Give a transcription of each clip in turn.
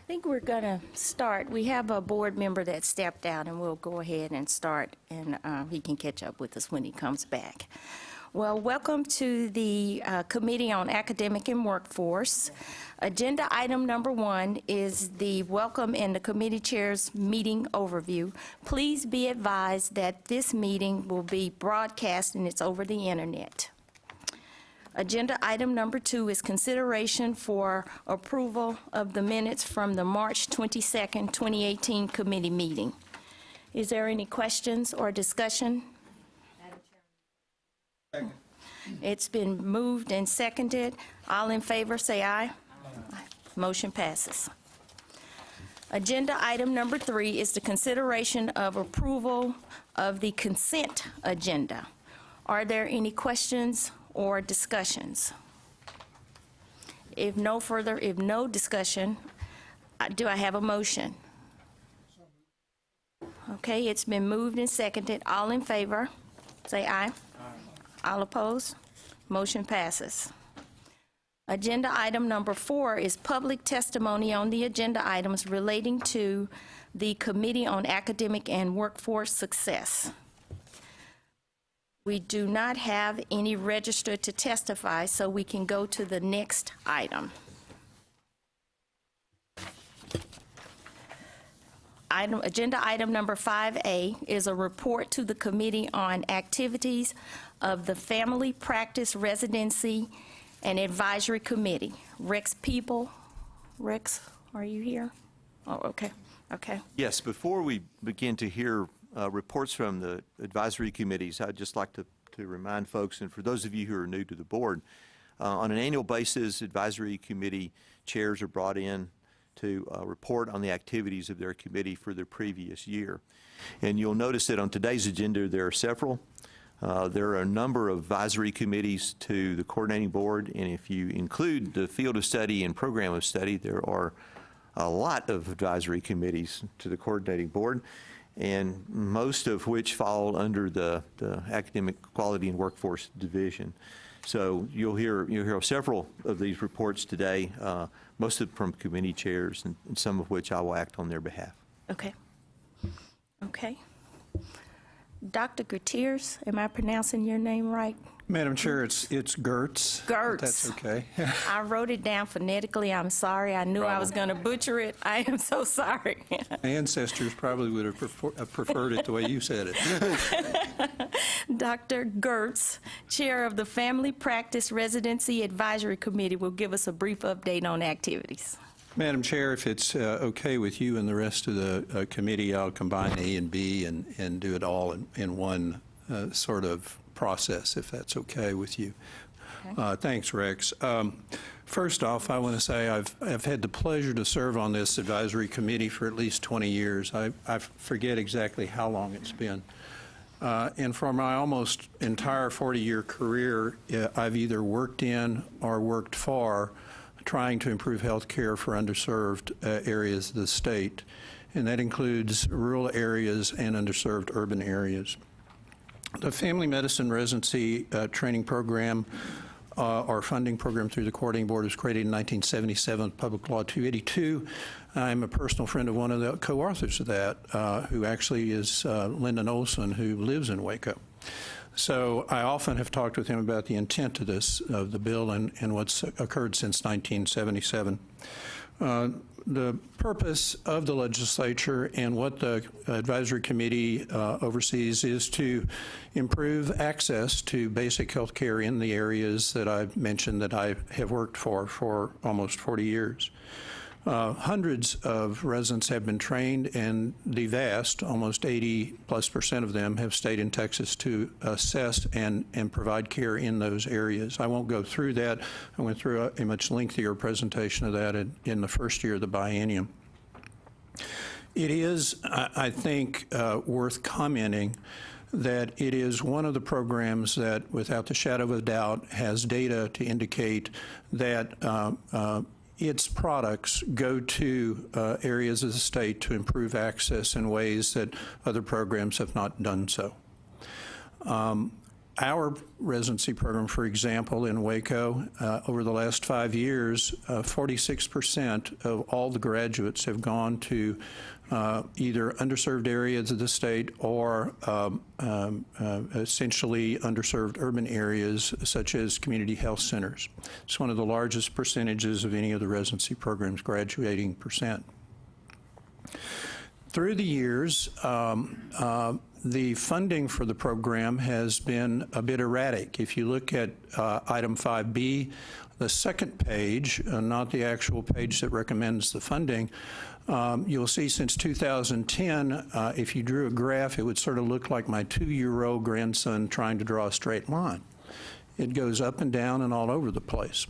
I think we're going to start. We have a board member that stepped out, and we'll go ahead and start, and he can catch up with us when he comes back. Well, welcome to the Committee on Academic and Workforce. Agenda item number 1 is the welcome and the committee chair's meeting overview. Please be advised that this meeting will be broadcast and it's over the internet. Agenda item number 2 is consideration for approval of the minutes from the March 22nd, 2018 committee meeting. Is there any questions or discussion? Second. It's been moved and seconded. All in favor, say aye. Aye. Motion passes. Agenda item number 3 is the consideration of approval of the consent agenda. Are there any questions or discussions? If no discussion, do I have a motion? Okay, it's been moved and seconded. All in favor, say aye. All opposed? Motion passes. Agenda item number 4 is public testimony on the agenda items relating to the Committee on Academic and Workforce Success. We do not have any registered to testify, so we can go to the next item. Agenda item number 5A is a report to the Committee on Activities of the Family Practice Residency and Advisory Committee. Rex, are you here? Oh, okay. Yes, before we begin to hear reports from the advisory committees, I'd just like to remind folks, and for those of you who are new to the board, on an annual basis, advisory committee chairs are brought in to report on the activities of their committee for the previous year. And you'll notice that on today's agenda there are several. There are a number of advisory committees to the coordinating board, and if you include the field of study and program of study, there are a lot of advisory committees to the coordinating board, and most of which fall under the Academic Quality and Workforce Division. So you'll hear several of these reports today, most of them from committee chairs, and some of which I will act on their behalf. Okay. Dr. Gutierrez, am I pronouncing your name right? Madam Chair, it's Gertz. Gertz. That's okay. I wrote it down phonetically. I'm sorry. I knew I was going to butcher it. I am so sorry. Ancestors probably would have preferred it the way you said it. Dr. Gertz, Chair of the Family Practice Residency Advisory Committee, will give us a brief update on activities. Madam Chair, if it's okay with you and the rest of the committee, I'll combine A and B and do it all in one sort of process, if that's okay with you. Okay. Thanks, Rex. First off, I want to say I've had the pleasure to serve on this advisory committee for at least 20 years. I forget exactly how long it's been. And for my almost entire 40-year career, I've either worked in or worked for trying to improve health care for underserved areas of the state, and that includes rural areas and underserved urban areas. The Family Medicine Residency Training Program, or funding program through the Coordinating Board, was created in 1977, Public Law 282. I'm a personal friend of one of the co-authors of that, who actually is Lyndon Olson, who lives in Waco. So I often have talked with him about the intent of the bill and what's occurred since 1977. The purpose of the legislature and what the advisory committee oversees is to improve access to basic health care in the areas that I've mentioned that I have worked for almost 40 years. Hundreds of residents have been trained, and the vast, almost 80+% of them, have stayed in Texas to assess and provide care in those areas. I won't go through that. I went through a much lengthier presentation of that in the first year of the biennium. It is, I think, worth commenting that it is one of the programs that, without the shadow of a doubt, has data to indicate that its products go to areas of the state to improve access in ways that other programs have not done so. Our residency program, for example, in Waco, over the last 5 years, 46% of all the graduates have gone to either underserved areas of the state or essentially underserved urban areas such as community health centers. It's one of the largest percentages of any of the residency programs, graduating percent. Through the years, the funding for the program has been a bit erratic. If you look at item 5B, the second page, not the actual page that recommends the funding, you'll see since 2010, if you drew a graph, it would sort of look like my 2-year-old grandson trying to draw a straight line. It goes up and down and all over the place.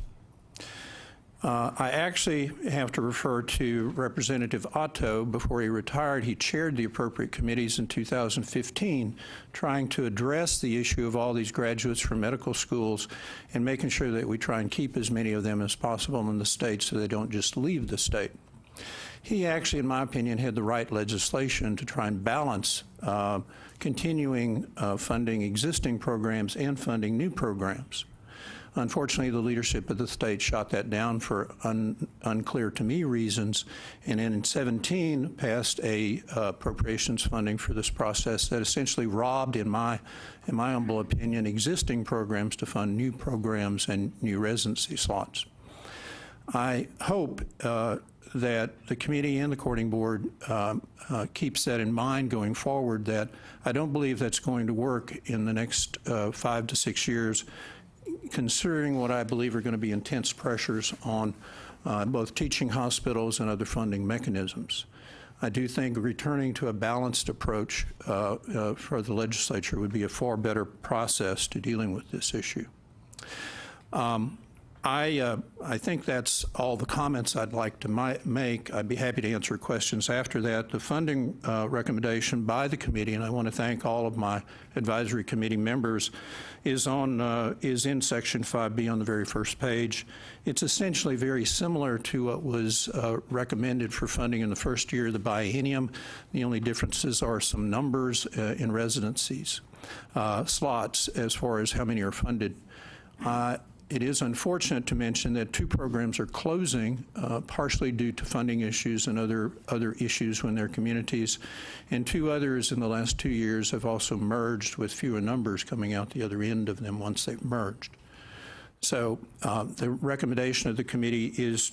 I actually have to refer to Representative Otto. Before he retired, he chaired the appropriate committees in 2015, trying to address the issue of all these graduates from medical schools and making sure that we try and keep as many of them as possible in the state so they don't just leave the state. He actually, in my opinion, had the right legislation to try and balance continuing funding existing programs and funding new programs. Unfortunately, the leadership of the state shot that down for unclear to me reasons, and in 2017 passed a appropriations funding for this process that essentially robbed, in my humble opinion, existing programs to fund new programs and new residency slots. I hope that the committee and the courting board keeps that in mind going forward, that I don't believe that's going to work in the next 5 to 6 years, considering what I believe are going to be intense pressures on both teaching hospitals and other funding mechanisms. I do think returning to a balanced approach for the legislature would be a far better process to dealing with this issue. I think that's all the comments I'd like to make. I'd be happy to answer questions after that. The funding recommendation by the committee, and I want to thank all of my advisory committee members, is in section 5B on the very first page. It's essentially very similar to what was recommended for funding in the first year of the biennium. The only differences are some numbers in residencies, slots as far as how many are funded. It is unfortunate to mention that 2 programs are closing, partially due to funding issues and other issues in their communities, and 2 others in the last 2 years have also merged, with fewer numbers coming out the other end of them once they've merged. So the recommendation of the committee is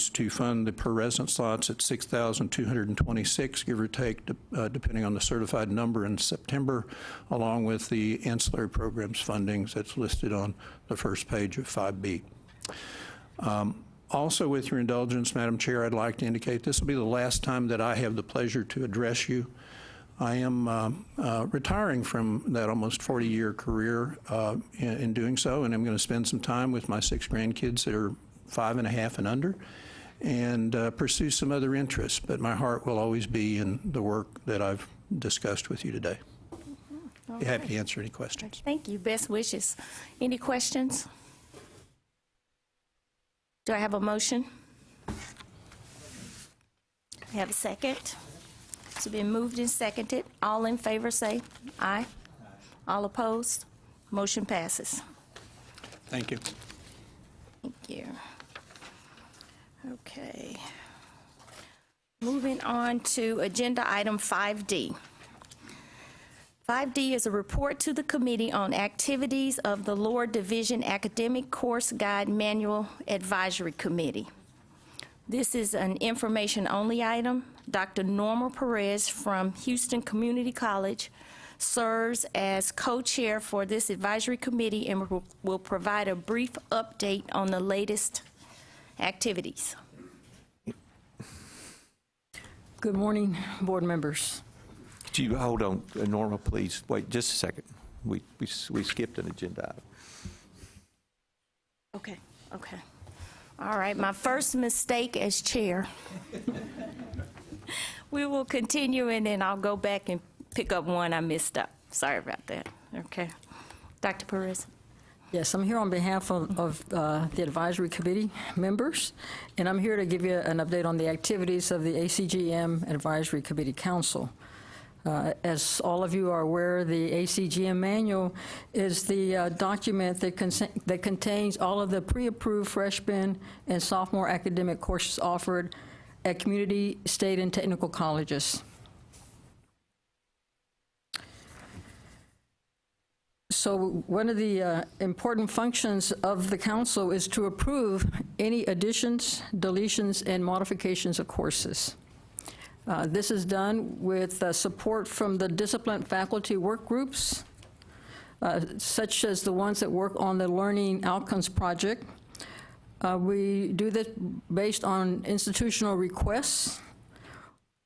to fund the per resident slots at $6,226, give or take, depending on the certified number in September, along with the ancillary programs fundings that's listed on the first page of 5B. Also, with your indulgence, Madam Chair, I'd like to indicate this will be the last time that I have the pleasure to address you. I am retiring from that almost 40-year career in doing so, and I'm going to spend some time with my 6 grandkids that are 5 and a half and under, and pursue some other interests. But my heart will always be in the work that I've discussed with you today. Be happy to answer any questions. Thank you. Best wishes. Any questions? Do I have a motion? I have a second. It's been moved and seconded. All in favor say aye. All opposed? Motion passes. Thank you. Thank you. Okay. Moving on to agenda item 5D. 5D is a report to the Committee on Activities of the Lower Division Academic Course Guide Manual Advisory Committee. This is an information-only item. Dr. Norma Perez from Houston Community College serves as co-chair for this advisory committee and will provide a brief update on the latest activities. Good morning, board members. Could you hold on, Norma, please? Wait just a second. We skipped an agenda item. Okay. All right, my first mistake as chair. We will continue, and then I'll go back and pick up one I missed up. Sorry about that. Okay. Dr. Perez. Yes, I'm here on behalf of the advisory committee members, and I'm here to give you an update on the activities of the ACGM Advisory Committee Council. As all of you are aware, the ACGM manual is the document that contains all of the pre-approved freshman and sophomore academic courses offered at community, state, and technical colleges. So one of the important functions of the council is to approve any additions, deletions, and modifications of courses. This is done with support from the disciplined faculty work groups, such as the ones that work on the Learning Outcomes Project. We do this based on institutional requests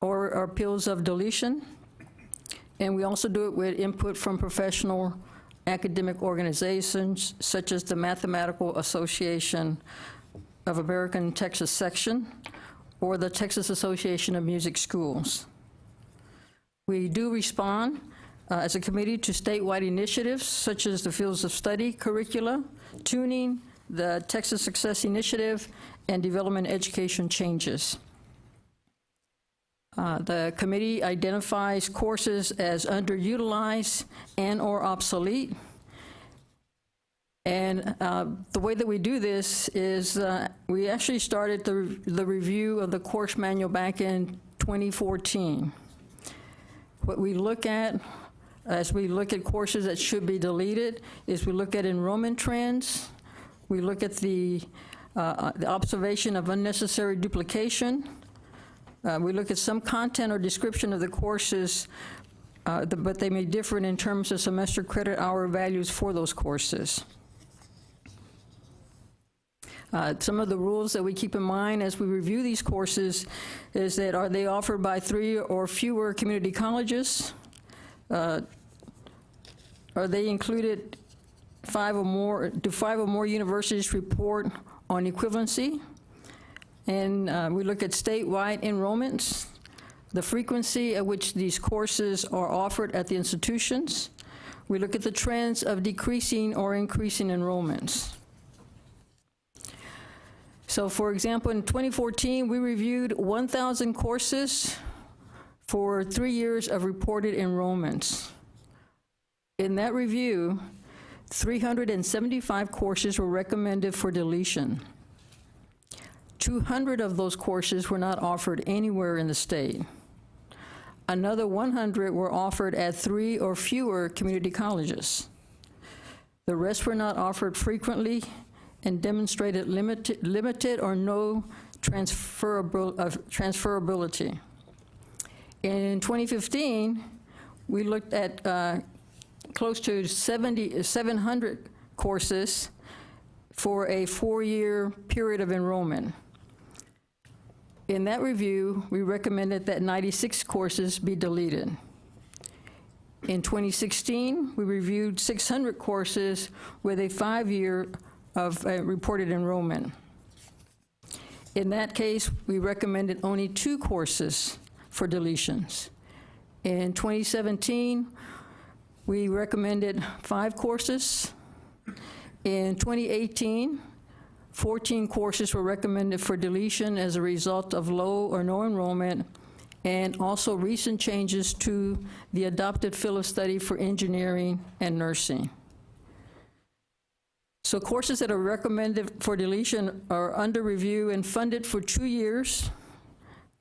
or appeals of deletion, and we also do it with input from professional academic organizations, such as the Mathematical Association of American Texas Section, or the Texas Association of Music Schools. We do respond as a committee to statewide initiatives such as the Fields of Study curricula, tuning, the Texas Success Initiative, and development education changes. The committee identifies courses as underutilized and/or obsolete. And the way that we do this is we actually started the review of the course manual back in 2014. What we look at as we look at courses that should be deleted is we look at enrollment trends, we look at the observation of unnecessary duplication, we look at some content or description of the courses, but they may differ in terms of semester credit hour values for those courses. Some of the rules that we keep in mind as we review these courses is that are they offered by 3 or fewer community colleges? Are they included 5 or more? Do 5 or more universities report on equivalency? And we look at statewide enrollments, the frequency at which these courses are offered at the institutions. We look at the trends of decreasing or increasing enrollments. So for example, in 2014, we reviewed 1,000 courses for 3 years of reported enrollments. In that review, 375 courses were recommended for deletion. 200 of those courses were not offered anywhere in the state. Another 100 were offered at 3 or fewer community colleges. The rest were not offered frequently and demonstrated limited or no transferability. In 2015, we looked at close to 700 courses for a 4-year period of enrollment. In that review, we recommended that 96 courses be deleted. In 2016, we reviewed 600 courses with a 5-year of reported enrollment. In that case, we recommended only 2 courses for deletions. In 2017, we recommended 5 courses. In 2018, 14 courses were recommended for deletion as a result of low or no enrollment, and also recent changes to the adopted field of study for engineering and nursing. So courses that are recommended for deletion are under review and funded for 2 years.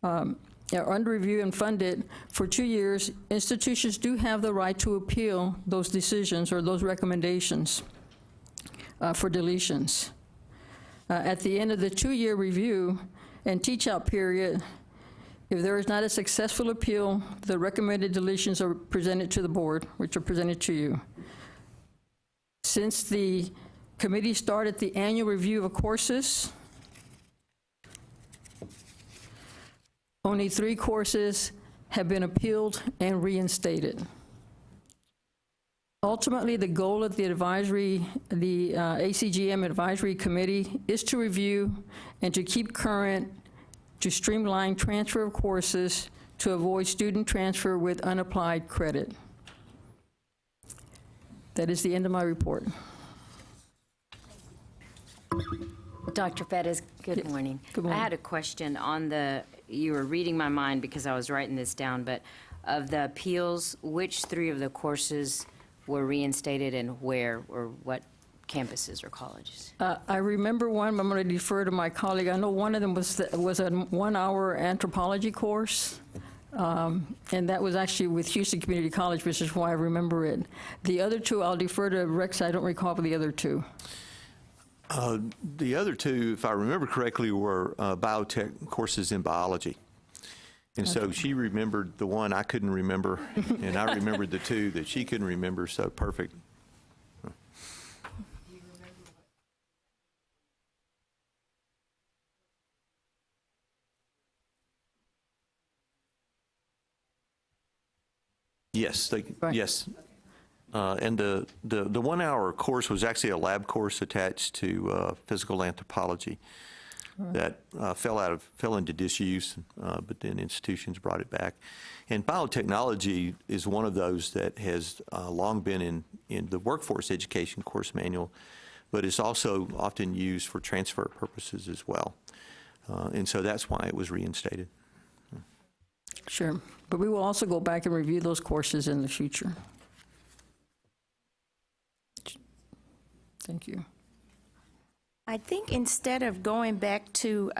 Under review and funded for 2 years. Institutions do have the right to appeal those decisions or those recommendations for deletions. At the end of the 2-year review and teach-out period, if there is not a successful appeal, the recommended deletions are presented to the board, which are presented to you. Since the committee started the annual review of courses, only 3 courses have been appealed and reinstated. Ultimately, the goal of the ACGM Advisory Committee is to review and to keep current, to streamline transfer of courses to avoid student transfer with unapplied credit. That is the end of my report. Dr. Fettis, good morning. Good morning. I had a question on you were reading my mind because I was writing this down, but Of the appeals, which 3 of the courses were reinstated and where, or what campuses or colleges? I remember one, but I'm going to defer to my colleague. I know one of them was a 1-hour anthropology course, and that was actually with Houston Community College, which is why I remember it. The other 2, I'll defer to Rex. I don't recall the other 2. The other 2, if I remember correctly, were biotech courses in biology. And so she remembered the one I couldn't remember, and I remembered the 2 that she couldn't remember, so perfect. Yes, Right. yes. And the 1-hour course was actually a lab course attached to physical anthropology that fell into disuse, but then institutions brought it back. And biotechnology is one of those that has long been in the workforce education course manual, but it's also often used for transfer purposes as well. And so that's why it was reinstated. Sure. But we will also go back and review those courses in the future. Thank you. I think instead of going back to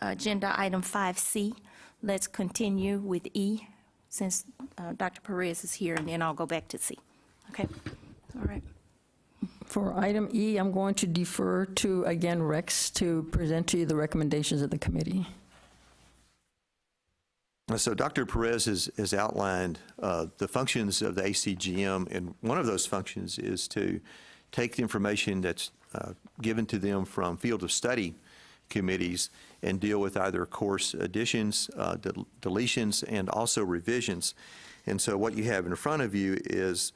agenda item 5C, let's continue with E, since Dr. Perez is here, and then I'll go back to C. Okay? All right. For item E, I'm going to defer to, again, Rex to present to you the recommendations of the committee. So Dr. Perez has outlined the functions of the ACGM, and one of those functions is to take the information that's given to them from field of study committees and deal with either course additions, deletions, and also revisions. And so what you have in front of you is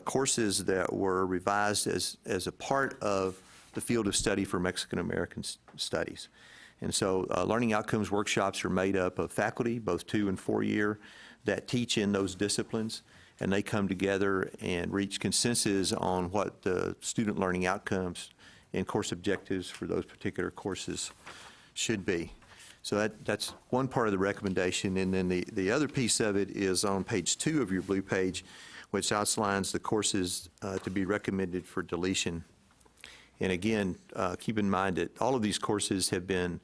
courses that were revised as a part of the field of study for Mexican American studies. And so learning outcomes workshops are made up of faculty, both 2- and 4-year, that teach in those disciplines, and they come together and reach consensus on what the student learning outcomes and course objectives for those particular courses should be. So that's one part of the recommendation, and then the other piece of it is on page 2 of your blue page, which outlines the courses to be recommended for deletion. And again, keep in mind that all of these courses have been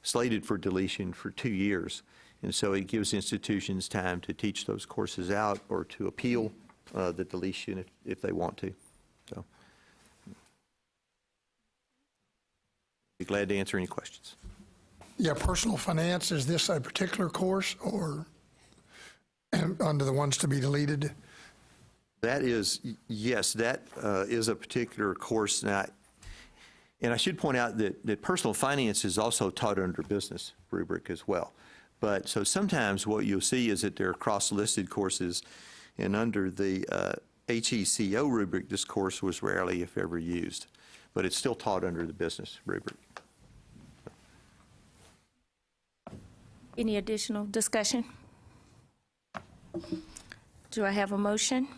slated for deletion for 2 years. And so it gives institutions time to teach those courses out or to appeal the deletion if they want to. So, be glad to answer any questions. Yeah, personal finance, is this a particular course or under the ones to be deleted? That is, yes, that is a particular course. Now, and I should point out that personal finance is also taught under business rubric as well. But so sometimes what you'll see is that there are cross-listed courses, and under the HECO rubric, this course was rarely, if ever, used. But it's still taught under the business rubric. Any additional discussion? Do I have a motion?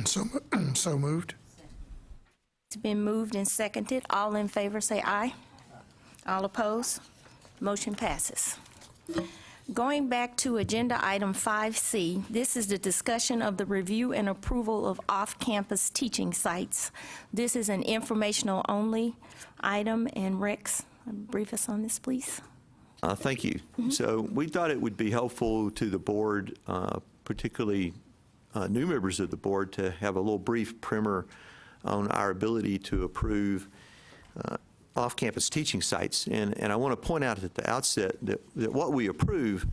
So moved. It's been moved and seconded. All in favor, say aye. All opposed? Motion passes. Going back to agenda item 5C, this is the discussion of the review and approval of off-campus teaching sites. This is an informational only item, and Rex, brief us on this, please. Thank you. So we thought it would be helpful to the board, particularly new members of the board, to have a little brief primer on our ability to approve off-campus teaching sites. And I want to point out at the outset that what we approve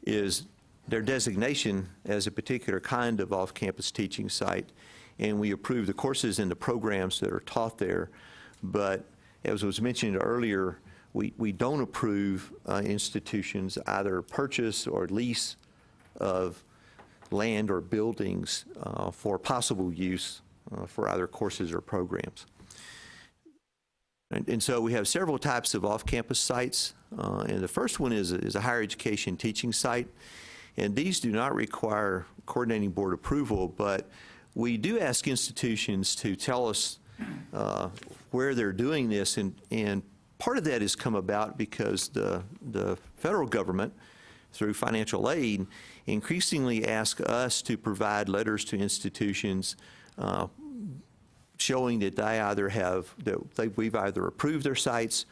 is their designation as a particular kind of off-campus teaching site, and we approve the courses and the programs that are taught there. But as was mentioned earlier, we don't approve institutions either purchase or lease of land or buildings for possible use for either courses or programs. And so we have several types of off-campus sites, and the first one is a higher education teaching site, and these do not require coordinating board approval, but we do ask institutions to tell us where they're doing this, and part of that has come about because the federal government through financial aid increasingly ask us to provide letters to institutions showing that we've either approved their sites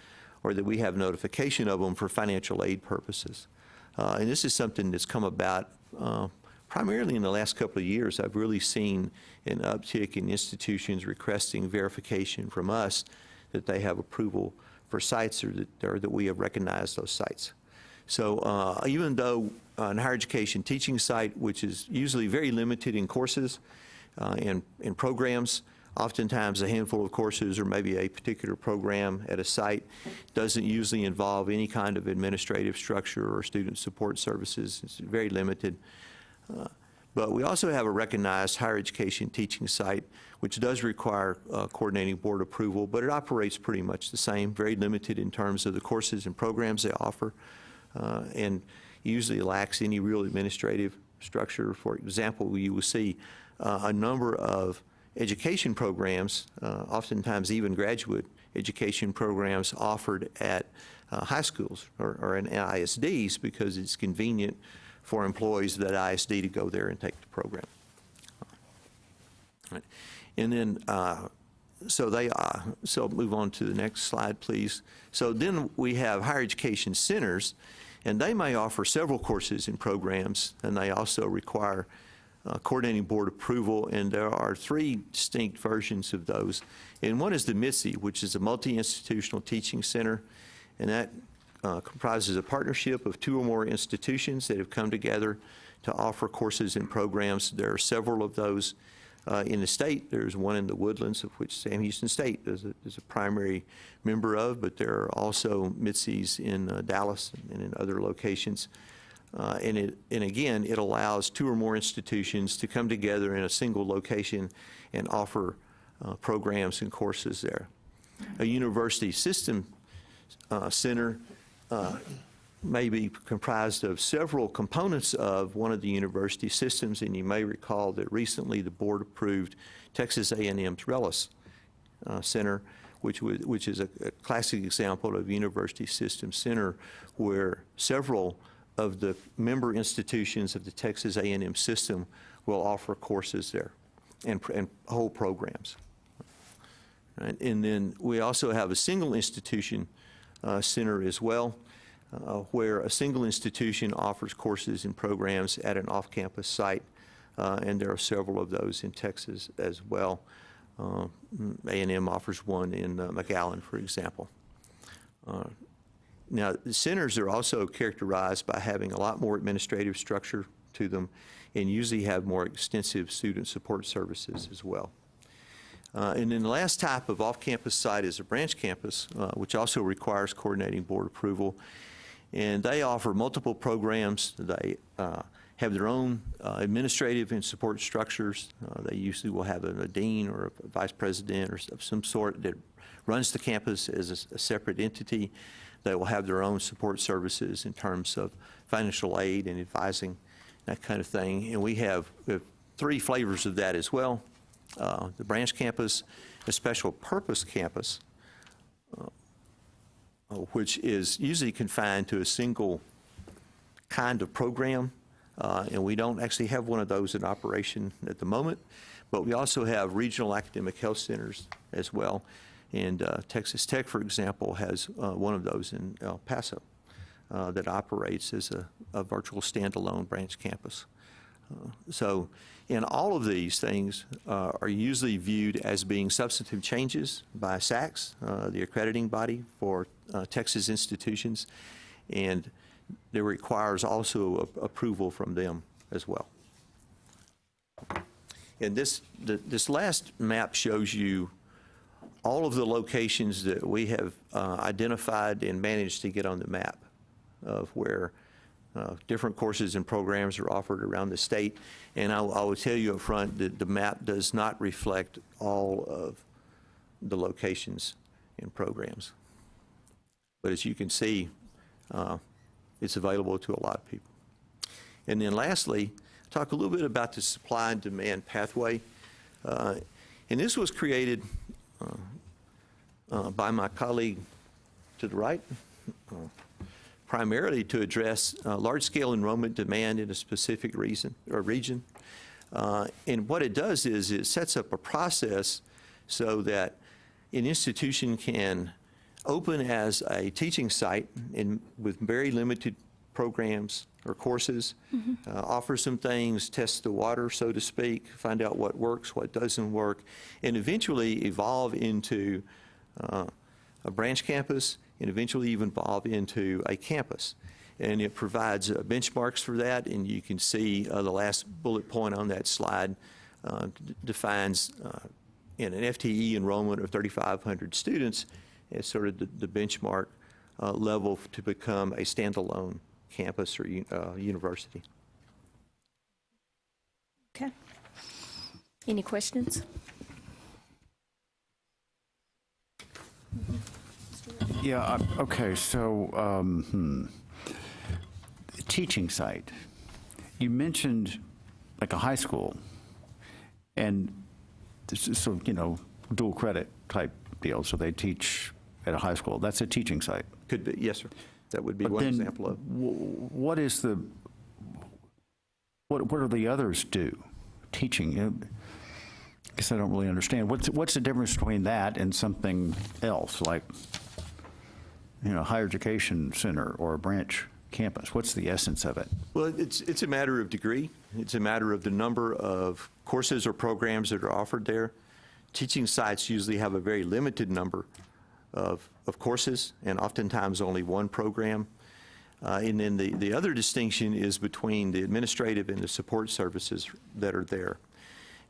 or that we have notification of them for financial aid purposes. And this is something that's come about primarily in the last couple of years. I've really seen an uptick in institutions requesting verification from us that they have approval for sites or that we have recognized those sites. So even though an higher education teaching site, which is usually very limited in courses and programs, oftentimes a handful of courses or maybe a particular program at a site doesn't usually involve any kind of administrative structure or student support services. It's very limited. But we also have a recognized higher education teaching site, which does require coordinating board approval, but it operates pretty much the same, very limited in terms of the courses and programs they offer, and usually lacks any real administrative structure. For example, you will see a number of education programs, oftentimes even graduate education programs offered at high schools or in ISDs because it's convenient for employees of that ISD to go there and take the program. Right. And then, so move on to the next slide, please. So then we have higher education centers, and they may offer several courses and programs, and they also require coordinating board approval, and there are three distinct versions of those. And one is the MITSE, which is a multi-institutional teaching center, and that comprises a partnership of two or more institutions that have come together to offer courses and programs. There are several of those in the state. There's one in the Woodlands, of which Sam Houston State is a primary member of, but there are also MITSEs in Dallas and in other locations. And again, it allows two or more institutions to come together in a single location and offer programs and courses there. A university system center may be comprised of several components of one of the university systems, and you may recall that recently the board approved Texas A&M's RELIS Center, which is a classic example of university system center where several of the member institutions of the Texas A&M system will offer courses there and whole programs. Right? And then we also have a single institution center as well, where a single institution offers courses and programs at an off-campus site, and there are several of those in Texas as well. A&M offers one in McAllen, for example. Now, the centers are also characterized by having a lot more administrative structure to them and usually have more extensive student support services as well. And then the last type of off-campus site is a branch campus, which also requires coordinating board approval. And they offer multiple programs. They have their own administrative and support structures. They usually will have a dean or a vice president or of some sort that runs the campus as a separate entity. They will have their own support services in terms of financial aid and advising, that kind of thing. And we have three flavors of that as well. The branch campus, a special purpose campus, which is usually confined to a single kind of program. And we don't actually have one of those in operation at the moment, but we also have regional academic health centers as well. And Texas Tech, for example, has one of those in El Paso that operates as a virtual standalone branch campus. So in all of these things are usually viewed as being substantive changes by SACS, the accrediting body for Texas institutions, and there requires also approval from them as well. And this last map shows you all of the locations that we have identified and managed to get on the map of where different courses and programs are offered around the state. And I will tell you up front that the map does not reflect all of the locations and programs. But as you can see, it's available to a lot of people. And then lastly, talk a little bit about the supply and demand pathway. And this was created by my colleague to the right, primarily to address large-scale enrollment demand in a specific region. And what it does is it sets up a process so that an institution can open as a teaching site with very limited programs or courses, offer some things, test the water, so to speak, find out what works, what doesn't work, and eventually evolve into a branch campus and eventually even evolve into a campus. And it provides benchmarks for that, and you can see the last bullet point on that slide defines in an FTE enrollment of 3,500 students as sort of the benchmark level to become a standalone campus or university. Okay. Any questions? Yeah, okay, so, teaching site. You mentioned like a high school, and this is sort of, you know, dual credit type deal, so they teach at a high school. That's a teaching site. Could be, yes, sir. That would be But one then example of. what is the, what do the others do? Teaching, you know, I guess I don't really understand. What's the difference between that and something else, like, you know, higher education center or a branch campus? What's the essence of it? Well, it's a matter of degree. It's a matter of the number of courses or programs that are offered there. Teaching sites usually have a very limited number of courses, and oftentimes only one program. And then the other distinction is between the administrative and the support services that are there.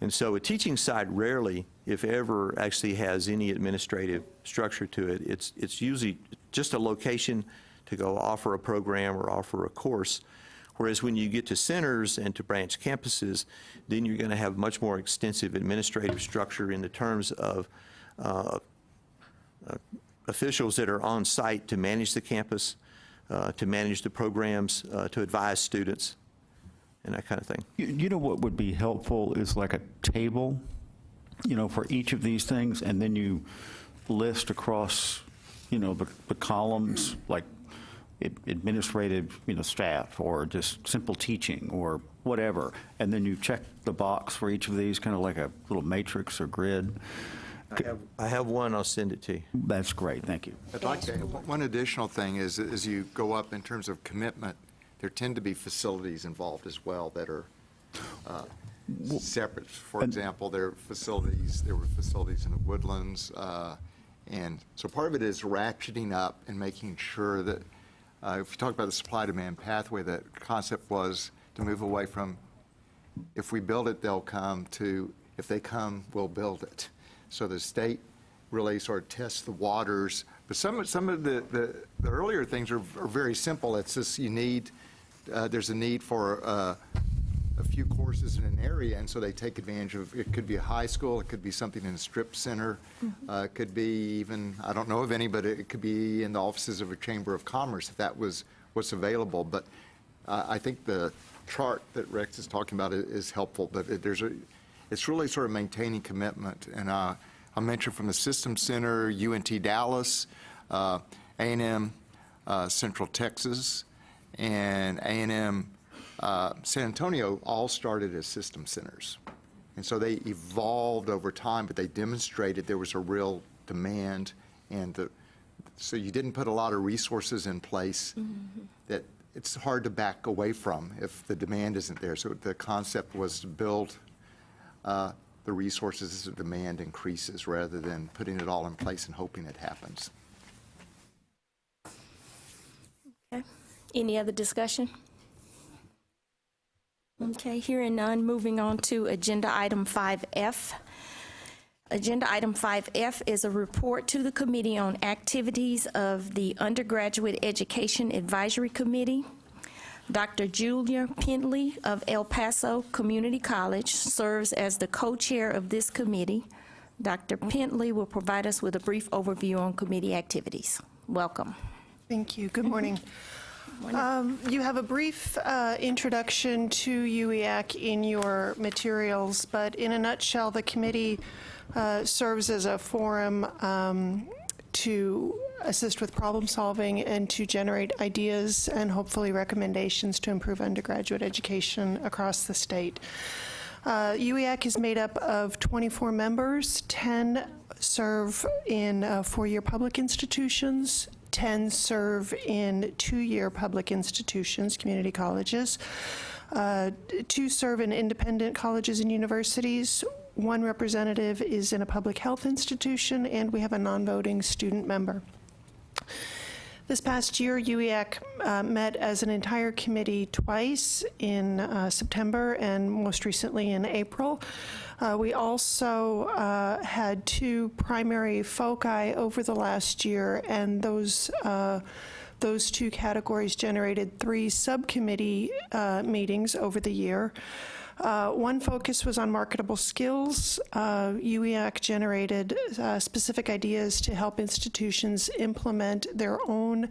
And so a teaching site rarely, if ever, actually has any administrative structure to it. It's usually just a location to go offer a program or offer a course. Whereas when you get to centers and to branch campuses, then you're going to have much more extensive administrative structure in the terms of officials that are on site to manage the campus, to manage the programs, to advise students, and that kind of thing. You know what would be helpful is like a table, you know, for each of these things, and then you list across, you know, the columns, like administrative, you know, staff, or just simple teaching, or whatever, and then you check the box for each of these, kind of like a little matrix or grid. I have one, I'll send it to you. That's great, thank you. I'd like to, one additional thing is, as you go up in terms of commitment, there tend to be facilities involved as well that are separate. For example, there were facilities in the Woodlands, and so part of it is ratcheting up and making sure that, if you talk about the supply-demand pathway, the concept was to move away from, if we build it, they'll come, to, if they come, we'll build it. So the state really sort of tests the waters. But some of the earlier things are very simple. It's just you need, there's a need for a few courses in an area, and so they take advantage of, it could be a high school, it could be something in a strip center, it could be even, I don't know of any, but it could be in the offices of a chamber of commerce if that was what's available. But I think the chart that Rex is talking about is helpful, but it's really sort of maintaining commitment. And I'll mention from the Systems Center, UNT Dallas, A&M Central Texas, and A&M San Antonio all started as system centers. And so they evolved over time, but they demonstrated there was a real demand, and so you didn't put a lot of resources in place that it's hard to back away from if the demand isn't there. So the concept was to build the resources as the demand increases rather than putting it all in place and hoping it happens. Okay. Any other discussion? Okay, hearing none, moving on to agenda item 5F. Agenda item 5F is a report to the committee on activities of the Undergraduate Education Advisory Committee. Dr. Julia Pentley of El Paso Community College serves as the co-chair of this committee. Dr. Pentley will provide us with a brief overview on committee activities. Welcome. Thank you. Good morning. You have a brief introduction to UEAC in your materials, but in a nutshell, the committee serves as a forum to assist with problem solving and to generate ideas and hopefully recommendations to improve undergraduate education across the state. UEAC is made up of 24 members. 10 serve in four-year public institutions. 10 serve in two-year public institutions, community colleges. 2 serve in independent colleges and universities. 1 representative is in a public health institution, and we have a non-voting student member. This past year, UEAC met as an entire committee twice, in September and most recently in April. We also had 2 primary foci over the last year, and those 2 categories generated 3 subcommittee meetings over the year. One focus was on marketable skills. UEAC generated specific ideas to help institutions implement their own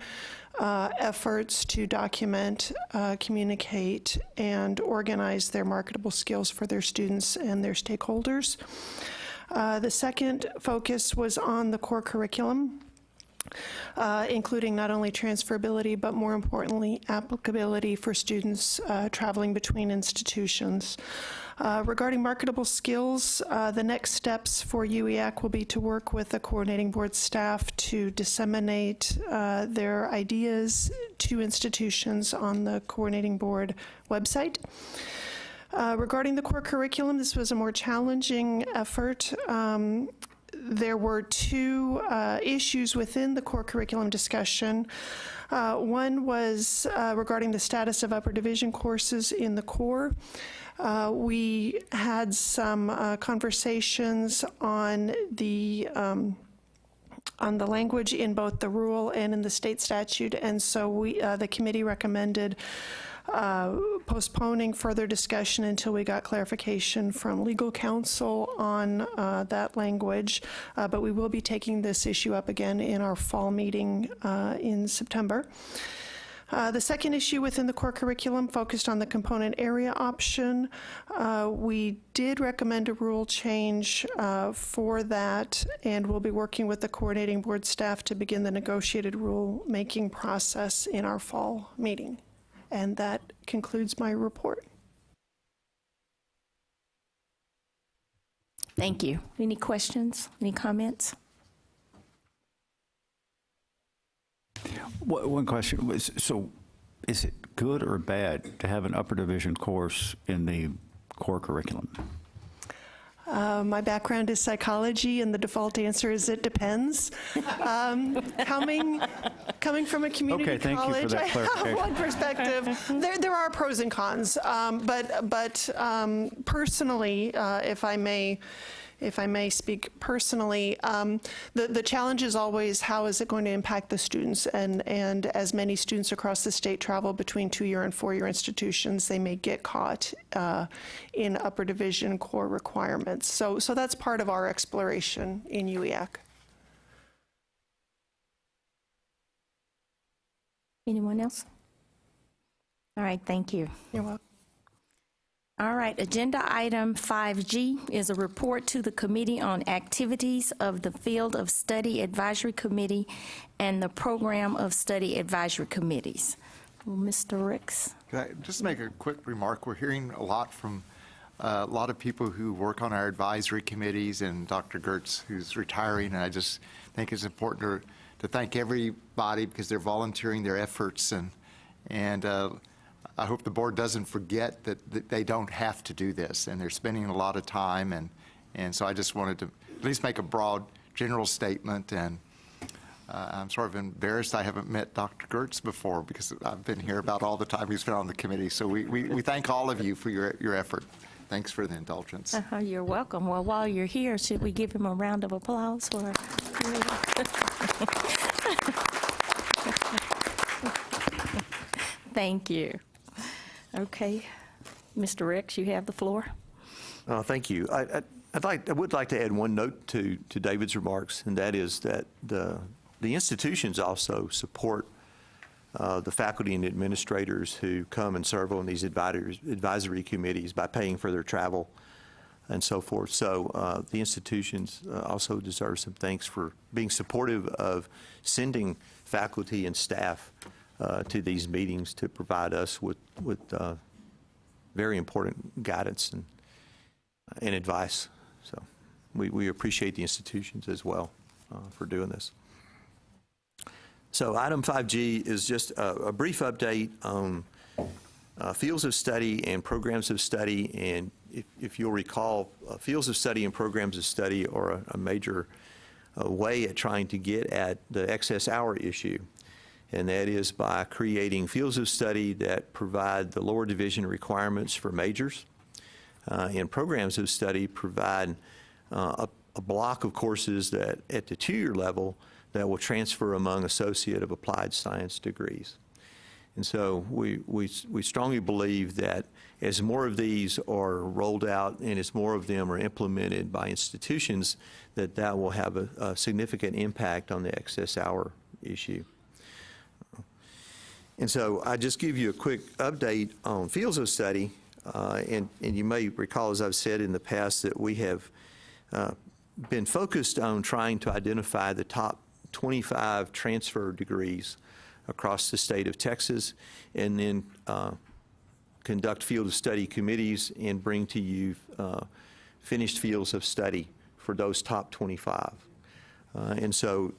efforts to document, communicate, and organize their marketable skills for their students and their stakeholders. The second focus was on the core curriculum, including not only transferability, but more importantly, applicability for students traveling between institutions. Regarding marketable skills, the next steps for UEAC will be to work with the coordinating board staff to disseminate their ideas to institutions on the coordinating board website. Regarding the core curriculum, this was a more challenging effort. There were 2 issues within the core curriculum discussion. One was regarding the status of upper division courses in the core. We had some conversations on the language in both the rule and in the state statute, and so the committee recommended postponing further discussion until we got clarification from legal counsel on that language, but we will be taking this issue up again in our fall meeting in September. The second issue within the core curriculum focused on the component area option. We did recommend a rule change for that, and we'll be working with the coordinating board staff to begin the negotiated rule-making process in our fall meeting. And that concludes my report. Thank you. Any questions? Any comments? One question was, so is it good or bad to have an upper division course in the core curriculum? My background is psychology, and the default answer is it depends. Coming from a community thank you for college, that I have clarification. one perspective. There are pros and cons, but personally, if I may speak personally, the challenge is always how is it going to impact the students, and as many students across the state travel between 2-year and 4-year institutions, they may get caught in upper division core requirements. So that's part of our exploration in UEAC. Anyone else? All right, thank you. You're welcome. All right, agenda item 5G is a report to the Committee on Activities of the Field of Study Advisory Committee and the Program of Study Advisory Committees. Mr. Ricks. Can I just make a quick remark? We're hearing a lot from a lot of people who work on our advisory committees, and Dr. Gertz, who's retiring, and I just think it's important to thank everybody because they're volunteering their efforts, and I hope the board doesn't forget that they don't have to do this, and they're spending a lot of time, and so I just wanted to at least make a broad general statement, and I'm sort of embarrassed I haven't met Dr. Gertz before because I've been here about all the time he's been on the committee, so we thank all of you for your effort. Thanks for the indulgence. You're welcome. Well, while you're here, should we give him a round of applause for? Thank you. Okay, Mr. Ricks, you have the floor. Thank you. I would like to add one note to David's remarks, and that is that the institutions also support the faculty and administrators who come and serve on these advisory committees by paying for their travel. and so forth. So the institutions also deserve some thanks for being supportive of sending faculty and staff to these meetings to provide us with very important guidance and advice. So we appreciate the institutions as well for doing this. So item 5G is just a brief update on fields of study and programs of study. And if you'll recall, fields of study and programs of study are a major way at trying to get at the excess hour issue. And that is by creating fields of study that provide the lower division requirements for majors. And programs of study provide a block of courses that at the 2-year level that will transfer among Associate of Applied Science degrees. And so we strongly believe that as more of these are rolled out and as more of them are implemented by institutions, that will have a significant impact on the excess hour issue. And so I just give you a quick update on fields of study. And you may recall, as I've said in the past, that we have been focused on trying to identify the top 25 transfer degrees across the state of Texas, and then conduct field of study committees and bring to you finished fields of study for those top 25. And so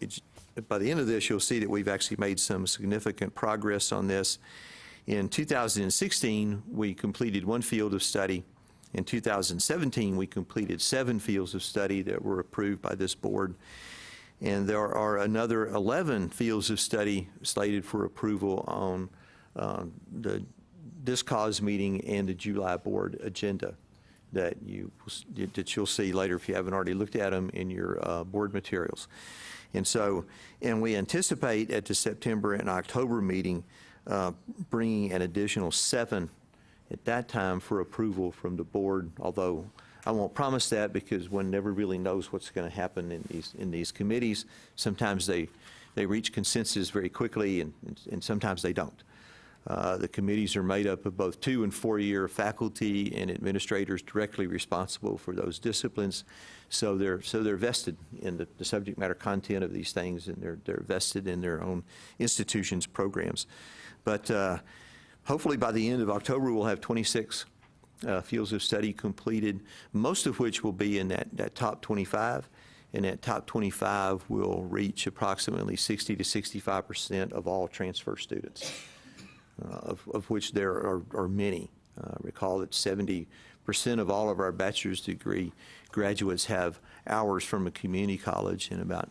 by the end of this, you'll see that we've actually made some significant progress on this. In 2016, we completed 1 field of study. In 2017, we completed 7 fields of study that were approved by this board. And there are another 11 fields of study slated for approval on this CAWS meeting and the July board agenda that you'll see later if you haven't already looked at them in your board materials. And we anticipate at the September and October meeting bringing an additional 7 at that time for approval from the board, although I won't promise that because one never really knows what's going to happen in these committees. Sometimes they reach consensus very quickly, and sometimes they don't. The committees are made up of both 2- and 4-year faculty and administrators directly responsible for those disciplines. So they're vested in the subject matter content of these things, and they're vested in their own institutions' programs. But hopefully by the end of October, we'll have 26 fields of study completed, most of which will be in that top 25. And that top 25 will reach approximately 60 to 65% of all transfer students, of which there are many. Recall that 70% of all of our bachelor's degree graduates have hours from a community college, and about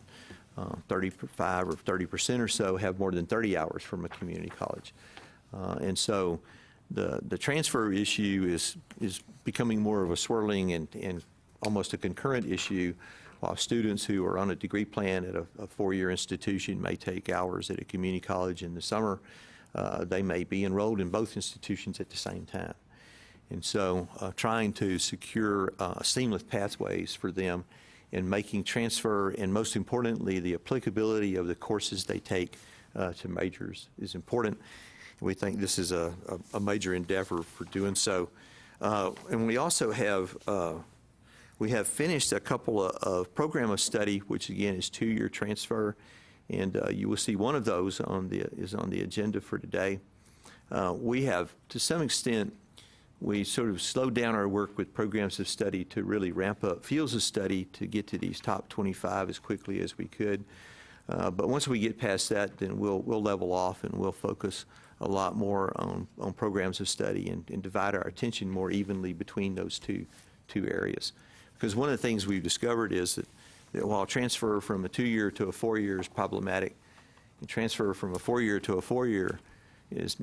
35 or 30% or so have more than 30 hours from a community college. And so the transfer issue is becoming more of a swirling and almost a concurrent issue, while students who are on a degree plan at a 4-year institution may take hours at a community college in the summer. They may be enrolled in both institutions at the same time. And so trying to secure seamless pathways for them in making transfer, and most importantly, the applicability of the courses they take to majors is important. We think this is a major endeavor for doing so. And we also have finished a couple of program of study, which again is 2-year transfer, and you will see one of those is on the agenda for today. We have, to some extent, we sort of slowed down our work with programs of study to really ramp up fields of study to get to these top 25 as quickly as we could. But once we get past that, then we'll level off and we'll focus a lot more on programs of study and divide our attention more evenly between those two areas. Because one of the things we've discovered is that while transfer from a 2-year to a 4-year is problematic, and transfer from a 4-year to a 4-year is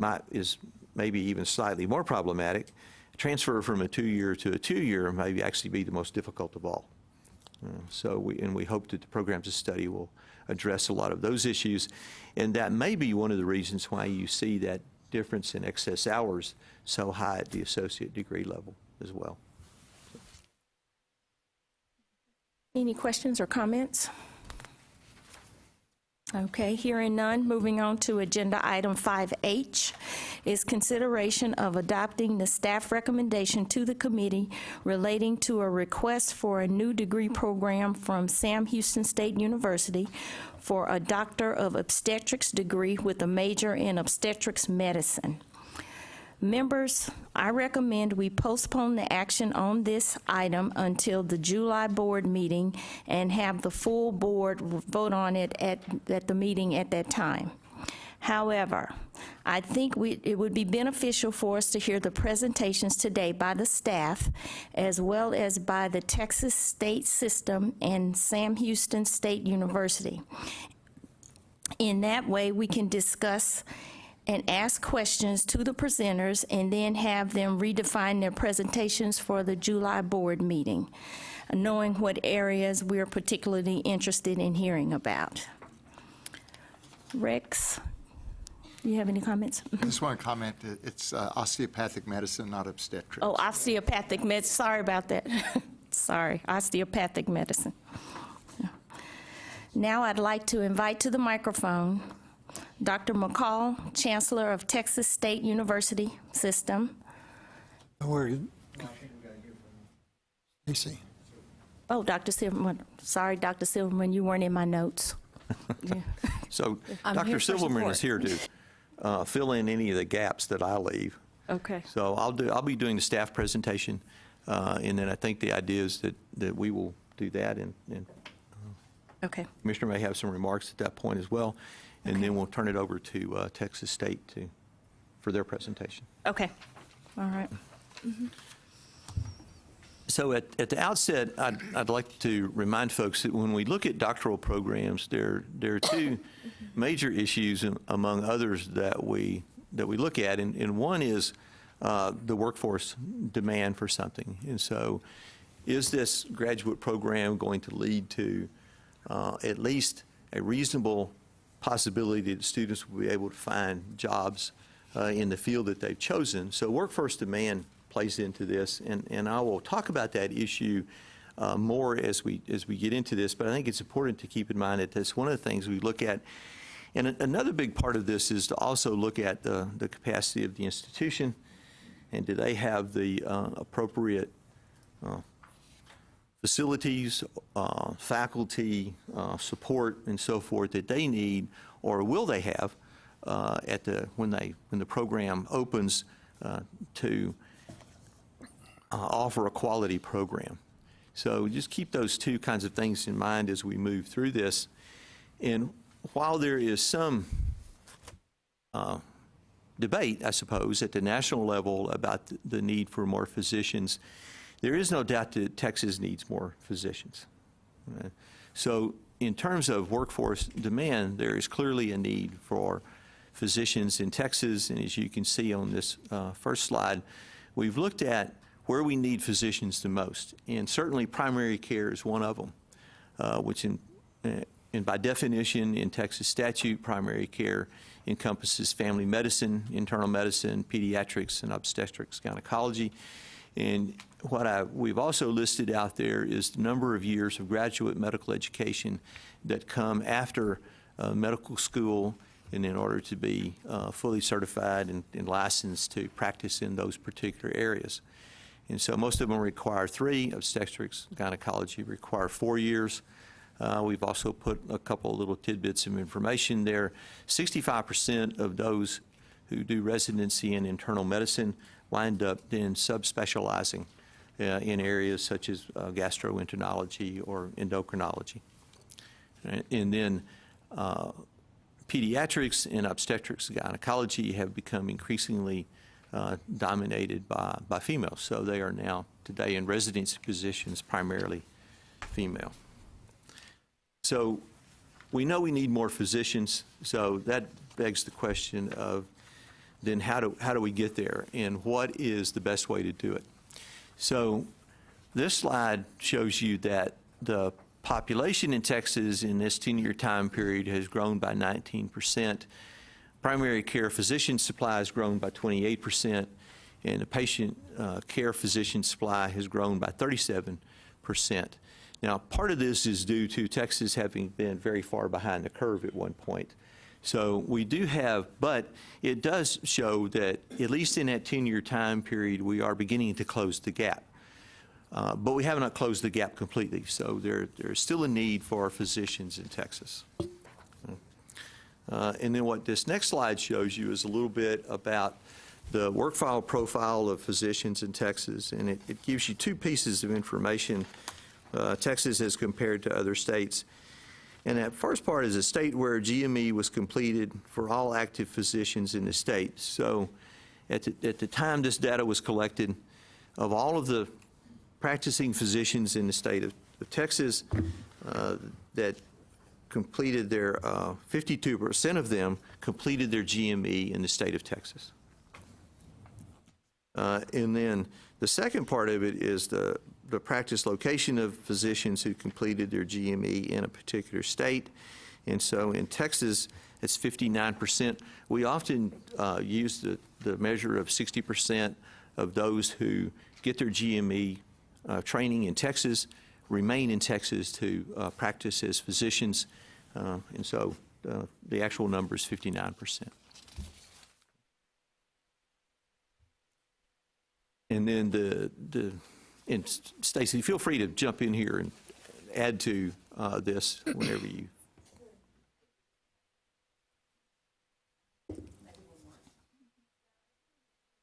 maybe even slightly more problematic, transfer from a 2-year to a 2-year may actually be the most difficult of all. So we hope that the programs of study will address a lot of those issues, and that may be one of the reasons why you see that difference in excess hours so high at the associate degree level as well. Any questions or comments? Okay, hearing none, moving on to agenda item 5H is consideration of adopting the staff recommendation to the committee relating to a request for a new degree program from Sam Houston State University for a Doctor of Obstetrics degree with a major in obstetrics medicine. Members, I recommend we postpone the action on this item until the July board meeting and have the full board vote on it at the meeting at that time. However, I think it would be beneficial for us to hear the presentations today by the staff as well as by the Texas State System and Sam Houston State University. In that way, we can discuss and ask questions to the presenters and then have them redefine their presentations for the July board meeting, knowing what areas we're particularly interested in hearing about. Rex, do you have any comments? I just want to comment, it's osteopathic medicine, not obstetrics. Oh, osteopathic medicine, sorry about that. Sorry, osteopathic medicine. Now I'd like to invite to the microphone Dr. McCall, Chancellor of Texas State University System. Where? Stacy. Oh, Dr. Silverman, sorry, Dr. Silverman, you weren't in my notes. Yeah. So I'm Dr. here for Silverman support. is here to fill in any of the gaps that I leave. Okay. So I'll be doing the staff presentation, and then I think the idea is that we will do that, and Okay. Commissioner may have some remarks at that point as well, and then we'll turn it over to Texas State for their presentation. Okay. All right. So at the outset, I'd like to remind folks that when we look at doctoral programs, there are two major issues among others that we look at, and one is the workforce demand for something. And so is this graduate program going to lead to at least a reasonable possibility that students will be able to find jobs in the field that they've chosen? So workforce demand plays into this, and I will talk about that issue more as we get into this, but I think it's important to keep in mind that that's one of the things we look at. And another big part of this is to also look at the capacity of the institution, and do they have the appropriate facilities, faculty, support, and so forth that they need, or will they have when the program opens to offer a quality program. So just keep those two kinds of things in mind as we move through this. And while there is some debate, I suppose, at the national level about the need for more physicians, there is no doubt that Texas needs more physicians. So in terms of workforce demand, there is clearly a need for physicians in Texas, and as you can see on this first slide, we've looked at where we need physicians the most, and certainly primary care is one of them, which and by definition in Texas statute, primary care encompasses family medicine, internal medicine, pediatrics, and obstetrics gynecology. And what we've also listed out there is the number of years of graduate medical education that come after medical school, and in order to be fully certified and licensed to practice in those particular areas. And so most of them require 3, obstetrics, gynecology require 4 years. We've also put a couple of little tidbits of information there. 65% of those who do residency in internal medicine wind up then subspecializing in areas such as gastroenterology or endocrinology. And then pediatrics and obstetrics gynecology have become increasingly dominated by females. So they are now today in residency positions primarily female. So we know we need more physicians, so that begs the question of then how do we get there, and what is the best way to do it? So this slide shows you that the population in Texas in this 10-year time period has grown by 19%. Primary care physician supply has grown by 28%, and the patient care physician supply has grown by 37%. Now, part of this is due to Texas having been very far behind the curve at one point. So we do have, but it does show that at least in that 10-year time period, we are beginning to close the gap. But we have not closed the gap completely, so there's still a need for physicians in Texas. And then what this next slide shows you is a little bit about the work file profile of physicians in Texas, and it gives you two pieces of information, Texas as compared to other states. And that first part is a state where GME was completed for all active physicians in the state. So at the time this data was collected, of all of the practicing physicians in the state of Texas that completed their, 52% of them completed their GME in the state of Texas. And then the second part of it is the practice location of physicians who completed their GME in a particular state. And so in Texas, it's 59%. We often use the measure of 60% of those who get their GME training in Texas remain in Texas to practice as physicians. And so the actual number is 59%. And then and Stacy, feel free to jump in here and add to this whenever you.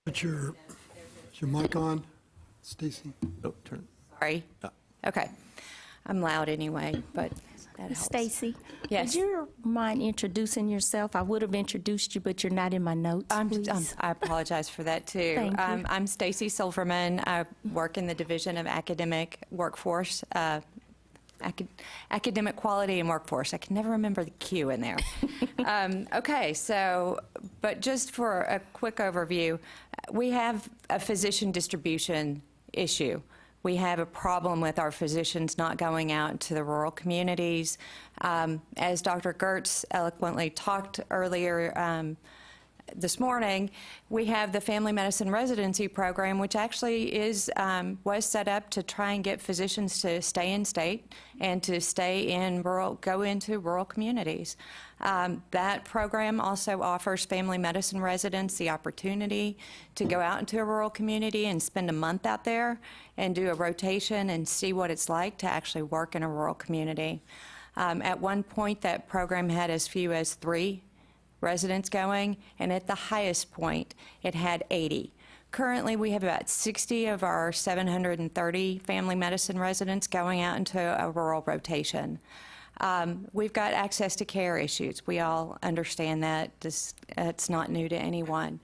Put your mic on, Stacy. Oh, turn. Sorry. Okay. I'm loud anyway, but that helps. Stacy? Yes. Would you mind introducing yourself? I would have introduced you, but you're not in my notes, please. I apologize for that, too. Thank you. I'm Stacy Silverman. I work in the Division of Academic Workforce, Academic Quality and Workforce. I can never remember the Q in there. Okay, so, but just for a quick overview, we have a physician distribution issue. We have a problem with our physicians not going out into the rural communities. As Dr. Gertz eloquently talked earlier this morning, we have the family medicine residency program, which actually was set up to try and get physicians to stay in state and to stay in go into rural communities. That program also offers family medicine residents the opportunity to go out into a rural community and spend a month out there and do a rotation and see what it's like to actually work in a rural community. At one point, that program had as few as 3 residents going, and at the highest point, it had 80. Currently, we have about 60 of our 730 family medicine residents going out into a rural rotation. We've got access to care issues. We all understand that. It's not new to anyone.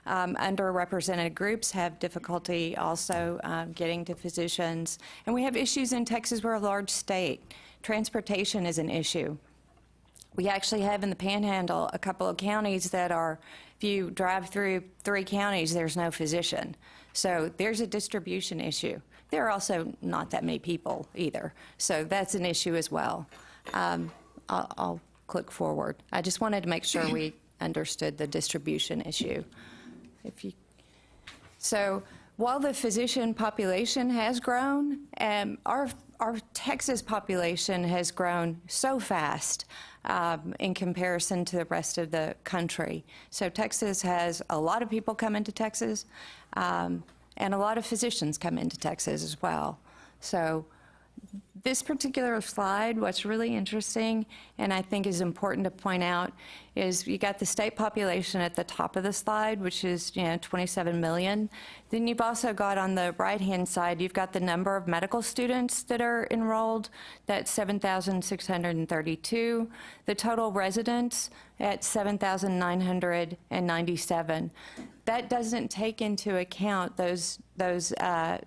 Underrepresented groups have difficulty also getting to physicians. And we have issues in Texas. We're a large state. Transportation is an issue. We actually have in the Panhandle a couple of counties that are, if you drive through 3 counties, there's no physician. So there's a distribution issue. There are also not that many people either. So that's an issue as well. I'll click forward. I just wanted to make sure we understood the distribution issue. So while the physician population has grown, our Texas population has grown so fast in comparison to the rest of the country. So Texas has a lot of people come into Texas, and a lot of physicians come into Texas as well. So this particular slide, what's really interesting, and I think is important to point out, is you got the state population at the top of the slide, which is 27 million. Then you've also got on the right-hand side, you've got the number of medical students that are enrolled. That's 7,632. The total residents at 7,997. That doesn't take into account those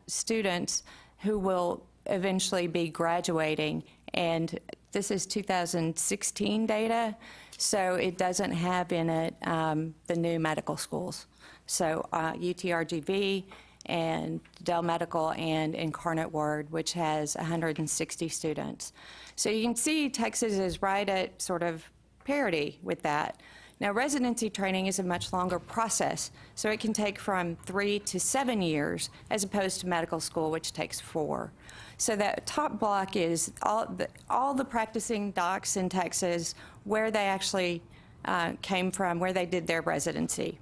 students who will eventually be graduating, and this is 2016 data, so it doesn't have in it the new medical schools. So UTRGV and Dell Medical and Incarnate Word, which has 160 students. So you can see Texas is right at sort of parity with that. Now, residency training is a much longer process, so it can take from 3 to 7 years as opposed to medical school, which takes 4. So that top block is all the practicing docs in Texas, where they actually came from, where they did their residency.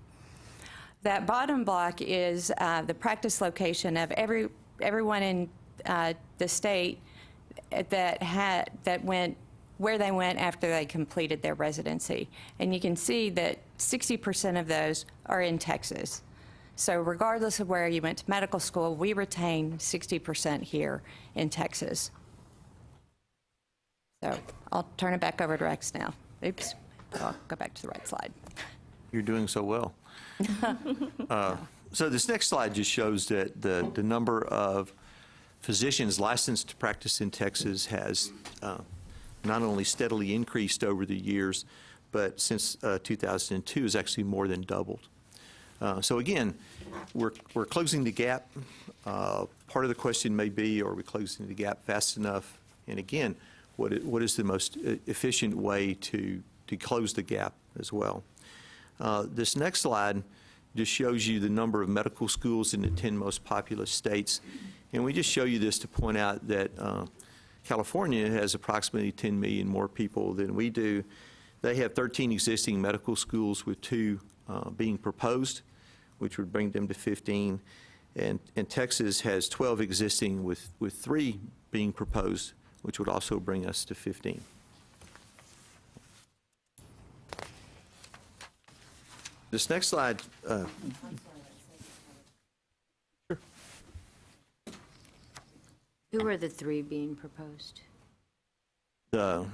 That bottom block is the practice location of everyone in the state that went where they went after they completed their residency. And you can see that 60% of those are in Texas. So regardless of where you went to medical school, we retain 60% here in Texas. So I'll turn it back over to Rex now. Oops, I'll go back to the right slide. You're doing so well. So this next slide just shows that the number of physicians licensed to practice in Texas has not only steadily increased over the years, but since 2002 has actually more than doubled. So again, we're closing the gap. Part of the question may be, are we closing the gap fast enough? And again, what is the most efficient way to close the gap as well? This next slide just shows you the number of medical schools in the 10 most populous states. And we just show you this to point out that California has approximately 10 million more people than we do. They have 13 existing medical schools with 2 being proposed, which would bring them to 15. And Texas has 12 existing with 3 being proposed, which would also bring us to 15. This next slide. Who are the 3 being proposed? The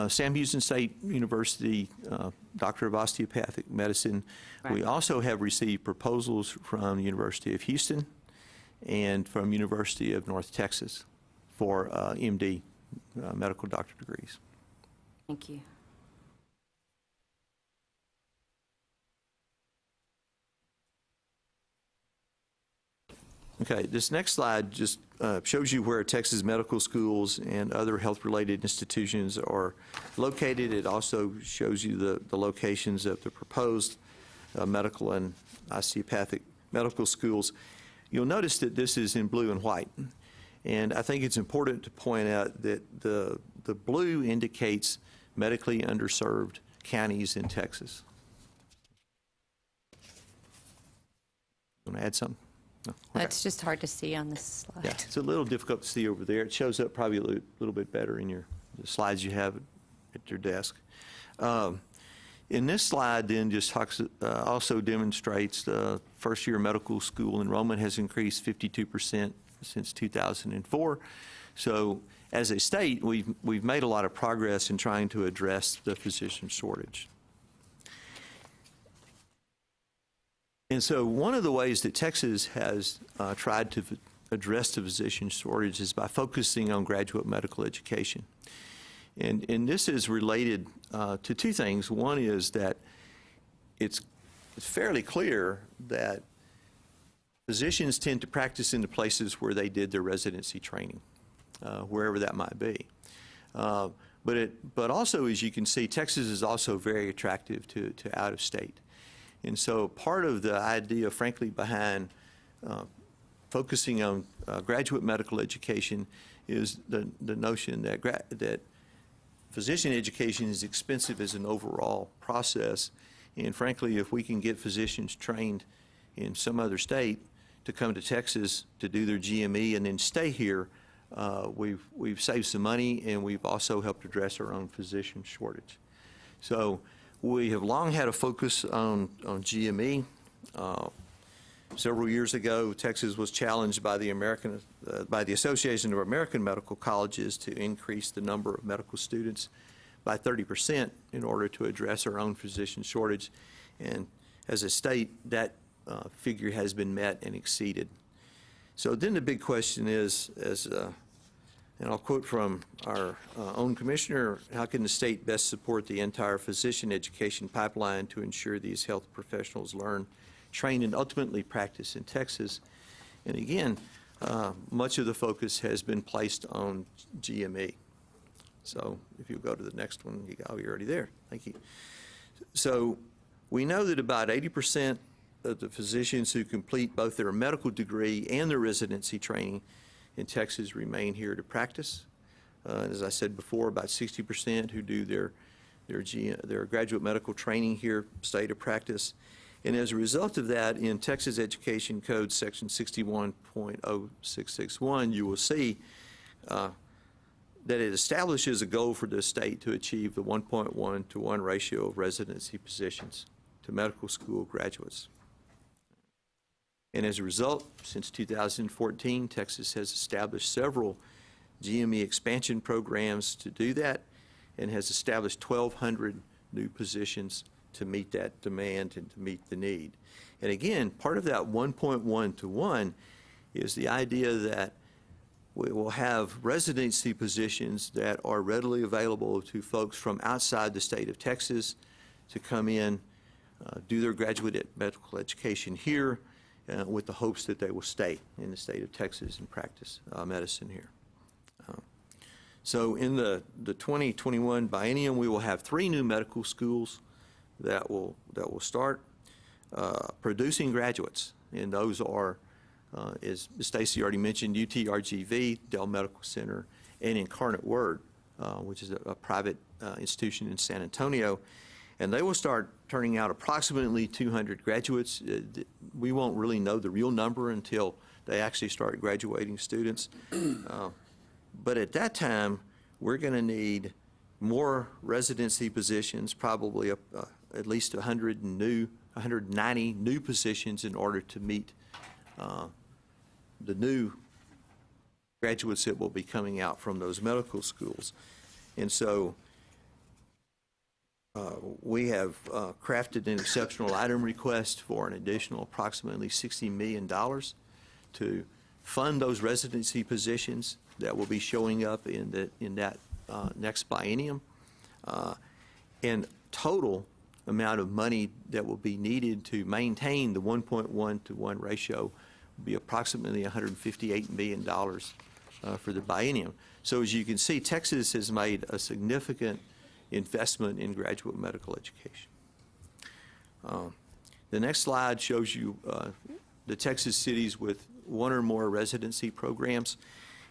Sam Houston State University Doctor of Osteopathic Medicine. Right. We also have received proposals from the University of Houston and from University of North Texas for MD, medical doctor degrees. Thank you. Okay, this next slide just shows you where Texas medical schools and other health-related institutions are located. It also shows you the locations of the proposed medical and osteopathic medical schools. You'll notice that this is in blue and white. And I think it's important to point out that the blue indicates medically underserved counties in Texas. You want to add something? No? Okay. That's just hard to see on this slide. Yeah, it's a little difficult to see over there. It shows up probably a little bit better in the slides you have at your desk. In this slide then just talks, also demonstrates the first-year medical school enrollment has increased 52% since 2004. So as a state, we've made a lot of progress in trying to address the physician shortage. And so one of the ways that Texas has tried to address the physician shortage is by focusing on graduate medical education. And this is related to 2 things. One is that it's fairly clear that physicians tend to practice in the places where they did their residency training, wherever that might be. But also, as you can see, Texas is also very attractive to out of state. And so part of the idea, frankly, behind focusing on graduate medical education is the notion that physician education is expensive as an overall process. And frankly, if we can get physicians trained in some other state to come to Texas to do their GME and then stay here, we've saved some money, and we've also helped address our own physician shortage. So we have long had a focus on GME. Several years ago, Texas was challenged by the Association of American Medical Colleges to increase the number of medical students by 30% in order to address our own physician shortage. And as a state, that figure has been met and exceeded. So then the big question is, and I'll quote from our own commissioner, how can the state best support the entire physician education pipeline to ensure these health professionals learn, train, and ultimately practice in Texas? And again, much of the focus has been placed on GME. So if you go to the next one, you're already there. Thank you. So We know that about 80% of the physicians who complete both their medical degree and their residency training in Texas remain here to practice. As I said before, about 60% who do their graduate medical training here stay to practice. And as a result of that, in Texas Education Code Section 61.0661, you will see that it establishes a goal for the state to achieve the 1.1 to 1 ratio of residency positions to medical school graduates. And as a result, since 2014, Texas has established several GME expansion programs to do that and has established 1,200 new positions to meet that demand and to meet the need. And again, part of that 1.1 to 1 is the idea that we will have residency positions that are readily available to folks from outside the state of Texas to come in, do their graduate medical education here with the hopes that they will stay in the state of Texas and practice medicine here. So in the 2021 biennium, we will have 3 new medical schools that will start producing graduates, and those are, as Stacy already mentioned, UTRGV, Dell Medical Center, and Incarnate Word, which is a private institution in San Antonio. And they will start turning out approximately 200 graduates. We won't really know the real number until they actually start graduating students. But at that time, we're going to need more residency positions, probably at least 190 new positions in order to meet the new graduates that will be coming out from those medical schools. And so we have crafted an exceptional item request for an additional approximately $60 million to fund those residency positions that will be showing up in that next biennium. And total amount of money that will be needed to maintain the 1.1 to 1 ratio will be approximately $158 million for the biennium. So as you can see, Texas has made a significant investment in graduate medical education. The next slide shows you the Texas cities with 1 or more residency programs.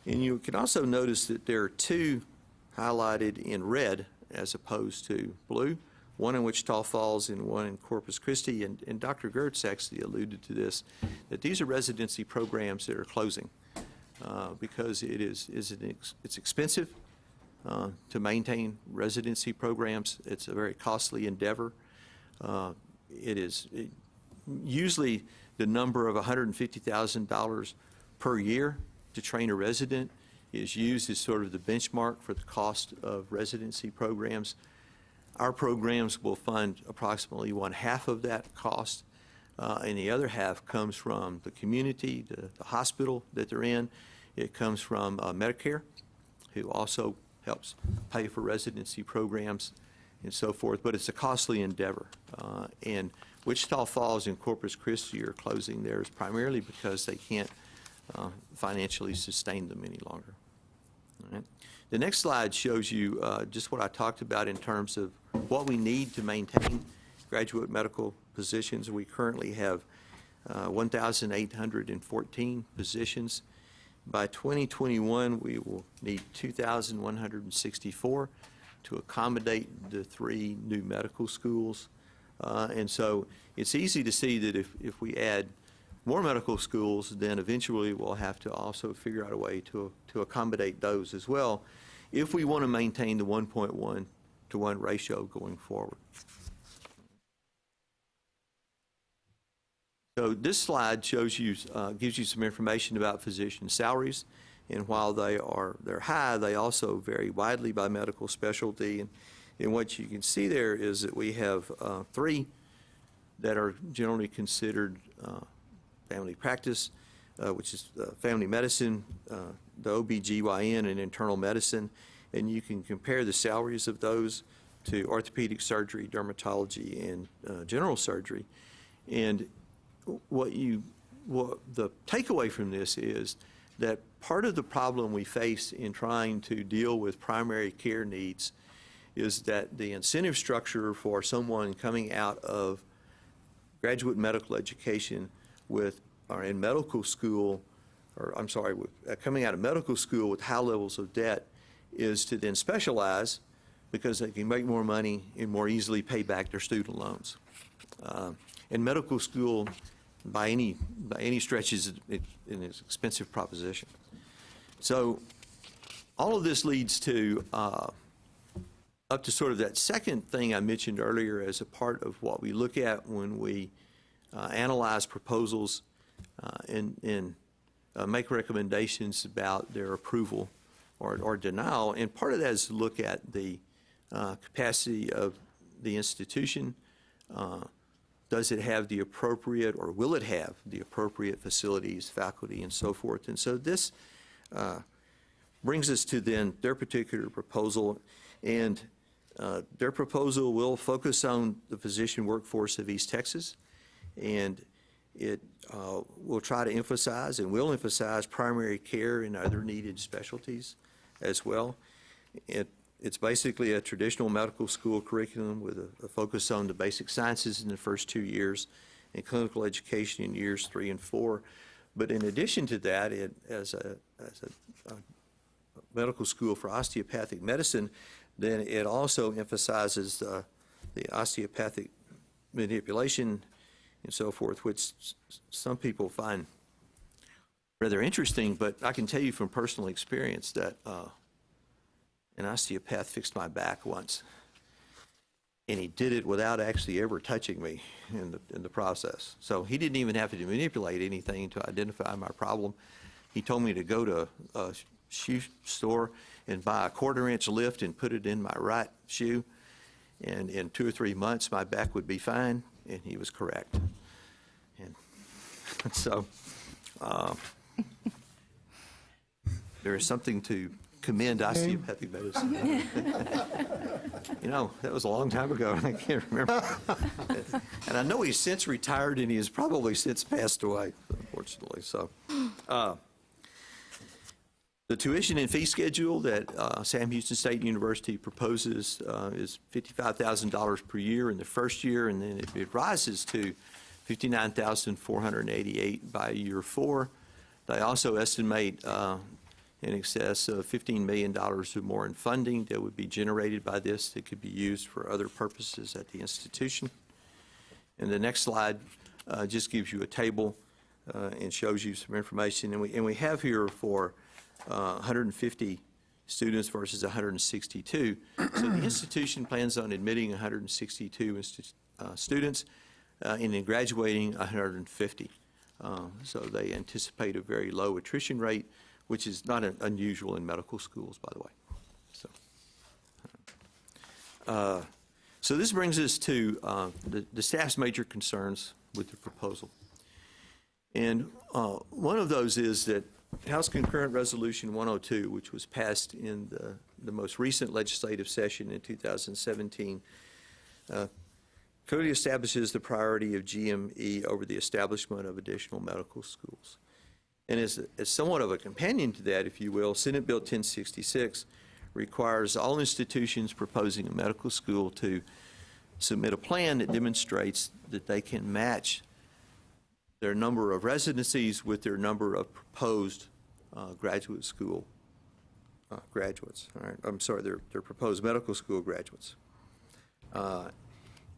And you can also notice that there are 2 highlighted in red as opposed to blue, one in Wichita Falls and one in Corpus Christi. And Dr. Gertz actually alluded to this, that these are residency programs that are closing because it's expensive to maintain residency programs. It's a very costly endeavor. Usually the number of $150,000 per year to train a resident is used as sort of the benchmark for the cost of residency programs. Our programs will fund approximately 1/2 of that cost, and the other half comes from the community, the hospital that they're in. It comes from Medicare, who also helps pay for residency programs and so forth, but it's a costly endeavor. And Wichita Falls and Corpus Christi are closing theirs primarily because they can't financially sustain them any longer. All right. The next slide shows you just what I talked about in terms of what we need to maintain graduate medical positions. We currently have 1,814 positions. By 2021, we will need 2,164 to accommodate the 3 new medical schools. And so it's easy to see that if we add more medical schools, then eventually we'll have to also figure out a way to accommodate those as well if we want to maintain the 1.1 to 1 ratio going forward. So this slide shows you, gives you some information about physician salaries, and while they're high, they also vary widely by medical specialty. And what you can see there is that we have 3 that are generally considered family practice, which is family medicine, the OBGYN, and internal medicine. And you can compare the salaries of those to orthopedic surgery, dermatology, and general surgery. And what the takeaway from this is that part of the problem we face in trying to deal with primary care needs is that the incentive structure for someone coming out of graduate medical education or in medical school, or I'm sorry, coming out of medical school with high levels of debt is to then specialize because they can make more money and more easily pay back their student loans. And medical school, by any stretch, is an expensive proposition. So all of this leads to up to sort of that second thing I mentioned earlier as a part of what we look at when we analyze proposals and make recommendations about their approval or denial. And part of that is to look at the capacity of the institution. Does it have the appropriate, or will it have the appropriate facilities, faculty, and so forth? And so this brings us to then their particular proposal. And their proposal will focus on the physician workforce of East Texas. And it will try to emphasize and will emphasize primary care and other needed specialties as well. It's basically a traditional medical school curriculum with a focus on the basic sciences in the first 2 years and clinical education in years 3 and 4. But in addition to that, as a medical school for osteopathic medicine, then it also emphasizes the osteopathic manipulation and so forth, which some people find rather interesting. But I can tell you from personal experience that an osteopath fixed my back once, and he did it without actually ever touching me in the process. So he didn't even have to manipulate anything to identify my problem. He told me to go to a shoe store and buy a 1/4-inch lift and put it in my right shoe, and in 2 or 3 months my back would be fine, and he was correct. And so there is something to commend osteopathic medicine. You know, that was a long time ago, and I can't remember. And I know he's since retired, and he has probably since passed away, unfortunately. So the tuition and fee schedule that Sam Houston State University proposes is $55,000 per year in the first year, and then it rises to $59,488 by year 4. They also estimate in excess of $15 million or more in funding that would be generated by this that could be used for other purposes at the institution. And the next slide just gives you a table and shows you some information. And we have here for 150 students versus 162. So the institution plans on admitting 162 students and then graduating 150. So they anticipate a very low attrition rate, which is not unusual in medical schools, by the way. So this brings us to the staff's major concerns with the proposal. And one of those is that House Concurrent Resolution 102, which was passed in the most recent legislative session in 2017, clearly establishes the priority of GME over the establishment of additional medical schools. And as somewhat of a companion to that, if you will, Senate Bill 1066 requires all institutions proposing a medical school to submit a plan that demonstrates that they can match their number of residencies with their number of proposed graduate school graduates. All right, I'm sorry, their proposed medical school graduates.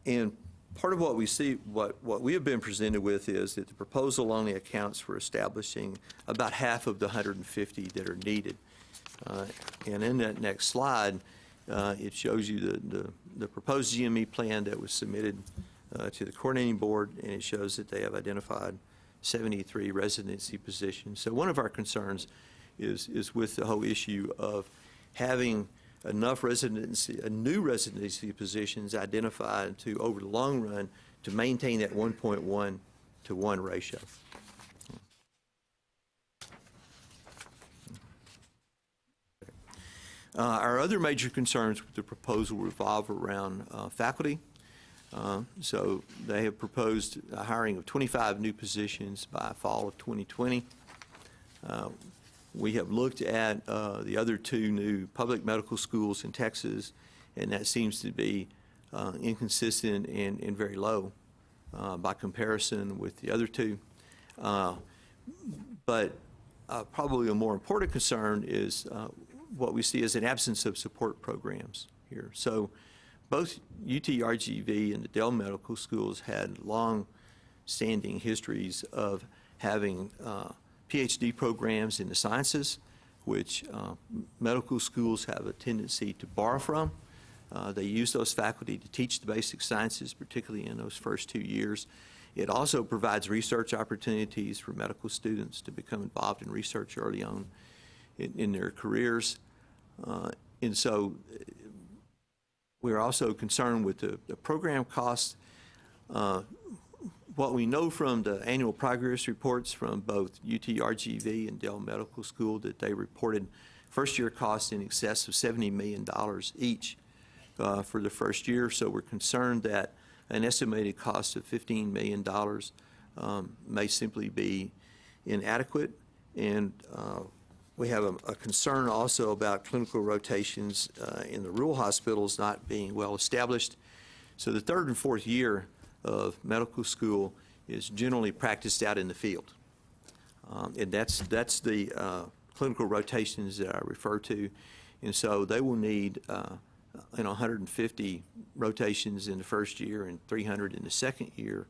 And part of what we see, what we have been presented with is that the proposal only accounts for establishing about half of the 150 that are needed. And in that next slide, it shows you the proposed GME plan that was submitted to the coordinating board, and it shows that they have identified 73 residency positions. So one of our concerns is with the whole issue of having enough new residency positions identified to, over the long run, to maintain that 1.1 to 1 ratio. Our other major concerns with the proposal revolve around faculty. So they have proposed a hiring of 25 new positions by fall of 2020. We have looked at the other 2 new public medical schools in Texas, and that seems to be inconsistent and very low by comparison with the other two. But probably a more important concern is what we see as an absence of support programs here. So both UT-RGV and the Dell Medical Schools had long-standing histories of having PhD programs in the sciences, which medical schools have a tendency to borrow from. They use those faculty to teach the basic sciences, particularly in those first 2 years. It also provides research opportunities for medical students to become involved in research early on in their careers. And so we're also concerned with the program costs. What we know from the annual progress reports from both UT-RGV and Dell Medical School, that they reported first-year costs in excess of $70 million each for the first year. So we're concerned that an estimated cost of $15 million may simply be inadequate. And we have a concern also about clinical rotations in the rural hospitals not being well established. So the third and fourth year of medical school is generally practiced out in the field. And that's the clinical rotations that I refer to. And so they will need 150 rotations in the first year and 300 in the second year,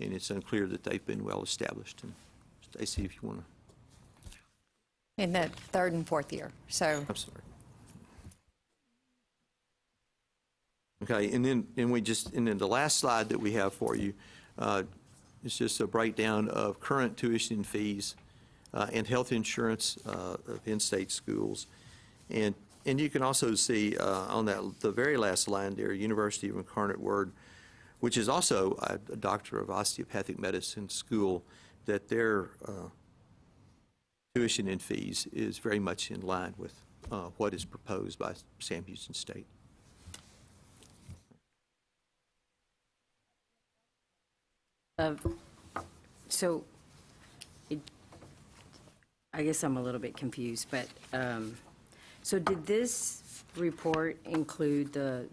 and it's unclear that they've been well established. And Stacy, if you want to. In the third and fourth year, so. I'm sorry. Okay, and then the last slide that we have for you is just a breakdown of current tuition fees and health insurance of in-state schools. And you can also see on the very last line there, University of Incarnate Word, which is also a Doctor of Osteopathic Medicine school, that their tuition and fees is very much in line with what is proposed by Sam Houston State. So I guess I'm a little bit confused, but so did this report include the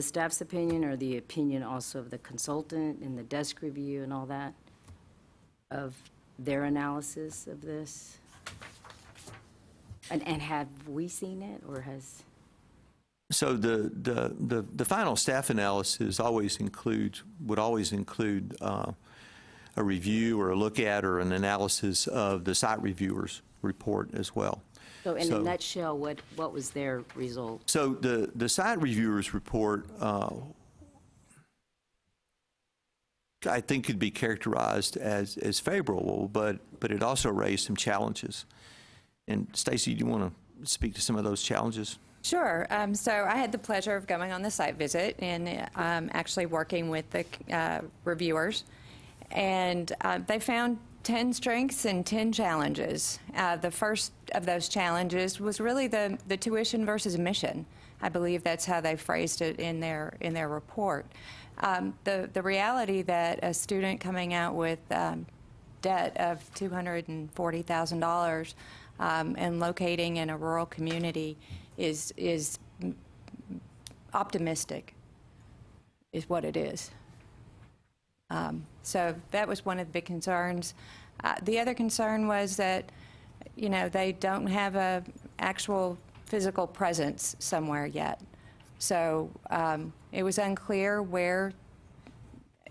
staff's opinion, or the opinion also of the consultant and the desk review and all that, of their analysis of this? And have we seen it, or has? So the final staff analysis would always include a review or a look at or an analysis of the site reviewer's report as well. So in a nutshell, what was their result? So the site reviewer's report, I think, could be characterized as favorable, but it also raised some challenges. And Stacy, do you want to speak to some of those challenges? Sure. So I had the pleasure of going on the site visit and actually working with the reviewers. And they found 10 strengths and 10 challenges. The first of those challenges was really the tuition versus admission. I believe that's how they phrased it in their report. The reality that a student coming out with debt of $240,000 and locating in a rural community is optimistic, is what it is. So that was one of the big concerns. The other concern was that, they don't have a actual physical presence somewhere yet. So it was unclear where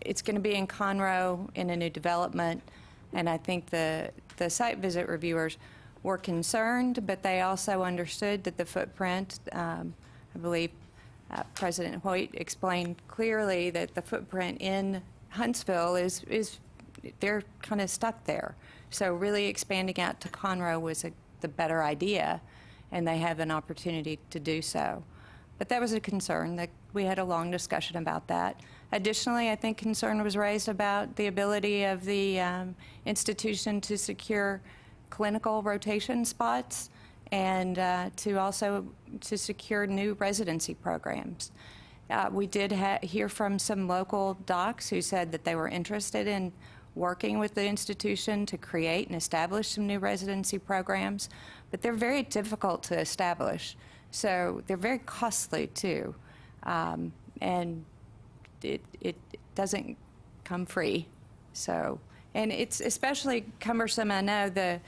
it's going to be in Conroe in a new development, and I think the site visit reviewers were concerned, but they also understood that the footprint, I believe President Hoyt explained clearly that the footprint in Huntsville is they're kind of stuck there. So really expanding out to Conroe was the better idea, and they have an opportunity to do so. But that was a concern. That we had a long discussion about that. Additionally, I think concern was raised about the ability of the institution to secure clinical rotation spots and to secure new residency programs. We did hear from some local docs who said that they were interested in working with the institution to create and establish some new residency programs, but they're very difficult to establish. So they're very costly too. And it doesn't come free. So, and it's especially cumbersome. I know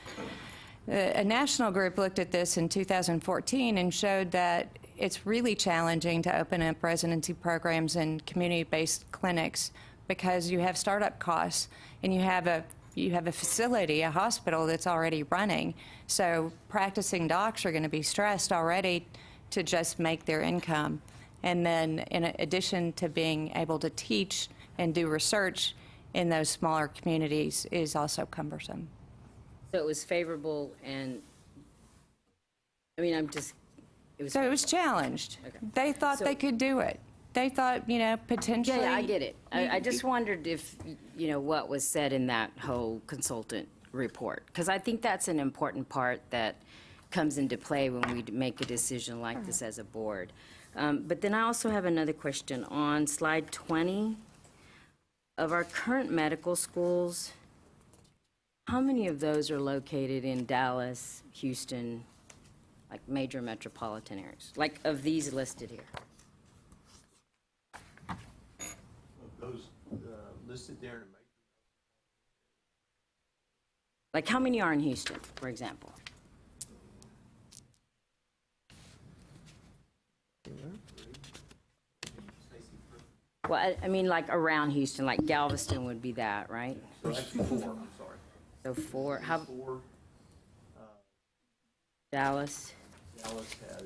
a national group looked at this in 2014 and showed that it's really challenging to open up residency programs in community-based clinics because you have startup costs and you have a facility, a hospital that's already running. So practicing docs are going to be stressed already to just make their income. And then in addition to being able to teach and do research in those smaller communities is also cumbersome. So it was favorable and, I mean, So it was challenged. Okay. They thought So- they could do it. They thought, potentially. Yeah, I get it. I just wondered if, what was said in that whole consultant report. Because I think that's an important part that comes into play when we make a decision like this as a board. But then I also have another question. On slide 20, of our current medical schools, how many of those are located in Dallas, Houston, like major metropolitan areas? Like of these listed here? Those listed there in a Like how many are in Houston, for example? Well, I mean, like around Houston, like Galveston would be that, right? So actually 4, I'm sorry. So 4, how, 4, Dallas? Dallas has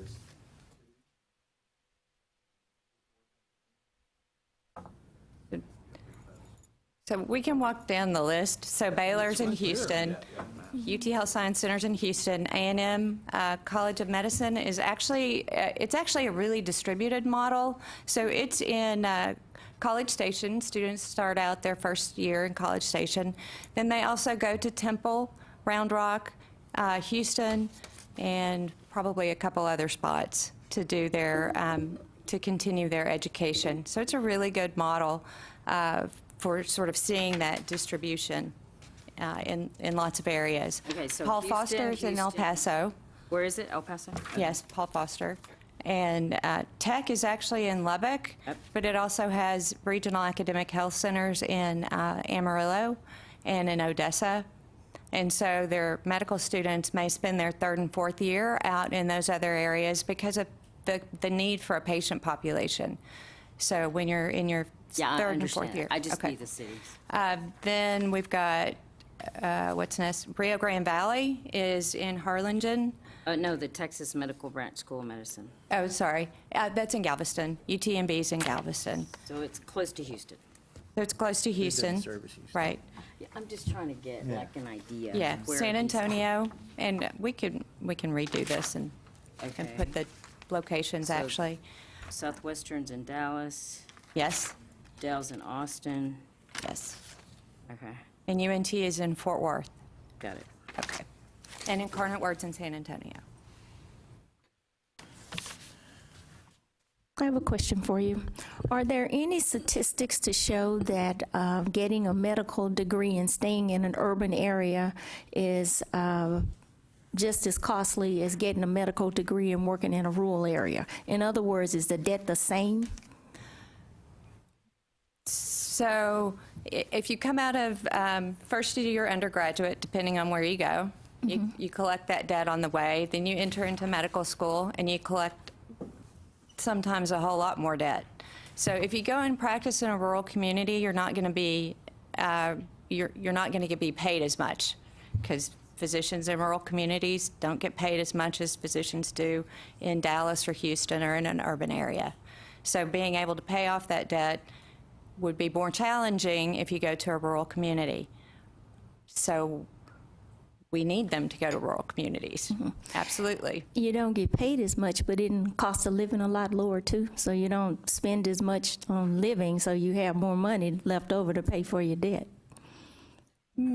So we can walk down the list. So Baylor's in Houston, UT Health Science Center's in Houston, A&M College of Medicine is actually, it's actually a really distributed model. So it's in College Station. Students start out their first year in College Station. Then they also go to Temple, Round Rock, Houston, and probably a couple other spots to do their, to continue their education. So it's a really good model for sort of seeing that distribution in lots of areas. Okay, so Paul Houston, Foster's in El Houston. Paso. Where is it, El Paso? Yes, Paul Foster. And Tech is actually in Lubbock, Yep. but it also has regional academic health centers in Amarillo and in Odessa. And so their medical students may spend their 3rd and 4th year out in those other areas because of the need for a patient population. So when you're in your Yeah, I 3rd and understand. 4th year. I just Okay. need the cities. Then we've got, what's next? Rio Grande Valley is in Harlingen. No, the Texas Medical Branch School of Medicine. Oh, sorry. That's in Galveston. UTMB's in Galveston. So it's close to Houston. So it's close to Houston. service Houston. Right. Yeah, I'm just trying to get like an idea. Yeah, of where San these- Antonio, and we can redo this and Okay. put the locations So- actually. Southwestern's in Dallas, Yes, Dell's in Austin. yes. Okay, And UNT is in Fort Worth. got it. Okay. And Incarnate Word's in San Antonio. I have a question for you. Are there any statistics to show that getting a medical degree and staying in an urban area is just as costly as getting a medical degree and working in a rural area? In other words, is the debt the same? So if you come out of first year your undergraduate, depending on where you go, you collect that debt on the way, then you enter into medical school and you collect sometimes a whole lot more debt. So if you go and practice in a rural community, you're not going to be you're not going to be paid as much because physicians in rural communities don't get paid as much as physicians do in Dallas or Houston or in an urban area. So being able to pay off that debt would be more challenging if you go to a rural community. So we need them to go to rural communities. Absolutely. You don't get paid as much, but it costs of living a lot lower too. So you don't spend as much on living, so you have more money left over to pay for your debt.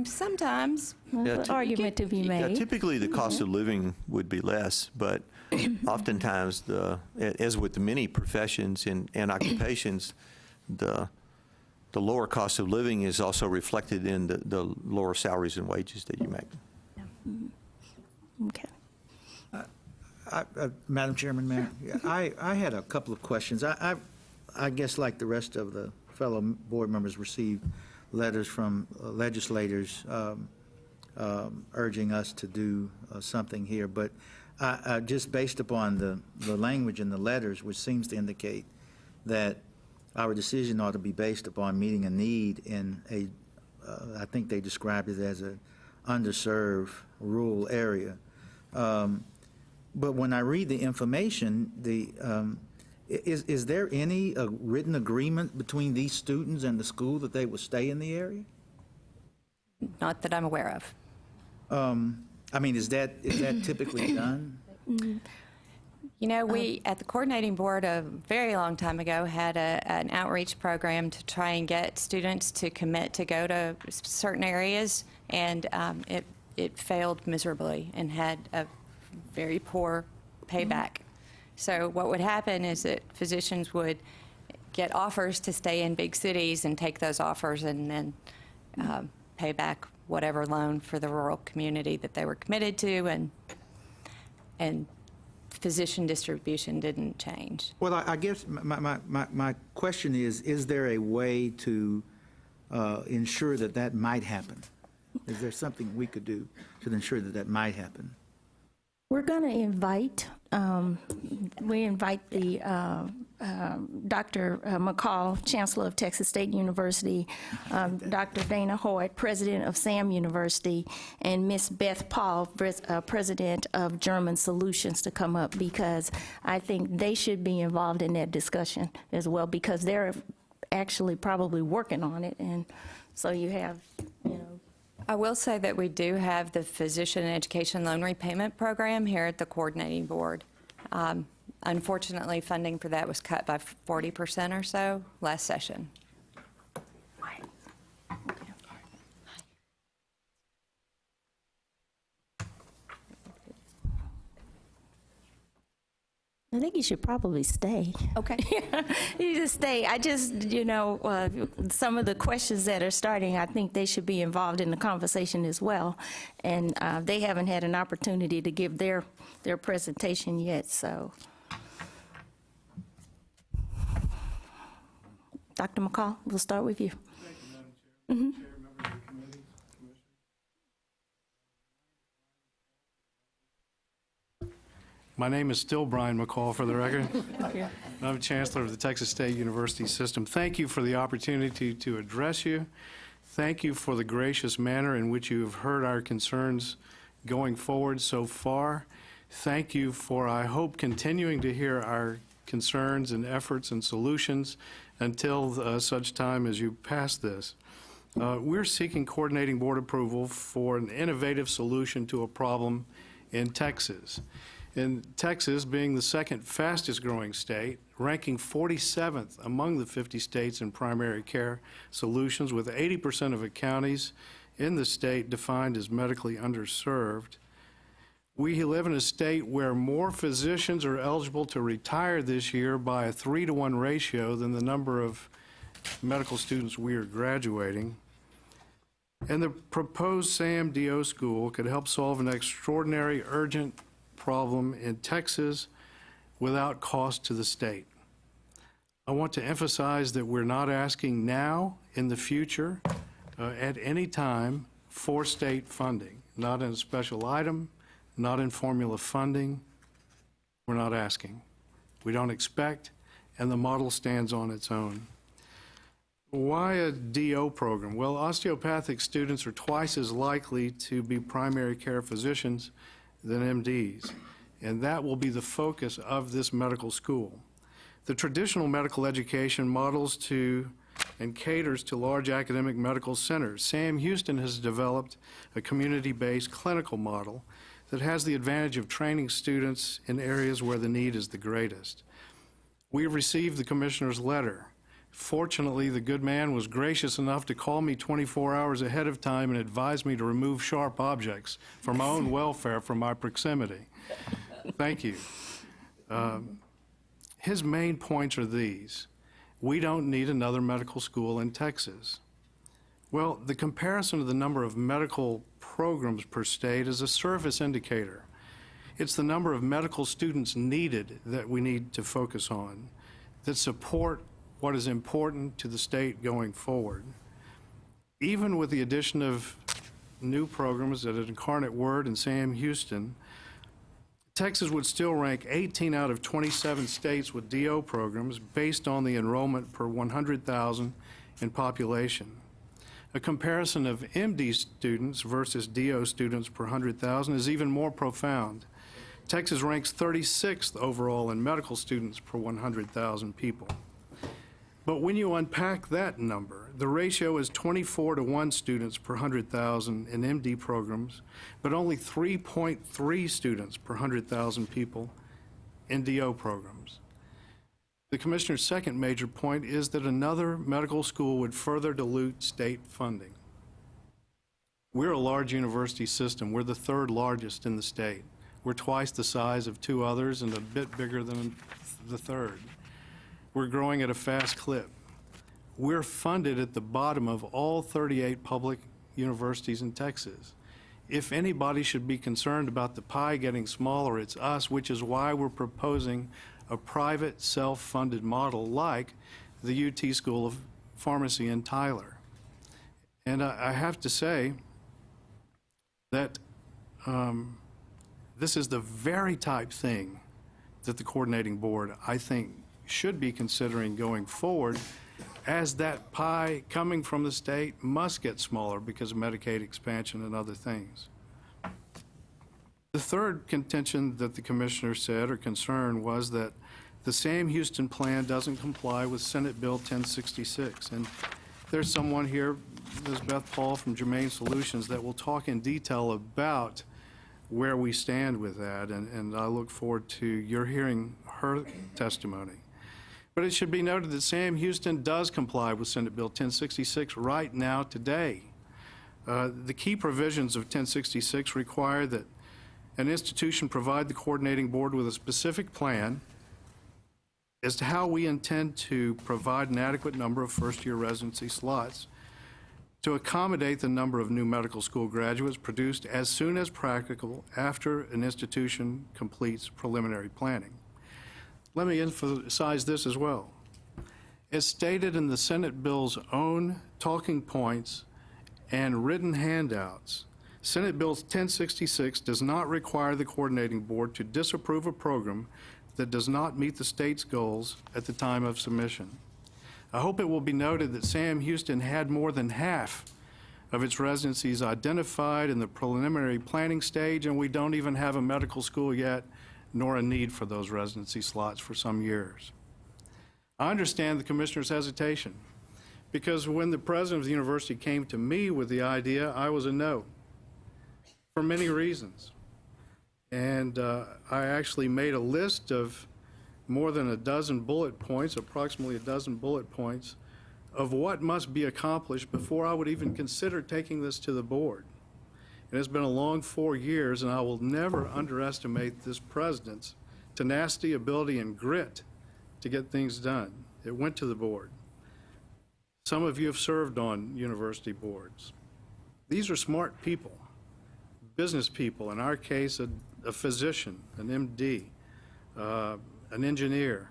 Sometimes. Yeah, Argument to be Yeah, made. typically, the cost of living would be less, but oftentimes, as with many professions and occupations, the lower cost of living is also reflected in the lower salaries and wages that you make. Okay. Madam Chairman, Mayor, yeah, I had a couple of questions. I guess like the rest of the fellow board members received letters from legislators urging us to do something here, but just based upon the language in the letters, which seems to indicate that our decision ought to be based upon meeting a need in a, I think they described it as an underserved rural area. But when I read the information, is there any written agreement between these students and the school that they will stay in the area? Not that I'm aware of. I mean, is that typically done? You know, we, at the coordinating board a very long time ago, had an outreach program to try and get students to commit to go to certain areas, and it failed miserably and had a very poor payback. So what would happen is that physicians would get offers to stay in big cities and take those offers and then pay back whatever loan for the rural community that they were committed to, and physician distribution didn't change. Well, I guess my question is there a way to ensure that that might happen? Is there something we could do to ensure that that might happen? We're going to invite, we invite the Dr. McCall, Chancellor of Texas State University, Dr. Dana Hoyt, President of Sam University, and Ms. Beth Paul, President of German Solutions, to come up, because I think they should be involved in that discussion as well, because they're actually probably working on it. And so you have, you know. I will say that we do have the Physician Education Loan Repayment Program here at the coordinating board. Unfortunately, funding for that was cut by 40% or so last session. I think you should probably stay. Okay. You just stay. I just, you know, some of the questions that are starting, I think they should be involved in the conversation as well. And they haven't had an opportunity to give their presentation yet, so. Dr. McCall, we'll start with you. Thank you, Madam Chair. Chair, members of the committee, commissioners. My name is still Brian McCall, for the record. I'm Chancellor of the Texas State University System. Thank you for the opportunity to address you. Thank you for the gracious manner in which you have heard our concerns going forward so far. Thank you for, I hope, continuing to hear our concerns and efforts and solutions until such time as you pass this. We're seeking coordinating board approval for an innovative solution to a problem in Texas. In Texas, being the second fastest growing state, ranking 47th among the 50 states in primary care solutions, with 80% of the counties in the state defined as medically underserved. We live in a state where more physicians are eligible to retire this year by a 3-to-1 ratio than the number of medical students we are graduating. And the proposed SAM DO school could help solve an extraordinary, urgent problem in Texas without cost to the state. I want to emphasize that we're not asking now, in the future, at any time, for state funding, not in a special item, not in formula funding. We're not asking. We don't expect, and the model stands on its own. Why a DO program? Well, osteopathic students are twice as likely to be primary care physicians than MDs, and that will be the focus of this medical school. The traditional medical education models to and caters to large academic medical centers. Sam Houston has developed a community-based clinical model that has the advantage of training students in areas where the need is the greatest. We received the commissioner's letter. Fortunately, the good man was gracious enough to call me 24 hours ahead of time and advise me to remove sharp objects for my own welfare from my proximity. Thank you. His main points are these. We don't need another medical school in Texas. Well, the comparison of the number of medical programs per state is a surface indicator. It's the number of medical students needed that we need to focus on, that support what is important to the state going forward. Even with the addition of new programs at Incarnate Word and Sam Houston, Texas would still rank 18 out of 27 states with DO programs based on the enrollment per 100,000 in population. A comparison of MD students versus DO students per 100,000 is even more profound. Texas ranks 36th overall in medical students per 100,000 people. But when you unpack that number, the ratio is 24-to-1 students per 100,000 in MD programs, but only 3.3 students per 100,000 people in DO programs. The Commissioner's second major point is that another medical school would further dilute state funding. We're a large university system. We're the third largest in the state. We're twice the size of two others and a bit bigger than the third. We're growing at a fast clip. We're funded at the bottom of all 38 public universities in Texas. If anybody should be concerned about the pie getting smaller, it's us, which is why we're proposing a private self-funded model like the UT School of Pharmacy in Tyler. And I have to say that this is the very type thing that the coordinating board, I think, should be considering going forward, as that pie coming from the state must get smaller because of Medicaid expansion and other things. The third contention that the commissioner said or concern was that the Sam Houston plan doesn't comply with Senate Bill 1066. And there's someone here, Ms. Beth Paul from Germain Solutions, that will talk in detail about where we stand with that, and I look forward to your hearing her testimony. But it should be noted that Sam Houston does comply with Senate Bill 1066 right now, today. The key provisions of 1066 require that an institution provide the coordinating board with a specific plan as to how we intend to provide an adequate number of first-year residency slots to accommodate the number of new medical school graduates produced as soon as practical after an institution completes preliminary planning. Let me emphasize this as well. As stated in the Senate bill's own talking points and written handouts, Senate Bill 1066 does not require the coordinating board to disapprove a program that does not meet the state's goals at the time of submission. I hope it will be noted that Sam Houston had more than half of its residencies identified in the preliminary planning stage, and we don't even have a medical school yet, nor a need for those residency slots for some years. I understand the commissioner's hesitation, because when the president of the university came to me with the idea, I was a no, for many reasons. And I actually made a list of more than a dozen bullet points, approximately a dozen bullet points, of what must be accomplished before I would even consider taking this to the board. It has been a long 4 years, and I will never underestimate this president's tenacity, ability, and grit to get things done. It went to the board. Some of you have served on university boards. These are smart people, business people, in our case, a physician, an MD, an engineer,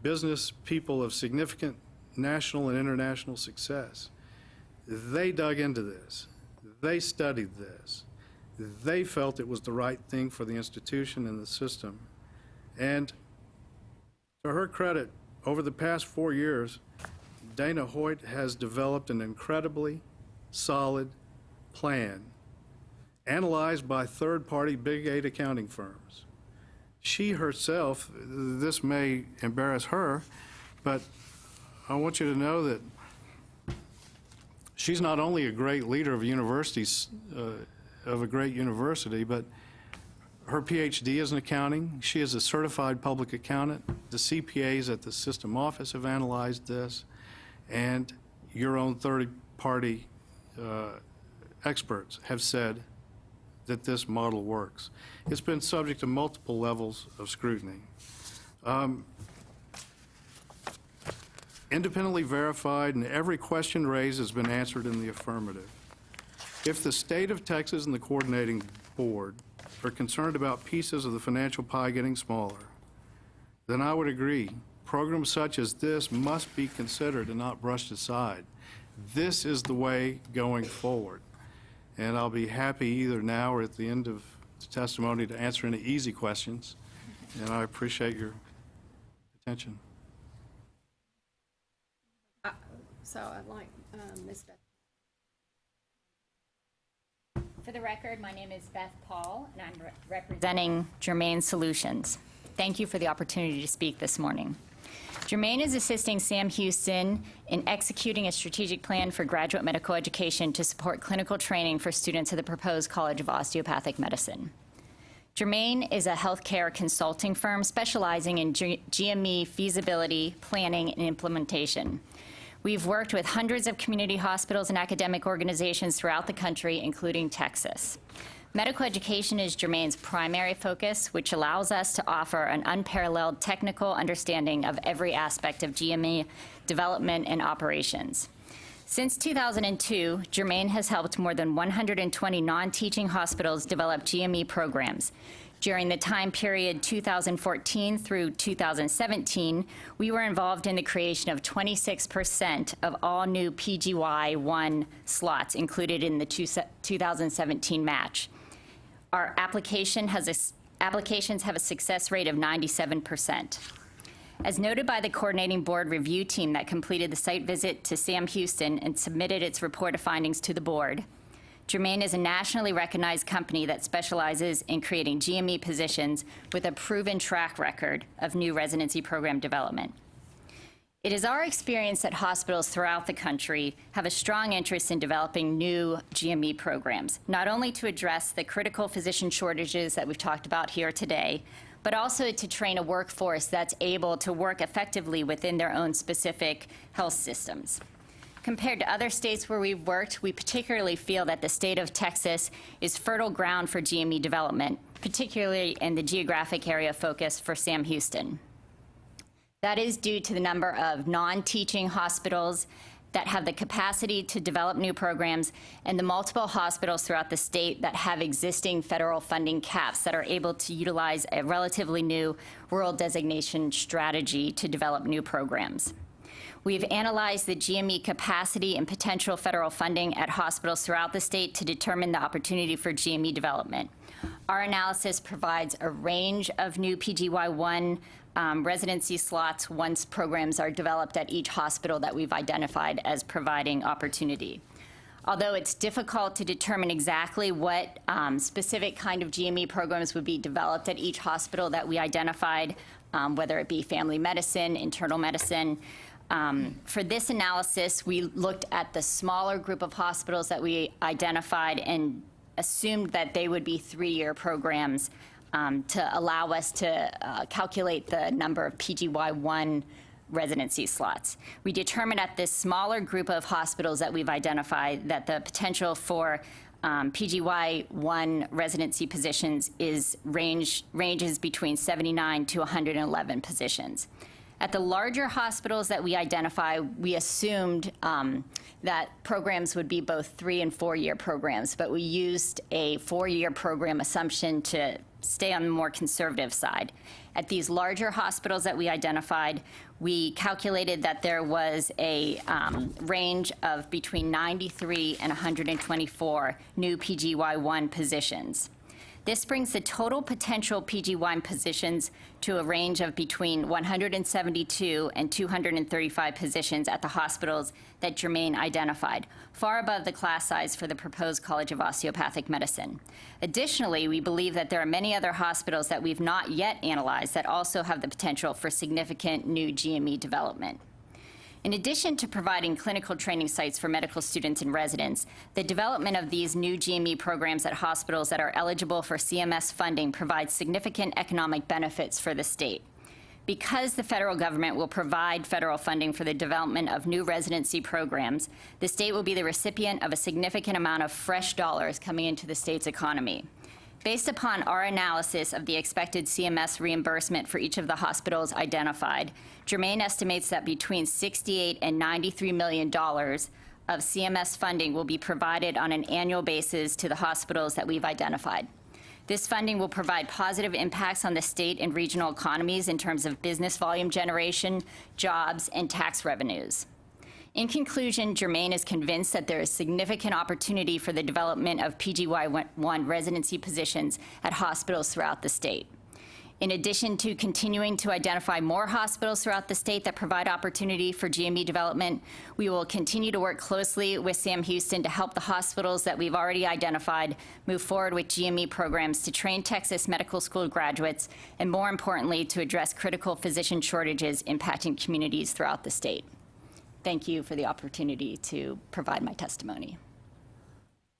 business people of significant national and international success. They dug into this. They studied this. They felt it was the right thing for the institution and the system. And to her credit, over the past 4 years, Dana Hoyt has developed an incredibly solid plan, analyzed by third-party Big 8 accounting firms. She herself, this may embarrass her, but I want you to know that she's not only a great leader of universities, of a great university, but her PhD is in accounting. She is a certified public accountant. The CPAs at the system office have analyzed this, and your own third-party experts have said that this model works. It's been subject to multiple levels of scrutiny. Independently verified, and every question raised has been answered in the affirmative. If the state of Texas and the coordinating board are concerned about pieces of the financial pie getting smaller, then I would agree. Programs such as this must be considered and not brushed aside. This is the way going forward. And I'll be happy either now or at the end of the testimony to answer any easy questions. And I appreciate your attention. So I'd like Ms. Beth. For the record, my name is Beth Paul, and I'm representing Germain Solutions. Thank you for the opportunity to speak this morning. Germain is assisting Sam Houston in executing a strategic plan for graduate medical education to support clinical training for students at the proposed College of Osteopathic Medicine. Germain is a healthcare consulting firm specializing in GME feasibility, planning, and implementation. We've worked with hundreds of community hospitals and academic organizations throughout the country, including Texas. Medical education is Germain's primary focus, which allows us to offer an unparalleled technical understanding of every aspect of GME development and operations. Since 2002, Germain has helped more than 120 non-teaching hospitals develop GME programs. During the time period 2014 through 2017, we were involved in the creation of 26% of all new PGY-1 slots included in the 2017 match. Our applications have a success rate of 97%. As noted by the coordinating board review team that completed the site visit to Sam Houston and submitted its report of findings to the board, Germain is a nationally recognized company that specializes in creating GME positions with a proven track record of new residency program development. It is our experience that hospitals throughout the country have a strong interest in developing new GME programs, not only to address the critical physician shortages that we've talked about here today, but also to train a workforce that's able to work effectively within their own specific health systems. Compared to other states where we've worked, we particularly feel that the state of Texas is fertile ground for GME development, particularly in the geographic area of focus for Sam Houston. That is due to the number of non-teaching hospitals that have the capacity to develop new programs and the multiple hospitals throughout the state that have existing federal funding caps that are able to utilize a relatively new rural designation strategy to develop new programs. We've analyzed the GME capacity and potential federal funding at hospitals throughout the state to determine the opportunity for GME development. Our analysis provides a range of new PGY-1 residency slots once programs are developed at each hospital that we've identified as providing opportunity. Although it's difficult to determine exactly what specific kind of GME programs would be developed at each hospital that we identified, whether it be family medicine, internal medicine, for this analysis, we looked at the smaller group of hospitals that we identified and assumed that they would be 3-year programs to allow us to calculate the number of PGY-1 residency slots. We determined at this smaller group of hospitals that we've identified that the potential for PGY-1 residency positions ranges between 79 to 111 positions. At the larger hospitals that we identify, we assumed that programs would be both 3- and 4-year programs, but we used a 4-year program assumption to stay on the more conservative side. At these larger hospitals that we identified, we calculated that there was a range of between 93 and 124 new PGY-1 positions. This brings the total potential PGY positions to a range of between 172 and 235 positions at the hospitals that Germain identified, far above the class size for the proposed College of Osteopathic Medicine. Additionally, we believe that there are many other hospitals that we've not yet analyzed that also have the potential for significant new GME development. In addition to providing clinical training sites for medical students and residents, the development of these new GME programs at hospitals that are eligible for CMS funding provides significant economic benefits for the state. Because the federal government will provide federal funding for the development of new residency programs, the state will be the recipient of a significant amount of fresh dollars coming into the state's economy. Based upon our analysis of the expected CMS reimbursement for each of the hospitals identified, Germain estimates that between $68 and $93 million of CMS funding will be provided on an annual basis to the hospitals that we've identified. This funding will provide positive impacts on the state and regional economies in terms of business volume generation, jobs, and tax revenues. In conclusion, Jermaine is convinced that there is significant opportunity for the development of PGY1 residency positions at hospitals throughout the state. In addition to continuing to identify more hospitals throughout the state that provide opportunity for GME development, we will continue to work closely with Sam Houston to help the hospitals that we've already identified move forward with GME programs to train Texas medical school graduates, and more importantly, to address critical physician shortages impacting communities throughout the state. Thank you for the opportunity to provide my testimony.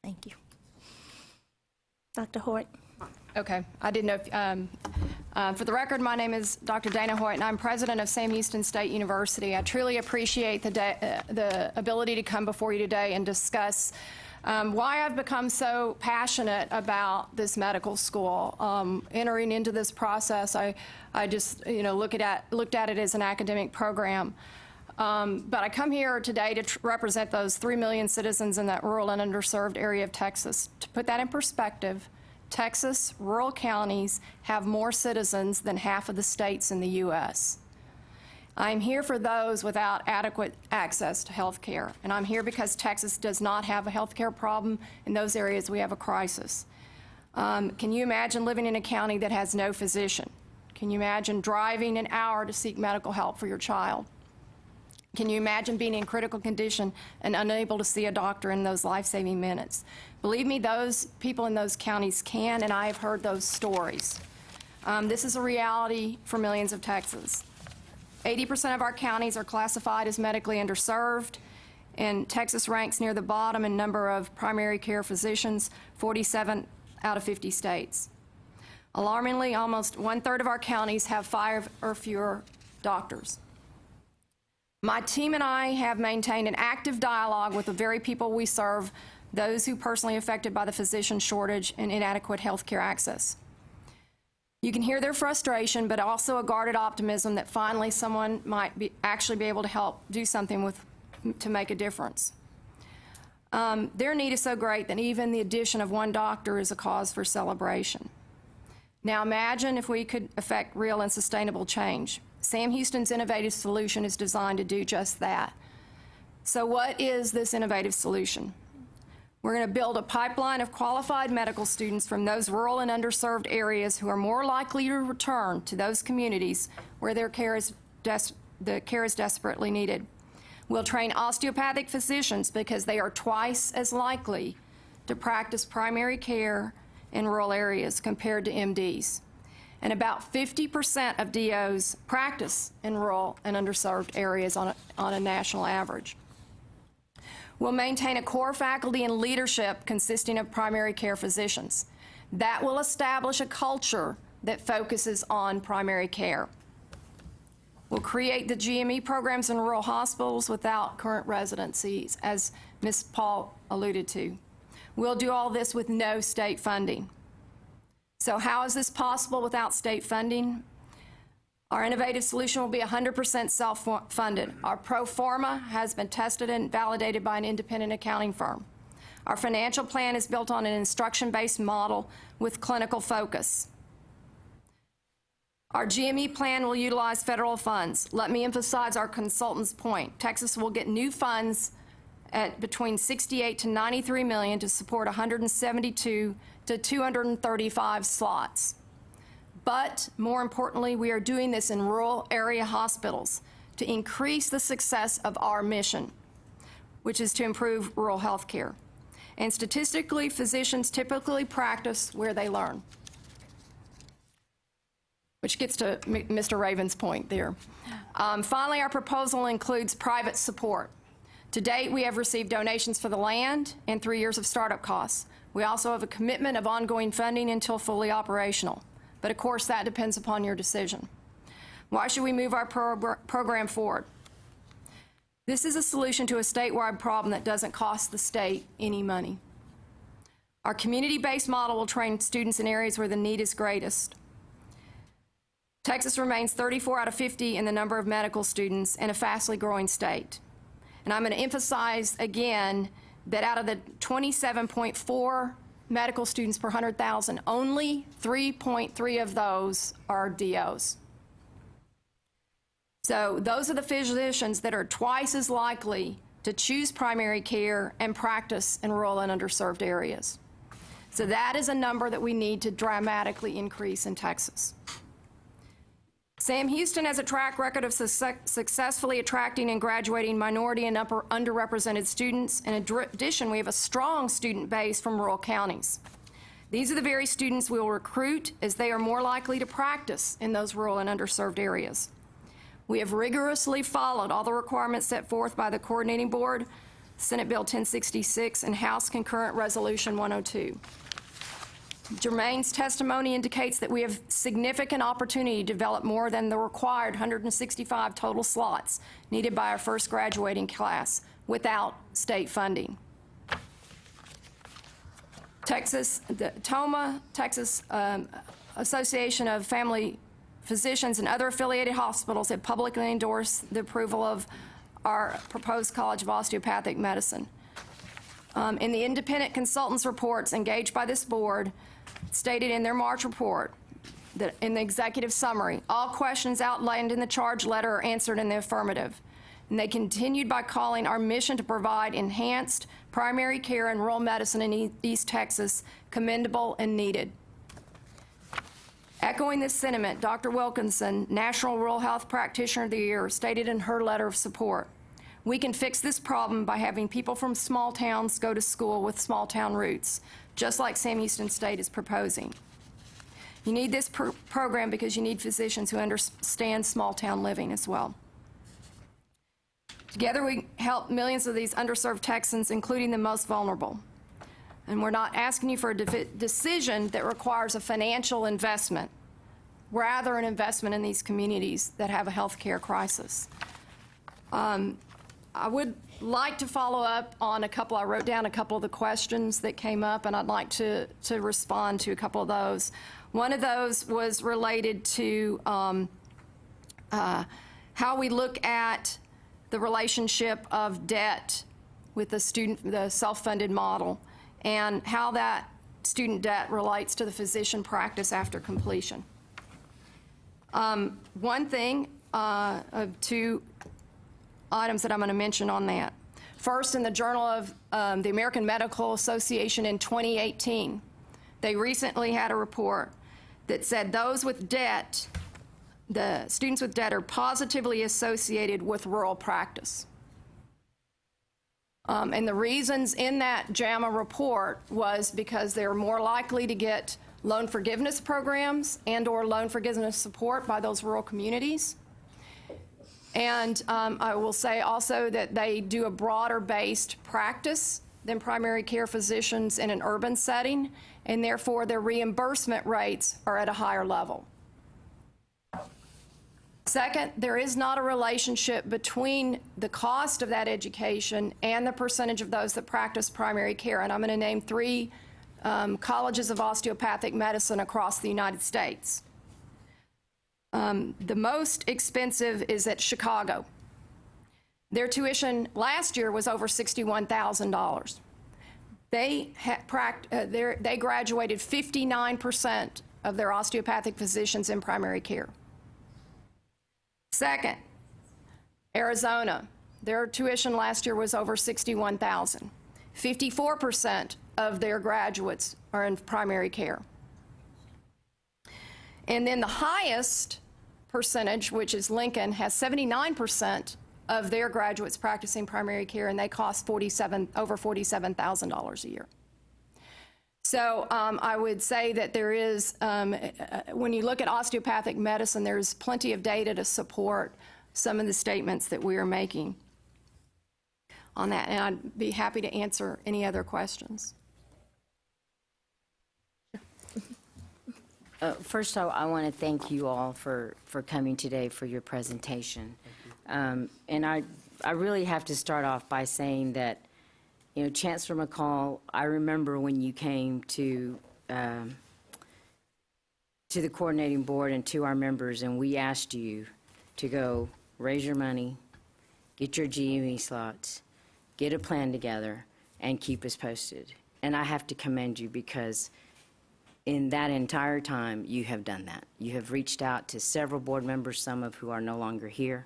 Thank you. Dr. Hort. Okay, I didn't know if, for the record, my name is Dr. Dana Hoyt, and I'm president of Sam Houston State University. I truly appreciate the ability to come before you today and discuss why I've become so passionate about this medical school. Entering into this process, I just, looked at it as an academic program. But I come here today to represent those 3 million citizens in that rural and underserved area of Texas. To put that in perspective, Texas rural counties have more citizens than half of the states in the U.S. I'm here for those without adequate access to health care, and I'm here because Texas does not have a health care problem. In those areas, we have a crisis. Can you imagine living in a county that has no physician? Can you imagine driving an hour to seek medical help for your child? Can you imagine being in critical condition and unable to see a doctor in those life-saving minutes? Believe me, those people in those counties can, and I have heard those stories. This is a reality for millions of Texans. 80% of our counties are classified as medically underserved, and Texas ranks near the bottom in number of primary care physicians, 47 out of 50 states. Alarmingly, almost 1/3 of our counties have 5 or fewer doctors. My team and I have maintained an active dialogue with the very people we serve, those who are personally affected by the physician shortage and inadequate health care access. You can hear their frustration, but also a guarded optimism that finally someone might actually be able to help do something to make a difference. Their need is so great that even the addition of 1 doctor is a cause for celebration. Now imagine if we could effect real and sustainable change. Sam Houston's innovative solution is designed to do just that. So what is this innovative solution? We're going to build a pipeline of qualified medical students from those rural and underserved areas who are more likely to return to those communities where the care is desperately needed. We'll train osteopathic physicians because they are twice as likely to practice primary care in rural areas compared to MDs. And about 50% of DOs practice in rural and underserved areas on a national average. We'll maintain a core faculty and leadership consisting of primary care physicians. That will establish a culture that focuses on primary care. We'll create the GME programs in rural hospitals without current residencies, as Ms. Paul alluded to. We'll do all this with no state funding. So how is this possible without state funding? Our innovative solution will be 100% self-funded. Our pro forma has been tested and validated by an independent accounting firm. Our financial plan is built on an instruction-based model with clinical focus. Our GME plan will utilize federal funds. Let me emphasize our consultant's point. Texas will get new funds at between $68 to $93 million to support 172 to 235 slots. But more importantly, we are doing this in rural area hospitals to increase the success of our mission, which is to improve rural health care. And statistically, physicians typically practice where they learn, which gets to Mr. Raven's point there. Finally, our proposal includes private support. To date, we have received donations for the land and 3 years of startup costs. We also have a commitment of ongoing funding until fully operational. But of course, that depends upon your decision. Why should we move our program forward? This is a solution to a statewide problem that doesn't cost the state any money. Our community-based model will train students in areas where the need is greatest. Texas remains 34 out of 50 in the number of medical students in a fastly growing state. And I'm going to emphasize again that out of the 27.4 medical students per 100,000. Only 3.3 of those are DOs. So those are the physicians that are twice as likely to choose primary care and practice in rural and underserved areas. So that is a number that we need to dramatically increase in Texas. Sam Houston has a track record of successfully attracting and graduating minority and underrepresented students. In addition, we have a strong student base from rural counties. These are the very students we will recruit, as they are more likely to practice in those rural and underserved areas. We have rigorously followed all the requirements set forth by the Coordinating Board, Senate Bill 1066, and House Concurrent Resolution 102. Jermaine's testimony indicates that we have significant opportunity to develop more than the required 165 total slots needed by our first graduating class without state funding. The TOMA, Texas Association of Family Physicians and other affiliated hospitals have publicly endorsed the approval of our proposed College of Osteopathic Medicine. In the independent consultants' reports engaged by this board, stated in their March report, that in the executive summary, all questions outlined in the charge letter are answered in the affirmative. And they continued by calling our mission to provide enhanced primary care and rural medicine in East Texas commendable and needed. Echoing this sentiment, Dr. Wilkinson, National Rural Health Practitioner of the Year, stated in her letter of support, "We can fix this problem by having people from small towns go to school with small town roots, just like Sam Houston State is proposing. You need this program because you need physicians who understand small town living as well." Together, we help millions of these underserved Texans, including the most vulnerable. And we're not asking you for a decision that requires a financial investment, rather an investment in these communities that have a health care crisis. I would like to follow up on I wrote down a couple of the questions that came up, and I'd like to respond to a couple of those. One of those was related to how we look at the relationship of debt with the self-funded model, and how that student debt relates to the physician practice after completion. One thing, two items that I'm going to mention on that. First, in the Journal of the American Medical Association in 2018, they recently had a report that said those with debt, the students with debt, are positively associated with rural practice. And the reasons in that JAMA report was because they're more likely to get loan forgiveness programs and/or loan forgiveness support by those rural communities. And I will say also that they do a broader-based practice than primary care physicians in an urban setting, and therefore their reimbursement rates are at a higher level. Second, there is not a relationship between the cost of that education and the percentage of those that practice primary care. And I'm going to name 3 colleges of osteopathic medicine across the United States. The most expensive is at Chicago. Their tuition last year was over $61,000. They graduated 59% of their osteopathic physicians in primary care. Second, Arizona. Their tuition last year was over $61,000. 54% of their graduates are in primary care. And then the highest percentage, which is Lincoln, has 79% of their graduates practicing primary care, and they cost over $47,000 a year. So I would say that there is, when you look at osteopathic medicine, there's plenty of data to support some of the statements that we are making on that, and I'd be happy to answer any other questions. First, I want to thank you all for coming today for your presentation. And I really have to start off by saying that, you know, Chancellor McCall, I remember when you came to the coordinating board and to our members, and we asked you to go raise your money, get your GME slots, get a plan together, and keep us posted. And I have to commend you because in that entire time, you have done that. You have reached out to several board members, some of who are no longer here.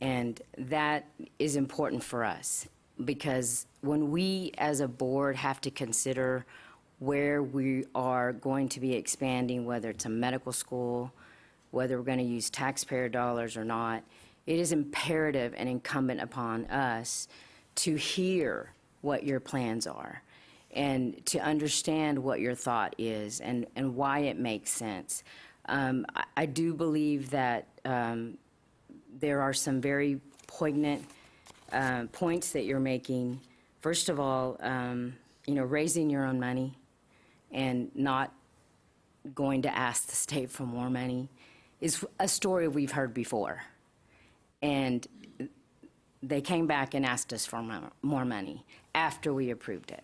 And that is important for us because when we as a board have to consider where we are going to be expanding, whether it's a medical school, whether we're going to use taxpayer dollars or not, it is imperative and incumbent upon us to hear what your plans are and to understand what your thought is and why it makes sense. I do believe that there are some very poignant points that you're making. First of all, raising your own money and not going to ask the state for more money is a story we've heard before. And they came back and asked us for more money after we approved it.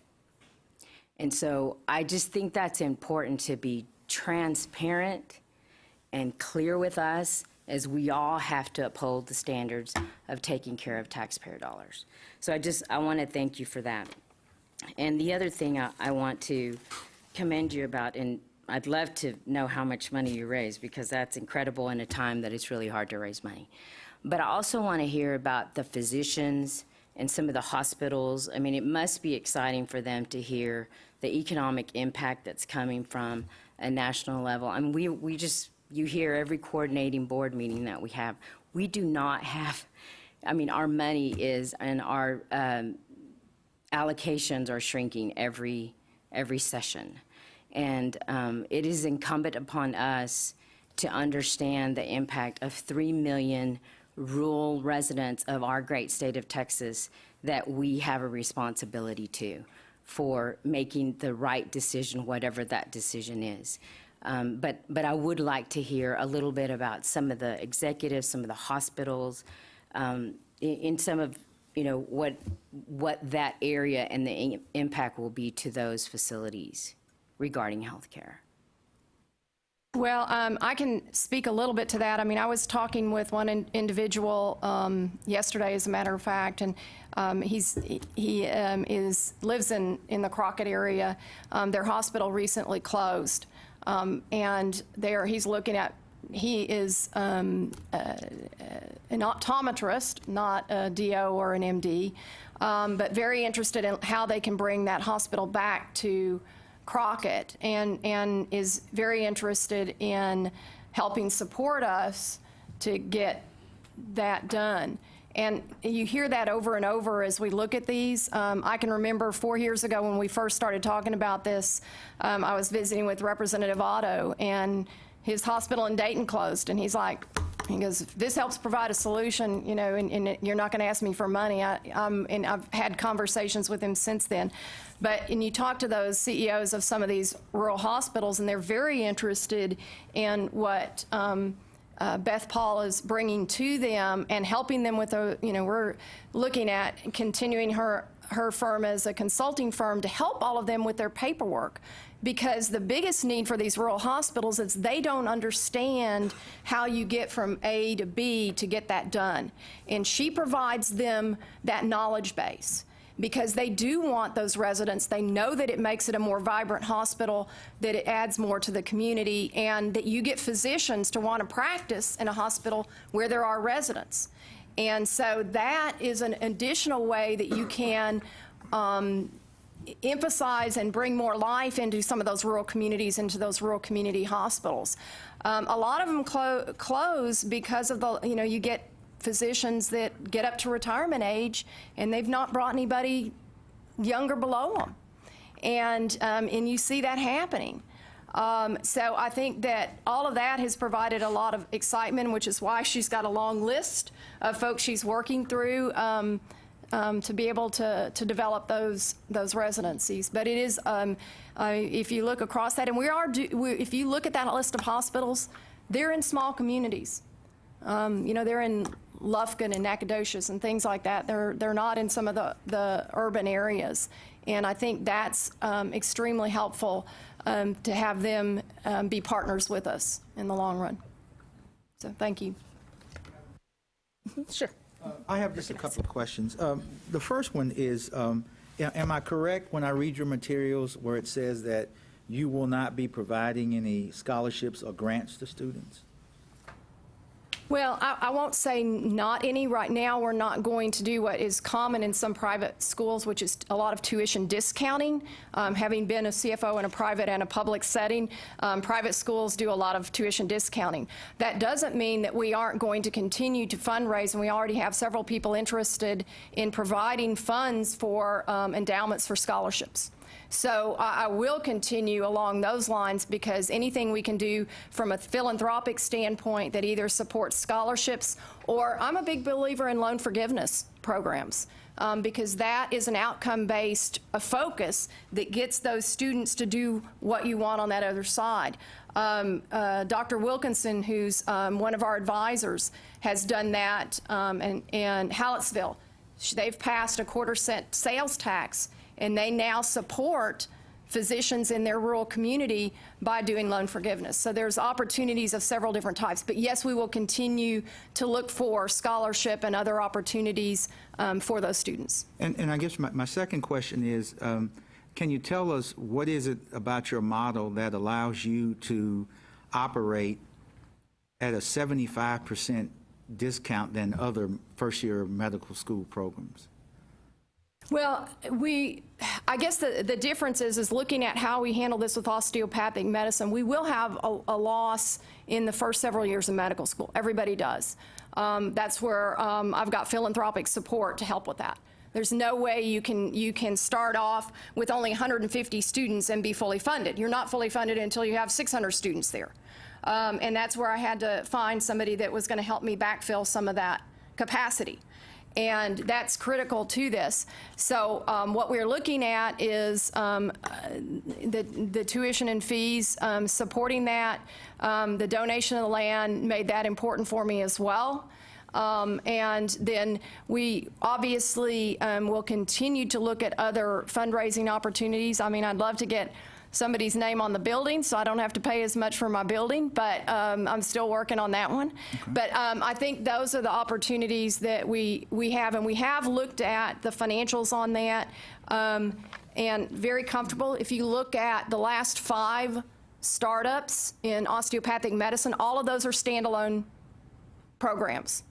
And so I just think that's important to be transparent and clear with us as we all have to uphold the standards of taking care of taxpayer dollars. So I want to thank you for that. And the other thing I want to commend you about, and I'd love to know how much money you raise because that's incredible in a time that it's really hard to raise money. But I also want to hear about the physicians and some of the hospitals. I mean, it must be exciting for them to hear the economic impact that's coming from a national level. I mean, you hear every coordinating board meeting that we have. We do not have, our money is, and our allocations are shrinking every session. And it is incumbent upon us to understand the impact of 3 million rural residents of our great state of Texas that we have a responsibility to for making the right decision, whatever that decision is. But I would like to hear a little bit about some of the executives, some of the hospitals, in some of, what that area and the impact will be to those facilities regarding health care. Well, I can speak a little bit to that. I was talking with one individual yesterday, as a matter of fact, and he lives in the Crockett area. Their hospital recently closed, and he's looking at. He is an optometrist, not a DO or an MD, but very interested in how they can bring that hospital back to Crockett, and is very interested in helping support us to get that done. And you hear that over and over as we look at these. I can remember 4 years ago when we first started talking about this, I was visiting with Representative Otto, and his hospital in Dayton closed, and he goes, if this helps provide a solution, and you're not going to ask me for money. And I've had conversations with him since then. And you talk to those CEOs of some of these rural hospitals, and they're very interested in what Beth Paul is bringing to them and helping them with we're looking at continuing her firm as a consulting firm to help all of them with their paperwork. Because the biggest need for these rural hospitals is they don't understand how you get from A to B to get that done. And she provides them that knowledge base because they do want those residents. They know that it makes it a more vibrant hospital, that it adds more to the community, and that you get physicians to want to practice in a hospital where there are residents. And so that is an additional way that you can emphasize and bring more life into some of those rural communities, into those rural community hospitals. A lot of them close because of you get physicians that get up to retirement age and they've not brought anybody younger below them. And you see that happening. So I think that all of that has provided a lot of excitement, which is why she's got a long list of folks she's working through to be able to develop those residencies. But it is, if you look across that, and if you look at that list of hospitals, they're in small communities. They're in Lufkin and Nacogdoches and things like that. They're not in some of the urban areas. And I think that's extremely helpful to have them be partners with us in the long run. So thank you. Sure. I have just a couple of questions. The first one is, Am I correct when I read your materials where it says that you will not be providing any scholarships or grants to students? Well, I won't say not any. Right now, we're not going to do what is common in some private schools, which is a lot of tuition discounting. Having been a CFO in a private and a public setting, private schools do a lot of tuition discounting. That doesn't mean that we aren't going to continue to fundraise, and we already have several people interested in providing funds for endowments for scholarships. So I will continue along those lines, because anything we can do from a philanthropic standpoint that either supports scholarships, or I'm a big believer in loan forgiveness programs, because that is an outcome-based focus that gets those students to do what you want on that other side. Dr. Wilkinson, who's one of our advisors, has done that in Hallettsville. They've passed a 1/4-cent sales tax, and they now support physicians in their rural community by doing loan forgiveness. So there's opportunities of several different types. But yes, we will continue to look for scholarship and other opportunities for those students. And I guess my second question is, can you tell us what is it about your model that allows you to operate at a 75% discount than other first-year medical school programs? Well, I guess the difference is looking at how we handle this with osteopathic medicine. We will have a loss in the first several years of medical school. Everybody does. That's where I've got philanthropic support to help with that. There's no way you can start off with only 150 students and be fully funded. You're not fully funded until you have 600 students there. And that's where I had to find somebody that was going to help me backfill some of that capacity. And that's critical to this. So what we're looking at is the tuition and fees, supporting that. The donation of the land made that important for me as well. And then we obviously will continue to look at other fundraising opportunities. I mean, I'd love to get somebody's name on the building so I don't have to pay as much for my building, but I'm still working on that one. Okay. But I think those are the opportunities that we have, and we have looked at the financials on that, and very comfortable. If you look at the last 5 startups in osteopathic medicine, all of those are standalone programs.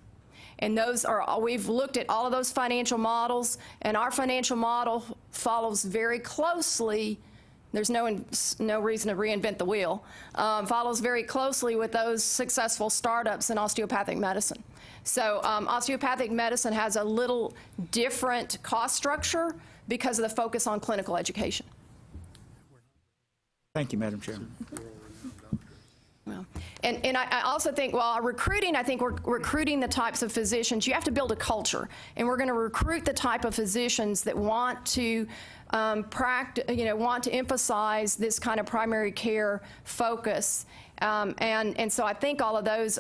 And those are, we've looked at all of those financial models, and our financial model follows very closely. There's no reason to reinvent the wheel. Follows very closely with those successful startups in osteopathic medicine. So osteopathic medicine has a little different cost structure because of the focus on clinical education. Thank you, Madam Chairman. Well, and I also think, while recruiting, I think we're recruiting the types of physicians. You have to build a culture, and we're going to recruit the type of physicians that want to want to emphasize this kind of primary care focus. And so I think all of those,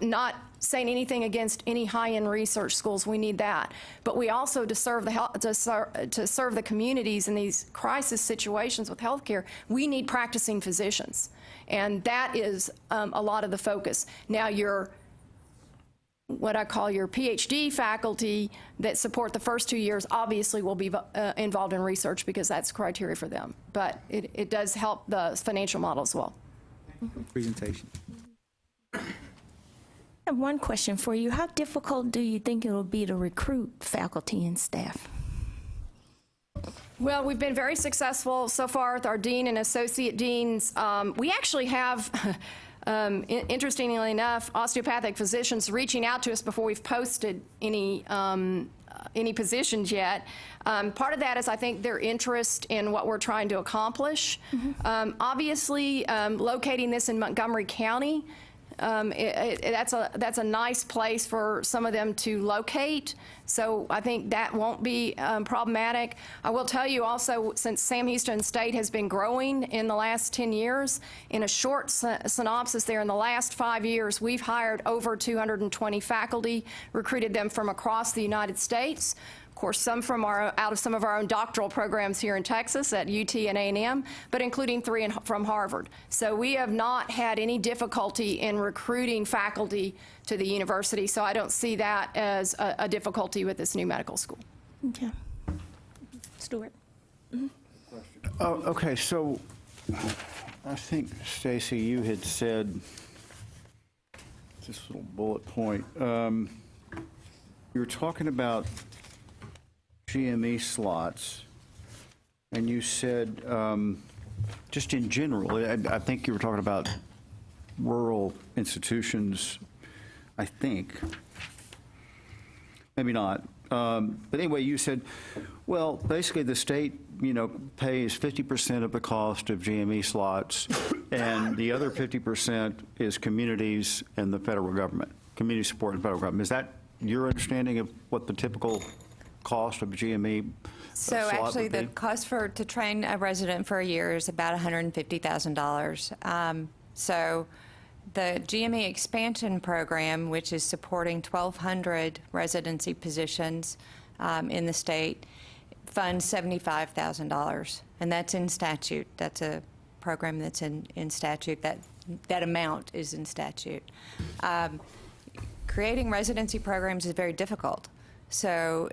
not saying anything against any high-end research schools, we need that. But we also, to serve the communities in these crisis situations with healthcare, we need practicing physicians. And that is a lot of the focus. Now, what I call your PhD faculty that support the first 2 years obviously will be involved in research because that's criteria for them. But it does help the financial model as well. Presentation. I have one question for you. How difficult do you think it will be to recruit faculty and staff? Well, we've been very successful so far with our dean and associate deans. We actually have, interestingly enough, osteopathic physicians reaching out to us before we've posted any positions yet. Part of that is, I think, their interest in what we're trying to accomplish. Mm-hmm. Obviously, locating this in Montgomery County, that's a nice place for some of them to locate. So I think that won't be problematic. I will tell you also, since Sam Houston State has been growing in the last 10 years, in a short synopsis there, in the last 5 years, we've hired over 220 faculty, recruited them from across the United States. Of course, some out of some of our own doctoral programs here in Texas at UT and A&M, but including 3 from Harvard. So we have not had any difficulty in recruiting faculty to the university, so I don't see that as a difficulty with this new medical school. Okay. Stuart? Oh, okay, so I think, Stacy, you had said, this little bullet point, you were talking about GME slots, and you said, just in general, I think you were talking about rural institutions, I think. Maybe not. But anyway, you said, well, basically the state, pays 50% of the cost of GME slots, and the other 50% is communities and the federal government, community support and federal government. Is that your understanding of what the typical cost of GME So slot actually, would be? the cost to train a resident for a year is about $150,000. So the GME expansion program, which is supporting 1,200 residency positions in the state, funds $75,000, and that's in statute. That's a program that's in statute. That amount is in statute. Creating residency programs is very difficult. So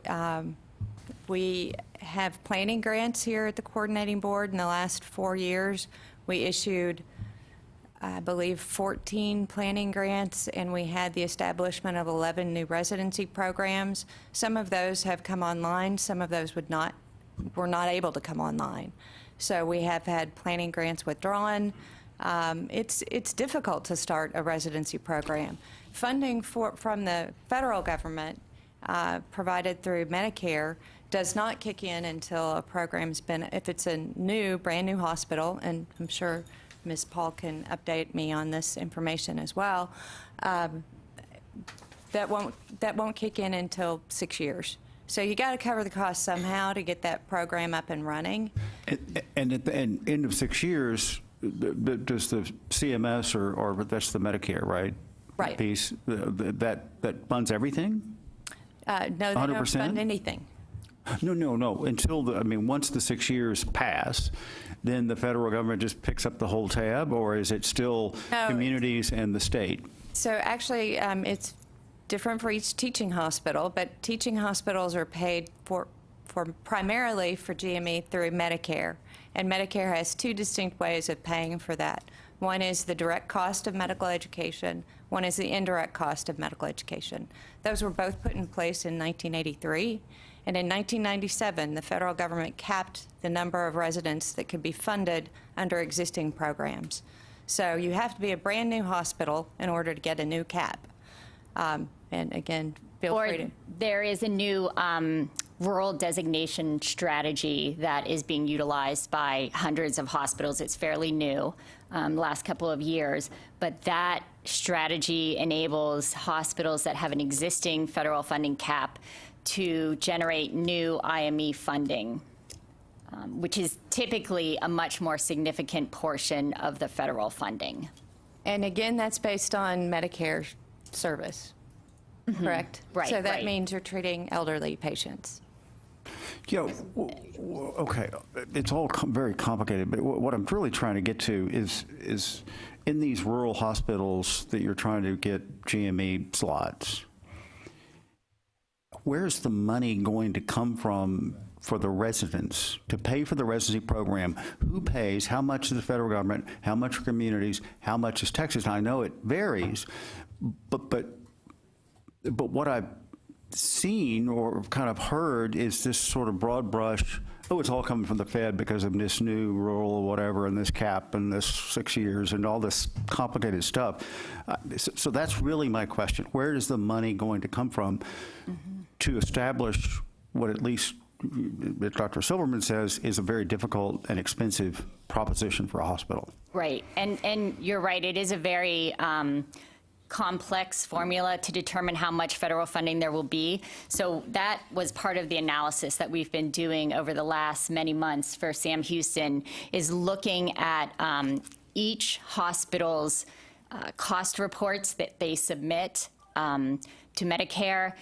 we have planning grants here at the coordinating board. In the last 4 years, we issued, I believe, 14 planning grants, and we had the establishment of 11 new residency programs. Some of those have come online. Some of those were not able to come online. So we have had planning grants withdrawn. It's difficult to start a residency program. Funding from the federal government provided through Medicare does not kick in until a program's been, if it's a brand new hospital, and I'm sure Ms. Paul can update me on this information as well, that won't kick in until 6 years. So you got to cover the cost somehow to get that program up and running. And at the end of 6 years, does the CMS or that's the Medicare, right? Right. Piece that funds everything? No, they 100%? don't fund anything. No. Until once the 6 years pass, then the federal government just picks up the whole tab, or is it still communities and the state? So actually, it's different for each teaching hospital, but teaching hospitals are paid for primarily for GME through Medicare, and Medicare has two distinct ways of paying for that. One is the direct cost of medical education. One is the indirect cost of medical education. Those were both put in place in 1983, and in 1997, the federal government capped the number of residents that could be funded under existing programs. So you have to be a brand new hospital in order to get a new cap. And again, feel free to. There is a new rural designation strategy that is being utilized by hundreds of hospitals. It's fairly new, last couple of years, but that strategy enables hospitals that have an existing federal funding cap to generate new IME funding, which is typically a much more significant portion of the federal funding. And again, that's based on Medicare service, correct? Right, So that right. means you're treating elderly patients. Okay, it's all very complicated, but what I'm really trying to get to is in these rural hospitals that you're trying to get GME slots, where's the money going to come from for the residents to pay for the residency program? Who pays? How much is the federal government? How much are communities? How much is Texas? And I know it varies, but what I've seen or kind of heard is this sort of broad brush, it's all coming from the Fed because of this new rule or whatever, and this cap and this 6 years and all this complicated stuff. So that's really my question. Where is the money going to come from to establish what at least Dr. Silverman says is a very difficult and expensive proposition for a hospital? Right, and you're right, it is a very complex formula to determine how much federal funding there will be. So that was part of the analysis that we've been doing over the last many months for Sam Houston, is looking at each hospital's cost reports that they submit to Medicare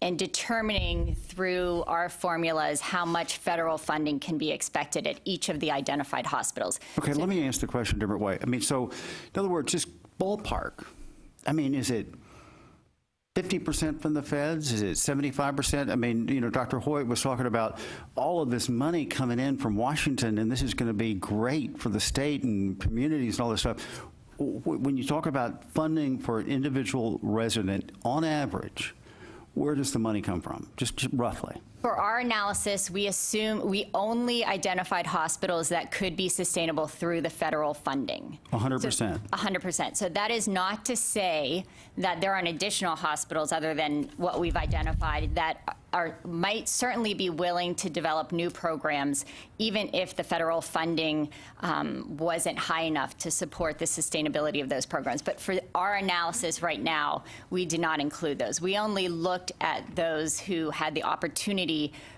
and determining through our formulas how much federal funding can be expected at each of the identified hospitals. Okay, let me ask the question a different way. So in other words, just ballpark. Is it 50% from the feds? Is it 75%? I mean, you know, Dr. Hoyt was talking about all of this money coming in from Washington, and this is going to be great for the state and communities and all this stuff. When you talk about funding for an individual resident, on average, where does the money come from? Just roughly. For our analysis, we only identified hospitals that could be sustainable through the federal funding. 100%. 100%. So that is not to say that there aren't additional hospitals other than what we've identified that might certainly be willing to develop new programs, even if the federal funding wasn't high enough to support the sustainability of those programs. But for our analysis right now, we did not include those. We only looked at those who had the opportunity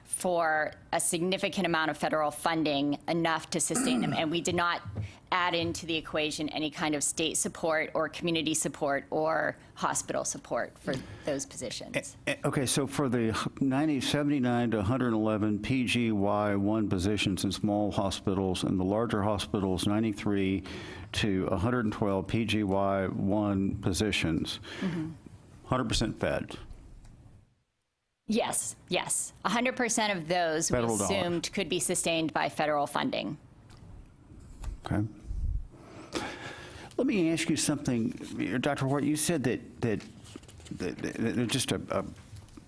for a significant amount of federal funding, enough to sustain them. And we did not add into the equation any kind of state support or community support or hospital support for those positions. Okay, so for the 79 to 111 PGY1 positions in small hospitals and the larger hospitals, 93 to 112 PGY1 positions, 100% fed. Yes, yes. 100% of those we Federal assumed dollars. could be sustained by federal funding. Okay. Let me ask you something, Dr. Hort. You said that just a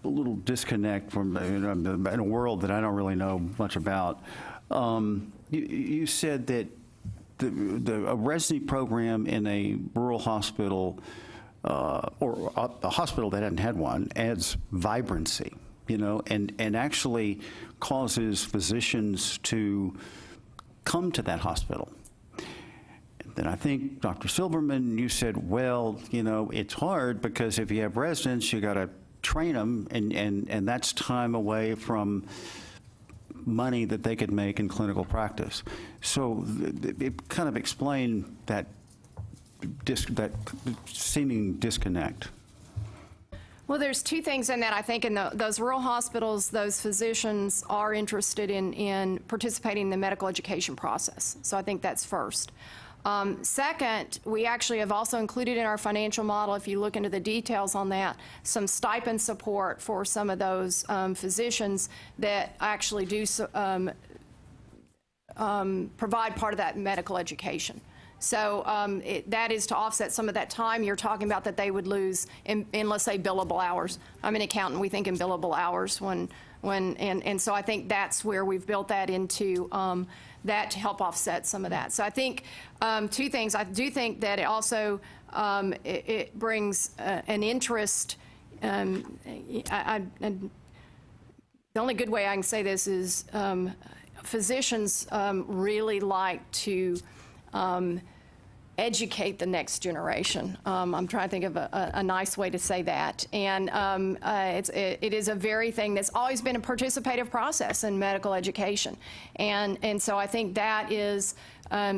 little disconnect from in a world that I don't really know much about. You said that a residency program in a rural hospital or a hospital that hadn't had one adds vibrancy, you know, and actually causes physicians to come to that hospital. Then I think, Dr. Silverman, you said, well, you know, it's hard because if you have residents, you got to train them, and that's time away from money that they could make in clinical practice. So it kind of explained that seeming disconnect. Well, there's two things in that. I think in those rural hospitals, those physicians are interested in participating in the medical education process. So I think that's first. Second, we actually have also included in our financial model, if you look into the details on that, some stipend support for some of those physicians that actually do provide part of that medical education. So that is to offset some of that time you're talking about that they would lose in let's say, billable hours. I'm an accountant. We think in billable hours and so I think that's where we've built that into that to help offset some of that. So I think two things. I do think that it also it brings an interest. The only good way I can say this is physicians really like to educate the next generation. I'm trying to think of a nice way to say that. And it is a very thing that's always been a participative process in medical education. And so I think that is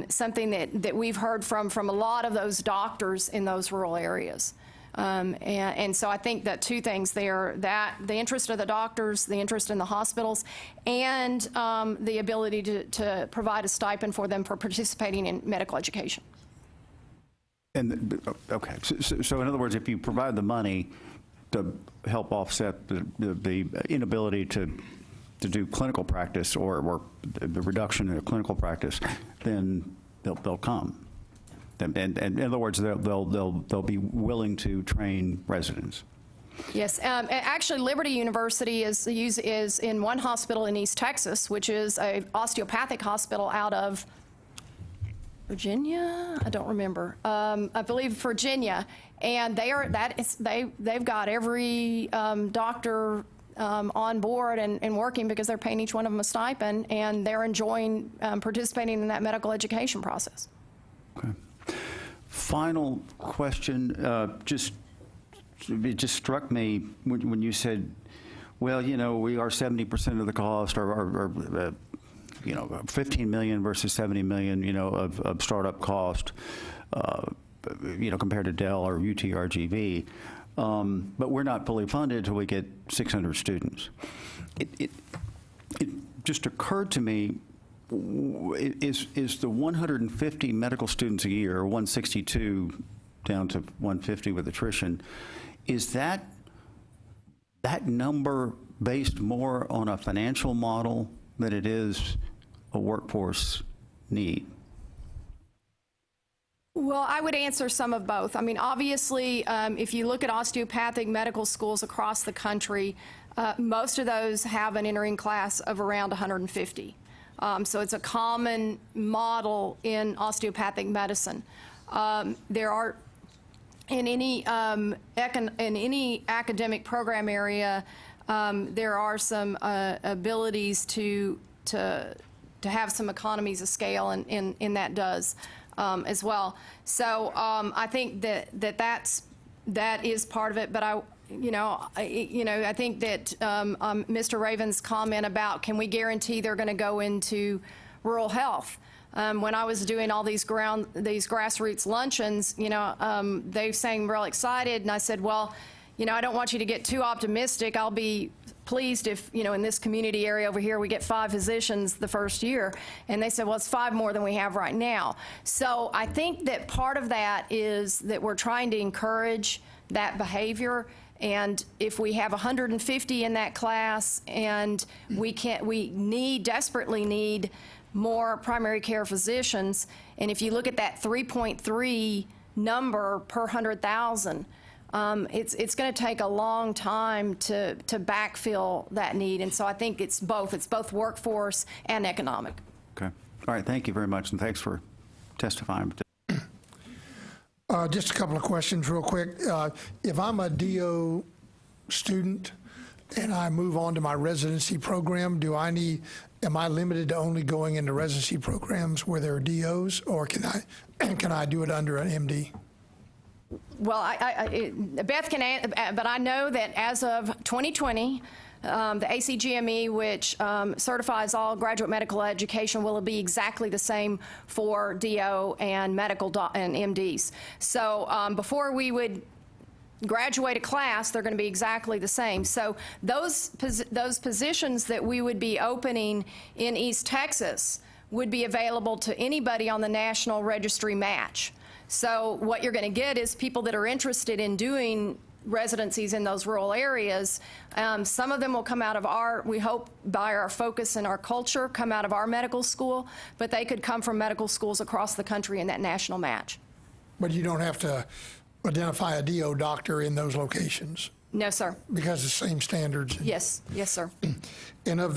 something that we've heard from a lot of those doctors in those rural areas. And so I think that two things there, that the interest of the doctors, the interest in the hospitals, and the ability to provide a stipend for them for participating in medical education. And, okay, so in other words, if you provide the money to help offset the inability to do clinical practice or the reduction in clinical practice, then they'll come. And in other words, they'll be willing to train residents. Yes, actually, Liberty University is in one hospital in East Texas, which is a osteopathic hospital out of Virginia. I don't remember. I believe Virginia, and they've got every doctor on board and working because they're paying each one of them a stipend, and they're enjoying participating in that medical education process. Okay. Final question. It just struck me when you said, well, you know, we are 70% of the cost, or you know, 15 million versus 70 million, you know, of startup cost, you know, compared to Dell or UTRGV. But we're not fully funded until we get 600 students. It just occurred to me, is the 150 medical students a year, or 162 down to 150 with attrition, is that that number based more on a financial model than it is a workforce need? Well, I would answer some of both. I mean, obviously, if you look at osteopathic medical schools across the country, most of those have an entering class of around 150. So it's a common model in osteopathic medicine. There are, in any academic program area, there are some abilities to have some economies of scale, and that does. As well. So I think that is part of it, but I think that Mr. Raven's comment about can we guarantee they're going to go into rural health? When I was doing all these grassroots luncheons, they sang real excited, and I said, well, I don't want you to get too optimistic. I'll be pleased if, in this community area over here, we get 5 physicians the first year. And they said, well, it's 5 more than we have right now. So I think that part of that is that we're trying to encourage that behavior. And if we have 150 in that class, and we desperately need more primary care physicians, and if you look at that 3.3 number per 100,000, it's going to take a long time to backfill that need. And so I think it's both. It's both workforce and economic. Okay. All right. Thank you very much, and thanks for testifying. Just a couple of questions real quick. If I'm a DO student and I move on to my residency program, am I limited to only going into residency programs where there are DOs, or can I do it under an MD? Well, Beth can, but I know that as of 2020, the ACGME, which certifies all graduate medical education, will be exactly the same for DO and medical and MDs. So before we would graduate a class, they're going to be exactly the same. So those positions that we would be opening in East Texas would be available to anybody on the National Registry match. So what you're going to get is people that are interested in doing residencies in those rural areas. Some of them will come out of we hope by our focus and our culture, come out of our medical school, but they could come from medical schools across the country in that national match. But you don't have to identify a DO doctor in those locations? No, sir. Because the same standards? Yes, sir. And of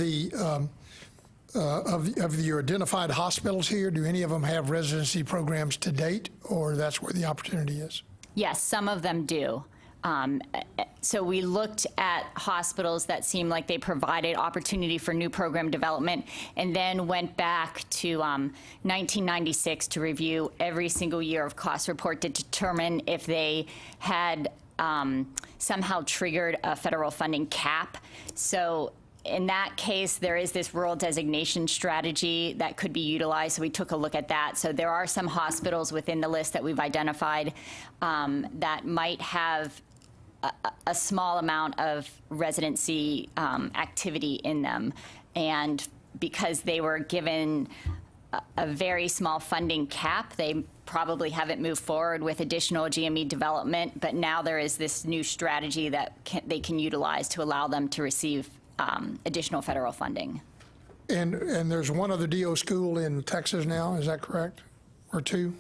your identified hospitals here, do any of them have residency programs to date, or that's where the opportunity is? Yes, some of them do. So we looked at hospitals that seemed like they provided opportunity for new program development, and then went back to 1996 to review every single year of cost report to determine if they had somehow triggered a federal funding cap. So in that case, there is this rural designation strategy that could be utilized, so we took a look at that. So there are some hospitals within the list that we've identified that might have a small amount of residency activity in them. And because they were given a very small funding cap, they probably haven't moved forward with additional GME development, but now there is this new strategy that they can utilize to allow them to receive additional federal funding. And there's one other DO school in Texas now, is that correct? Or two?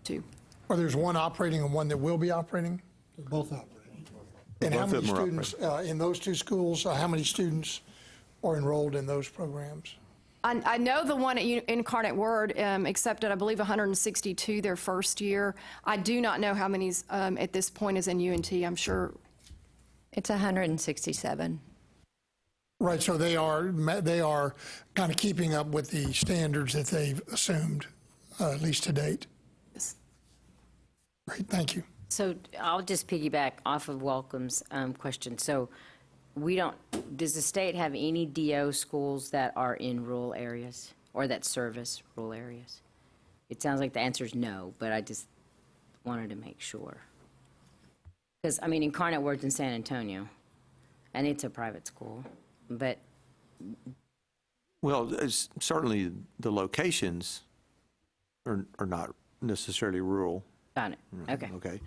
Two. Or there's one operating and one that will be operating? They're both operating. And how Both of many them are students in those two schools, how many students are enrolled in those programs? I know the one at Incarnate Word accepted, I believe, 162 their first year. I do not know how many at this point is in UNT. I'm sure. It's 167. Right, so they are kind of keeping up with the standards that they've assumed, at least to date. Yes. Great, thank you. So I'll just piggyback off of Welcome's question. So does the state have any DO schools that are in rural areas or that service rural areas? It sounds like the answer is no, but I just wanted to make sure. Because, I mean, Incarnate Word's in San Antonio, and it's a private school, but... Well, certainly the locations are not necessarily rural. Got it, okay. Okay.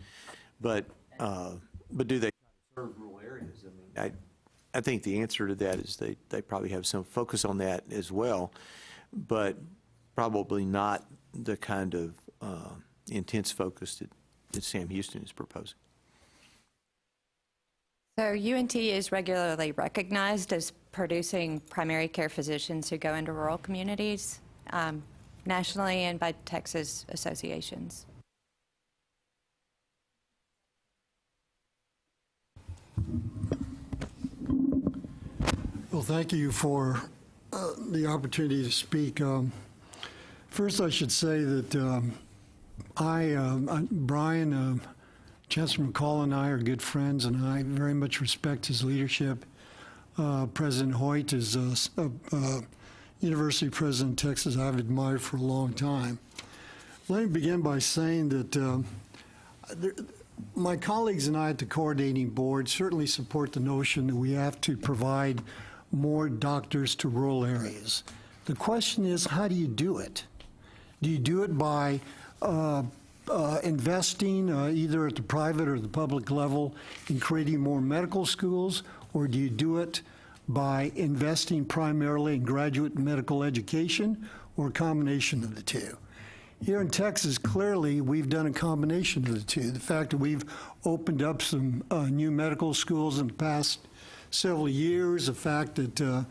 But do they serve rural areas? I mean, I think the answer to that is they probably have some focus on that as well, but probably not the kind of intense focus that Sam Houston is proposing. So UNT is regularly recognized as producing primary care physicians who go into rural communities nationally and by Texas associations. Well, thank you for the opportunity to speak. First, I should say that Brian, Chancellor McCall and I are good friends, and I very much respect his leadership. President Hoyt is a university president in Texas I've admired for a long time. Let me begin by saying that my colleagues and I at the coordinating board certainly support the notion that we have to provide more doctors to rural areas. The question is, how do you do it? Do you do it by investing either at the private or the public level in creating more medical schools, or do you do it by investing primarily in graduate medical education, or a combination of the two? Here in Texas, clearly, we've done a combination of the two. The fact that we've opened up some new medical schools in the past several years, the fact that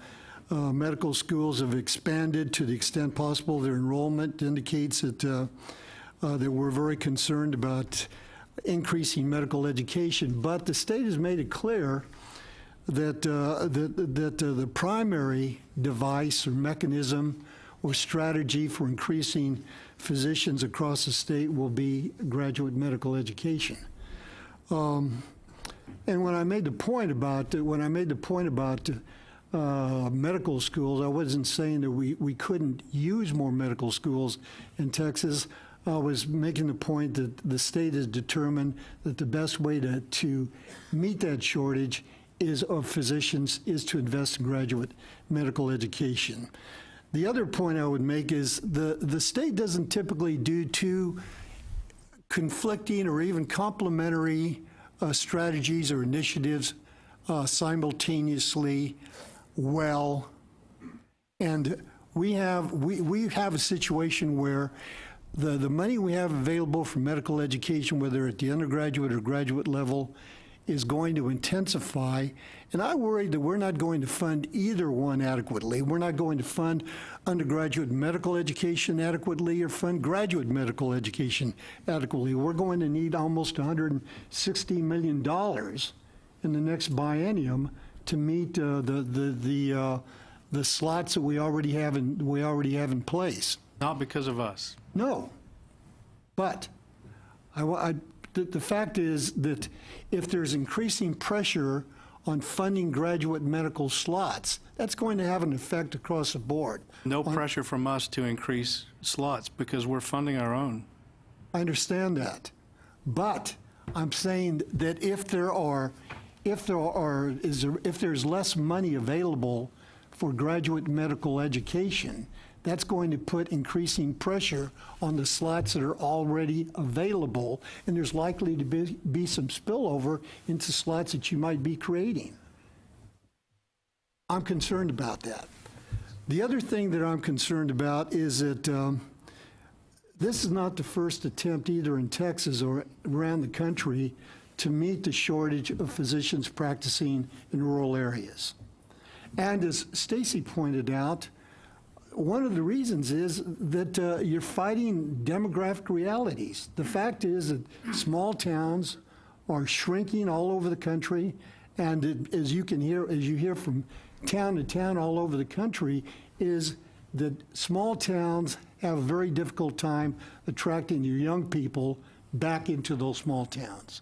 medical schools have expanded to the extent possible, their enrollment indicates that that we're very concerned about increasing medical education. But the state has made it clear that the primary device or mechanism or strategy for increasing physicians across the state will be graduate medical education. And when I made the point about medical schools, I wasn't saying that we couldn't use more medical schools in Texas. I was making the point that the state has determined that the best way to meet that shortage of physicians is to invest in graduate medical education. The other point I would make is the state doesn't typically do two conflicting or even complementary strategies or initiatives simultaneously well. And we have a situation where the money we have available for medical education, whether at the undergraduate or graduate level, is going to intensify. And I worry that we're not going to fund either one adequately. We're not going to fund undergraduate medical education adequately or fund graduate medical education adequately. We're going to need almost $160 million in the next biennium to meet the slots that we already have in place. Not because of us. No, but the fact is that if there's increasing pressure on funding graduate medical slots, that's going to have an effect across the board. No pressure from us to increase slots because we're funding our own. I understand that, but I'm saying that if there's less money available for graduate medical education, that's going to put increasing pressure on the slots that are already available, and there's likely to be some spillover into slots that you might be creating. I'm concerned about that. The other thing that I'm concerned about is that this is not the first attempt either in Texas or around the country to meet the shortage of physicians practicing in rural areas. And as Stacy pointed out, one of the reasons is that you're fighting demographic realities. The fact is that small towns are shrinking all over the country, and as you hear from town to town all over the country, is that small towns have a very difficult time attracting your young people back into those small towns.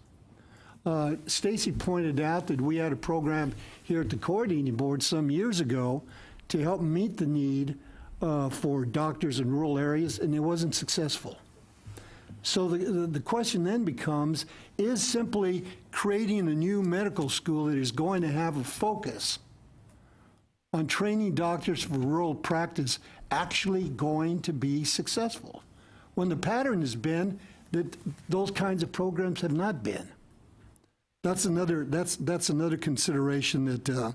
Stacy pointed out that we had a program here at the coordinating board some years ago to help meet the need for doctors in rural areas, and it wasn't successful. So the question then becomes, is simply creating a new medical school that is going to have a focus on training doctors for rural practice actually going to be successful, when the pattern has been that those kinds of programs have not been? That's another consideration that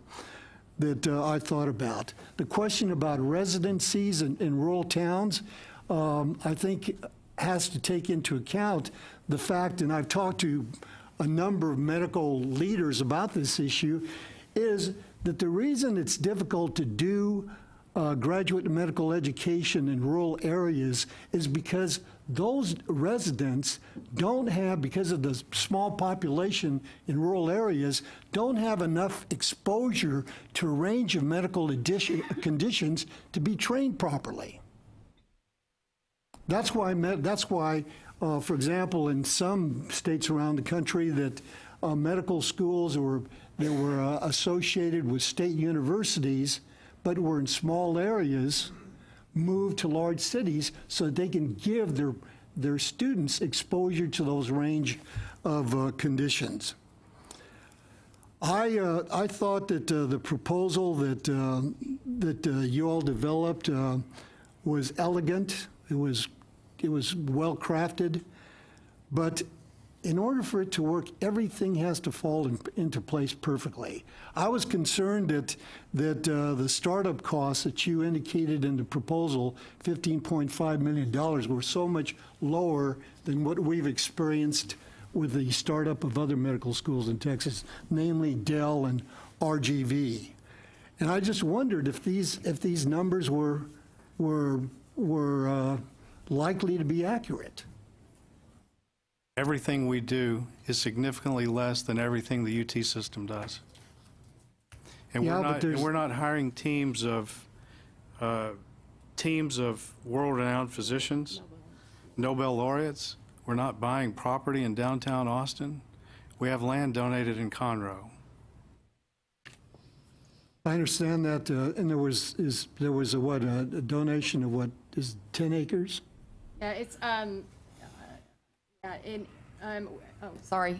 I thought about. The question about residencies in rural towns, I think has to take into account the fact, and I've talked to a number of medical leaders about this issue, is that the reason it's difficult to do graduate medical education in rural areas is because those residents don't have, because of the small population in rural areas, don't have enough exposure to a range of medical conditions to be trained properly. That's why, for example, in some states around the country, that medical schools that were associated with state universities, but were in small areas, moved to large cities so that they can give their students exposure to those range of conditions. I thought that the proposal that you all developed was elegant. It was well crafted, but in order for it to work, everything has to fall into place perfectly. I was concerned that the startup costs that you indicated in the proposal, $15.5 million, were so much lower than what we've experienced with the startup of other medical schools in Texas, namely Dell and RGV. And I just wondered if these numbers were likely to be accurate. Everything we do is significantly less than everything the UT system does. And we're not hiring teams of world-renowned physicians, Nobel laureates. We're not buying property in downtown Austin. We have land donated in Conroe. I understand that, and there was a donation of what is 10 acres? Yeah, it's, sorry.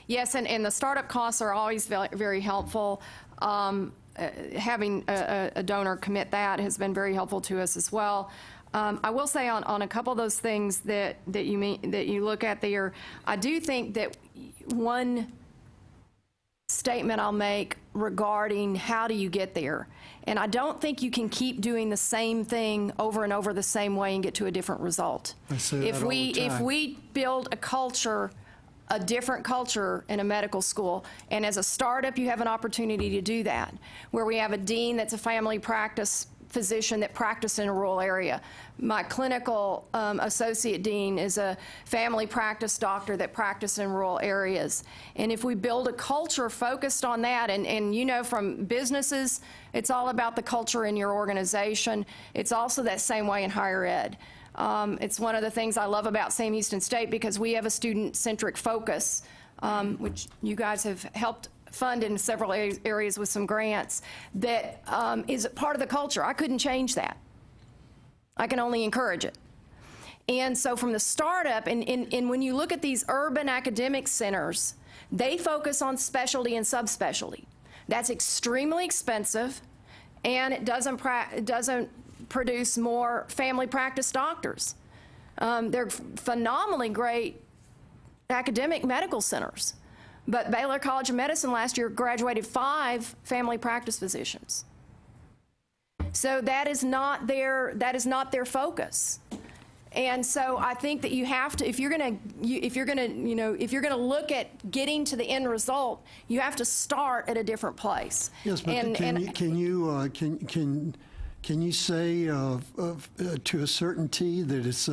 Yes, and the startup costs are always very helpful. Having a donor commit that has been very helpful to us as well. I will say on a couple of those things that you look at there, I do think that one statement I'll make regarding how do you get there. And I don't think you can keep doing the same thing over and over the same way and get to a different result. I say that all the time. If we build a different culture in a medical school, and as a startup you have an opportunity to do that, where we have a dean that's a family practice physician that practices in a rural area. My clinical associate dean is a family practice doctor that practices in rural areas. And if we build a culture focused on that, and you know from businesses, it's all about the culture in your organization. It's also that same way in higher ed. It's one of the things I love about Sam Houston State because we have a student-centric focus, which you guys have helped fund in several areas with some grants, that is part of the culture. I couldn't change that. I can only encourage it. And so from the startup, and when you look at these urban academic centers, they focus on specialty and subspecialty. That's extremely expensive, and it doesn't produce more family practice doctors. They're phenomenally great academic medical centers. But Baylor College of Medicine last year graduated 5 family practice physicians. So that is not their focus. And so I think that you have to, if you're going to look at getting to the end result, you have to start at a different place. Yes, but can you say to a certainty that it's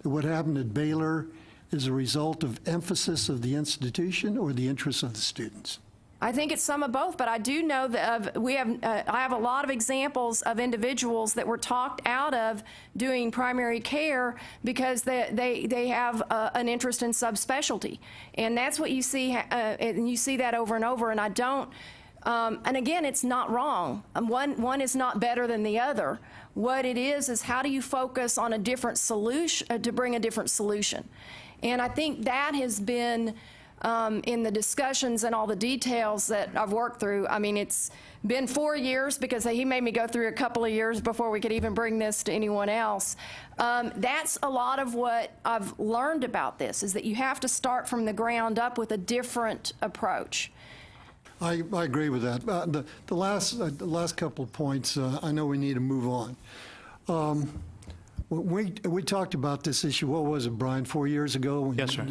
what happened at Baylor is a result of emphasis of the institution or the interests of the students? I think it's some of both, but I do know that I have a lot of examples of individuals that were talked out of doing primary care because they have an interest in subspecialty, and that's what you see, and you see that over and over. And I don't, and again, it's not wrong. One is not better than the other. What it is how do you focus on a different solution to bring a different solution, and I think that has been in the discussions and all the details that I've worked through. I mean, it's been 4 years because he made me go through a couple of years before we could even bring this to anyone else. That's a lot of what I've learned about this, is that you have to start from the ground up with a different approach. I agree with that. The last couple of points, I know we need to move on. We talked about this issue, what was it, Brian, 4 years ago? Yes, sir.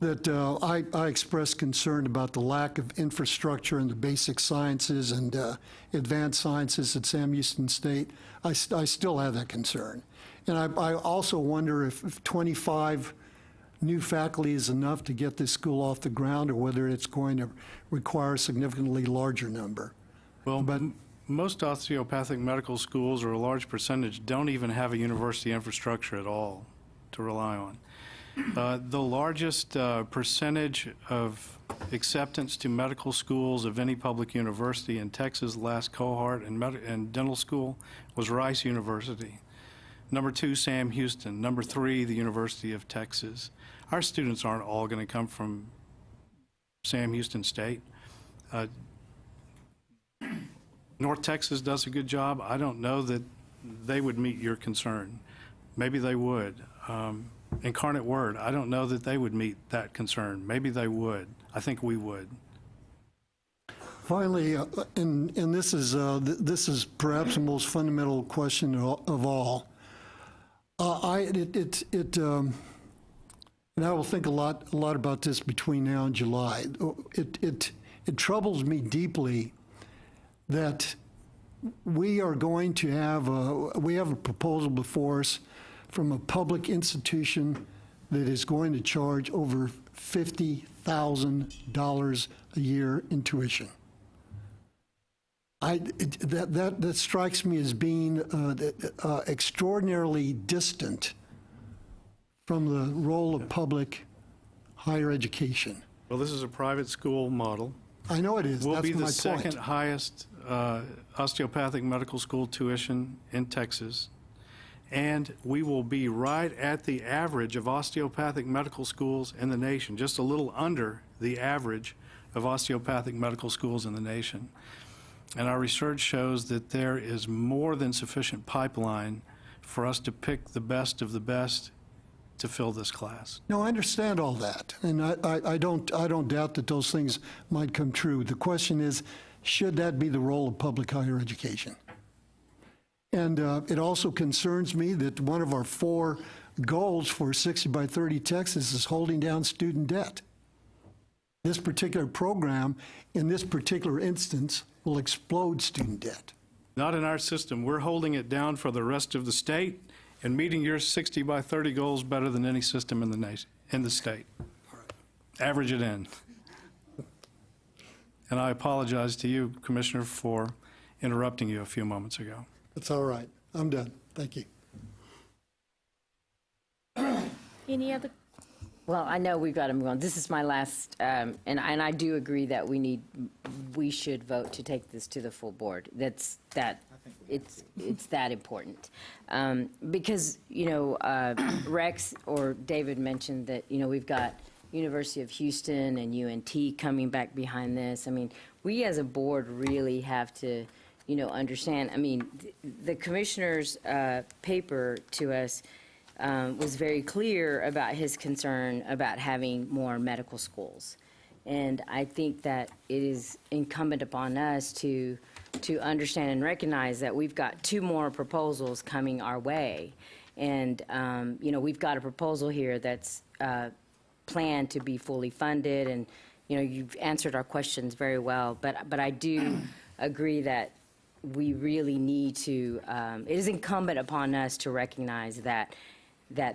That I expressed concern about the lack of infrastructure in the basic sciences and advanced sciences at Sam Houston State. I still have that concern. And I also wonder if 25 new faculty is enough to get this school off the ground, or whether it's going to require a significantly larger number. Well, but most osteopathic medical schools, or a large percentage, don't even have a university infrastructure at all to rely on. The largest percentage of acceptance to medical schools of any public university in Texas, last cohort and dental school, was Rice University. Number 2, Sam Houston. Number 3, the University of Texas. Our students aren't all going to come from Sam Houston State. North Texas does a good job. I don't know that they would meet your concern. Maybe they would. Incarnate Word, I don't know that they would meet that concern. Maybe they would. I think we would. Finally, and this is perhaps the most fundamental question of all. And I will think a lot about this between now and July. It troubles me deeply that we are going to have a proposal before us from a public institution that is going to charge over $50,000 a year in tuition. That strikes me as being extraordinarily distant from the role of public higher education. Well, this is a private school model. I know it is. We'll That's be my the point. second highest osteopathic medical school tuition in Texas, and we will be right at the average of osteopathic medical schools in the nation, just a little under the average of osteopathic medical schools in the nation. And our research shows that there is more than sufficient pipeline for us to pick the best of the best to fill this class. No, I understand all that, and I don't doubt that those things might come true. The question is, should that be the role of public higher education? And it also concerns me that one of our 4 goals for 60 by 30 Texas is holding down student debt. This particular program, in this particular instance, will explode student debt. Not in our system. We're holding it down for the rest of the state and meeting your 60 by 30 goals better than any system in the nation, in the state. Average it in. And I apologize to you, Commissioner, for interrupting you a few moments ago. That's all right. I'm done. Thank you. Any other? Well, I know we've got to move on. This is my last, and I do agree that we should vote to take this to the full board. It's that important. Because, Rex or David mentioned that, we've got University of Houston and UNT coming back behind this. I mean, we as a board really have to, understand. I mean, the commissioner's paper to us was very clear about his concern about having more medical schools. And I think that it is incumbent upon us to understand and recognize that we've got 2 more proposals coming our way. And, we've got a proposal here that's planned to be fully funded, and, you've answered our questions very well. But I do agree that we really need to, it is incumbent upon us to recognize that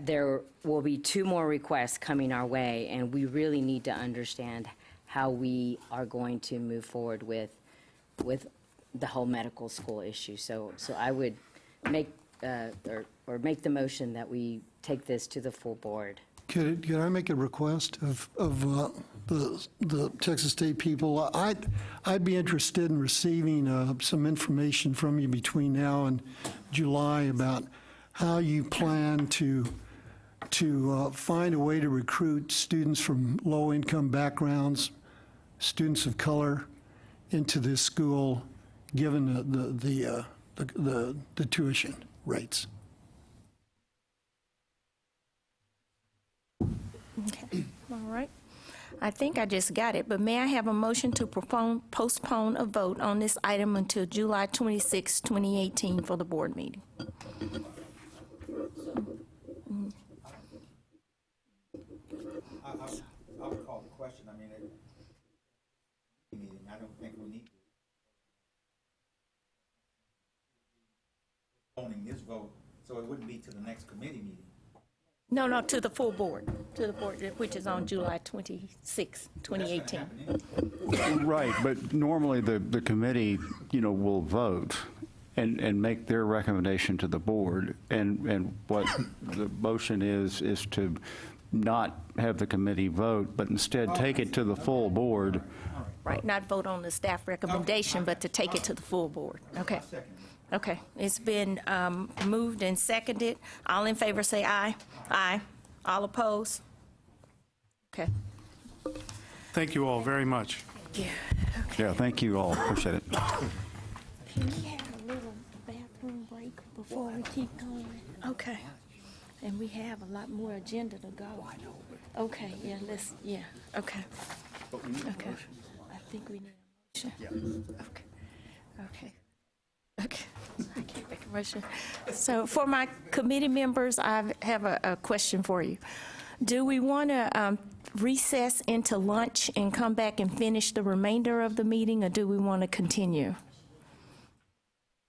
there will be 2 more requests coming our way, and we really need to understand how we are going to move forward with the whole medical school issue. So I would make, or make the motion that we take this to the full board. Could I make a request of the Texas State people? I'd be interested in receiving some information from you between now and July about how you plan to to find a way to recruit students from low-income backgrounds, students of color, into this school, given the tuition rates. Okay, all right. I think I just got it, but may I have a motion to postpone a vote on this item until July 26, 2018 for the board meeting? I'll recall the question. I mean, I don't think we need to. Postponing this vote, so it wouldn't be to the next committee meeting. No, to the full board, which is on July 26, 2018. Right, but normally the committee, will vote and make their recommendation to the board. And what the motion is to not have the committee vote, but instead take it to the full board. Right, not vote on the staff recommendation, but to take it to the full board. Okay. Okay, it's been moved and seconded. All in favor say aye. Aye. All opposed? Okay. Thank you all very much. Yeah, thank you all. Appreciate it. Can we have a little bathroom break before we keep going? Okay. And we have a lot more agenda to go. Okay, okay. Okay. I think we need a motion. Okay. Okay, I can't make a motion. So for my committee members, I have a question for you. Do we want to recess into lunch and come back and finish the remainder of the meeting, or do we want to continue?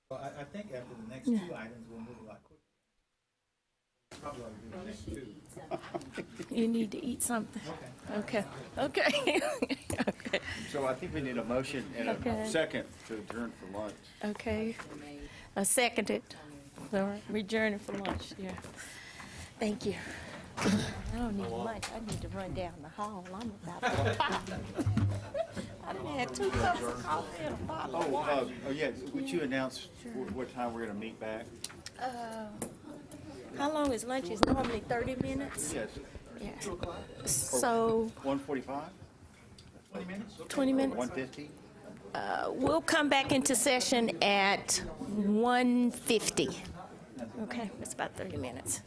Well, I think after the next two items, we'll move a lot quicker. Probably ought to do the next two. You need to eat something? Okay. Okay. Okay. So I think we need a motion and Okay. second to adjourn for lunch. Okay. Seconded. So we're adjourning for lunch, yeah. Thank you. I don't need lunch. I need to run down the hall. I'm about to. I done had 2 cups of coffee and a bottle of water. Yeah, would you announce what time we're going to meet back? How long is lunch? It's normally 30 minutes? Yes. Yeah. So, 1:45? 20 minutes? 1:50? We'll come back into session at 1:50. Okay, it's about 30 minutes.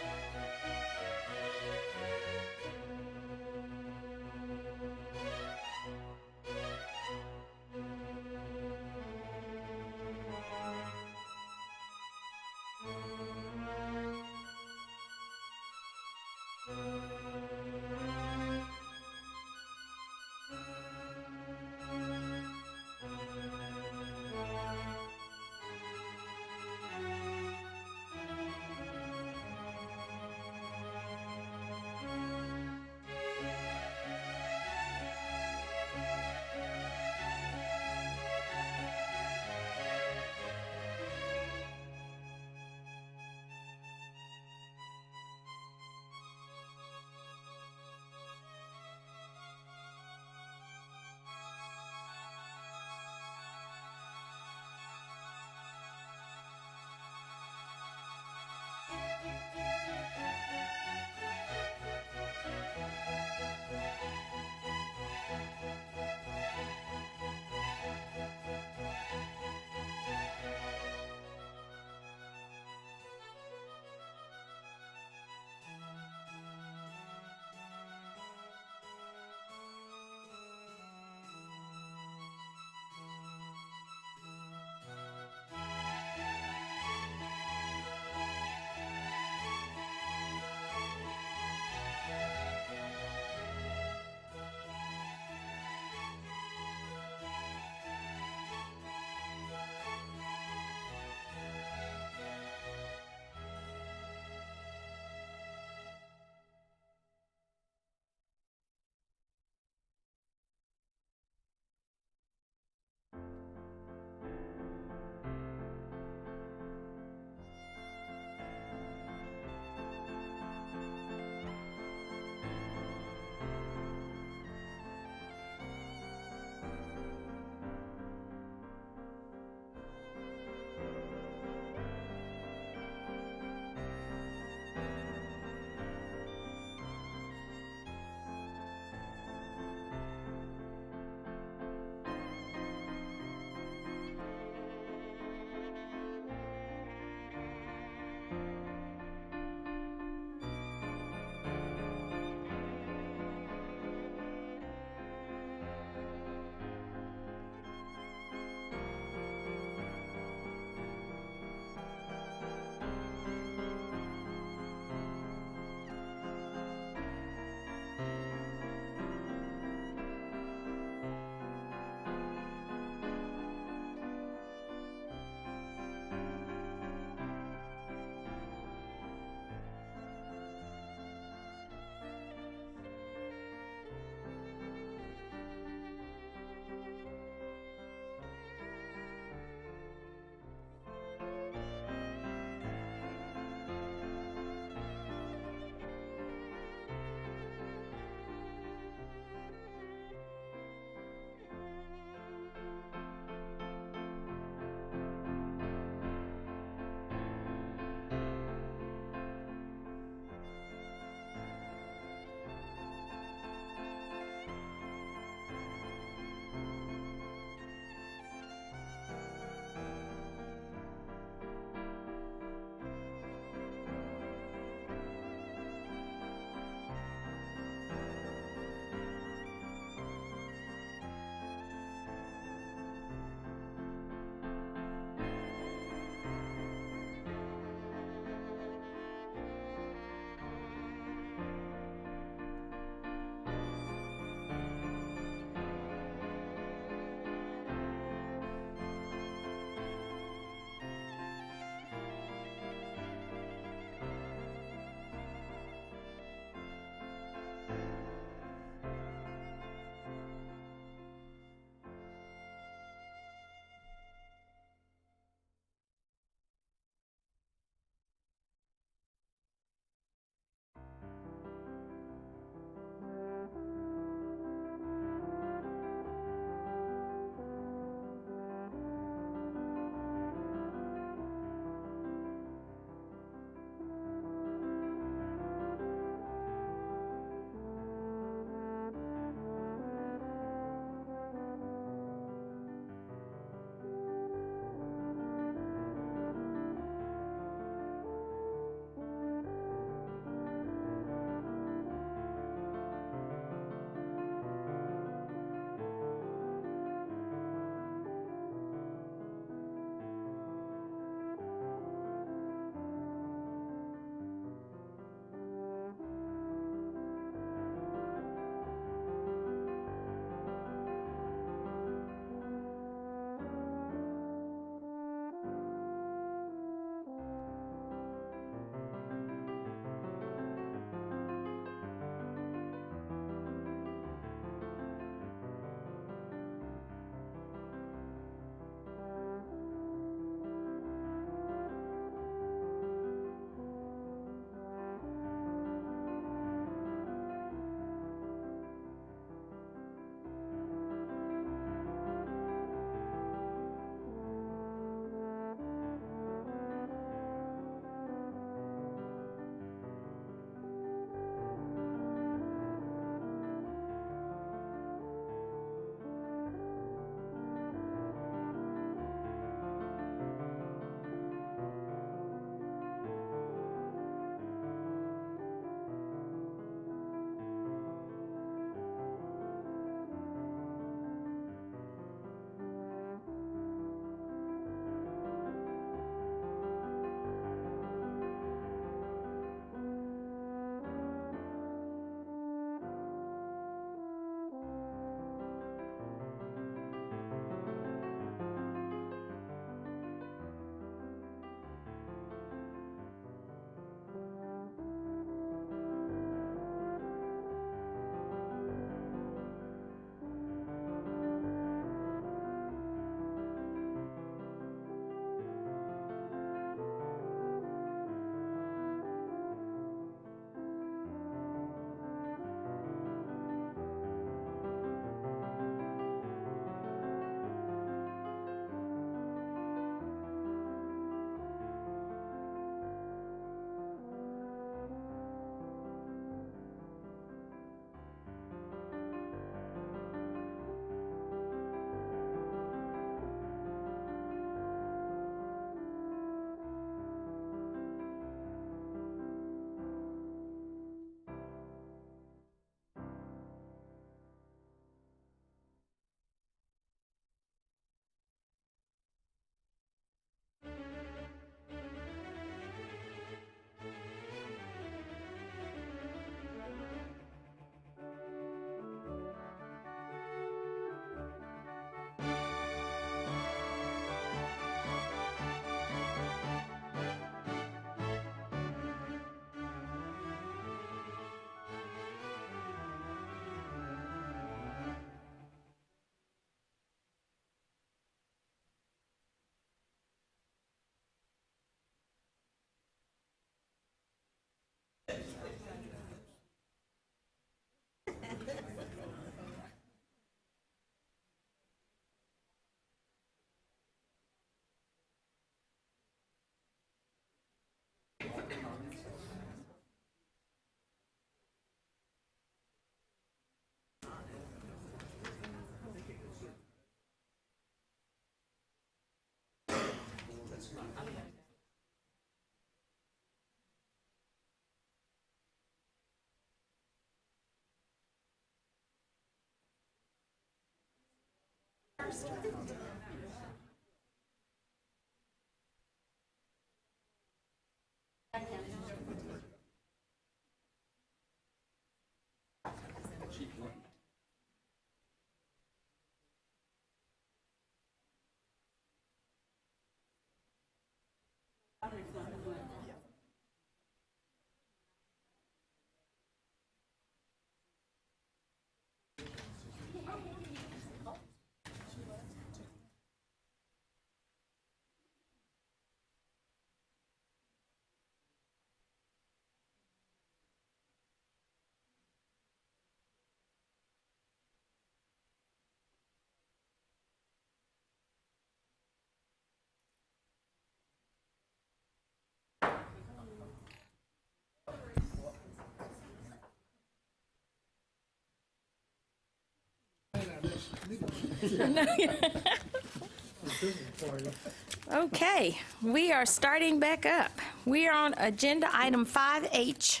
Okay, we are starting back up. We are on agenda item 5H.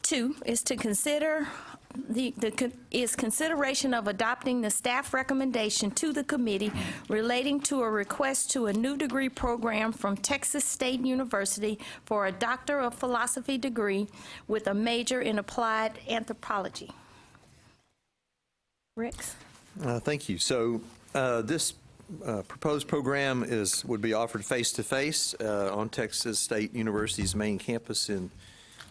2 is to consider consideration of adopting the staff recommendation to the committee relating to a request to a new degree program from Texas State University for a Doctor of Philosophy degree with a major in applied anthropology. Rex? Thank you. So this proposed program would be offered face-to-face on Texas State University's main campus in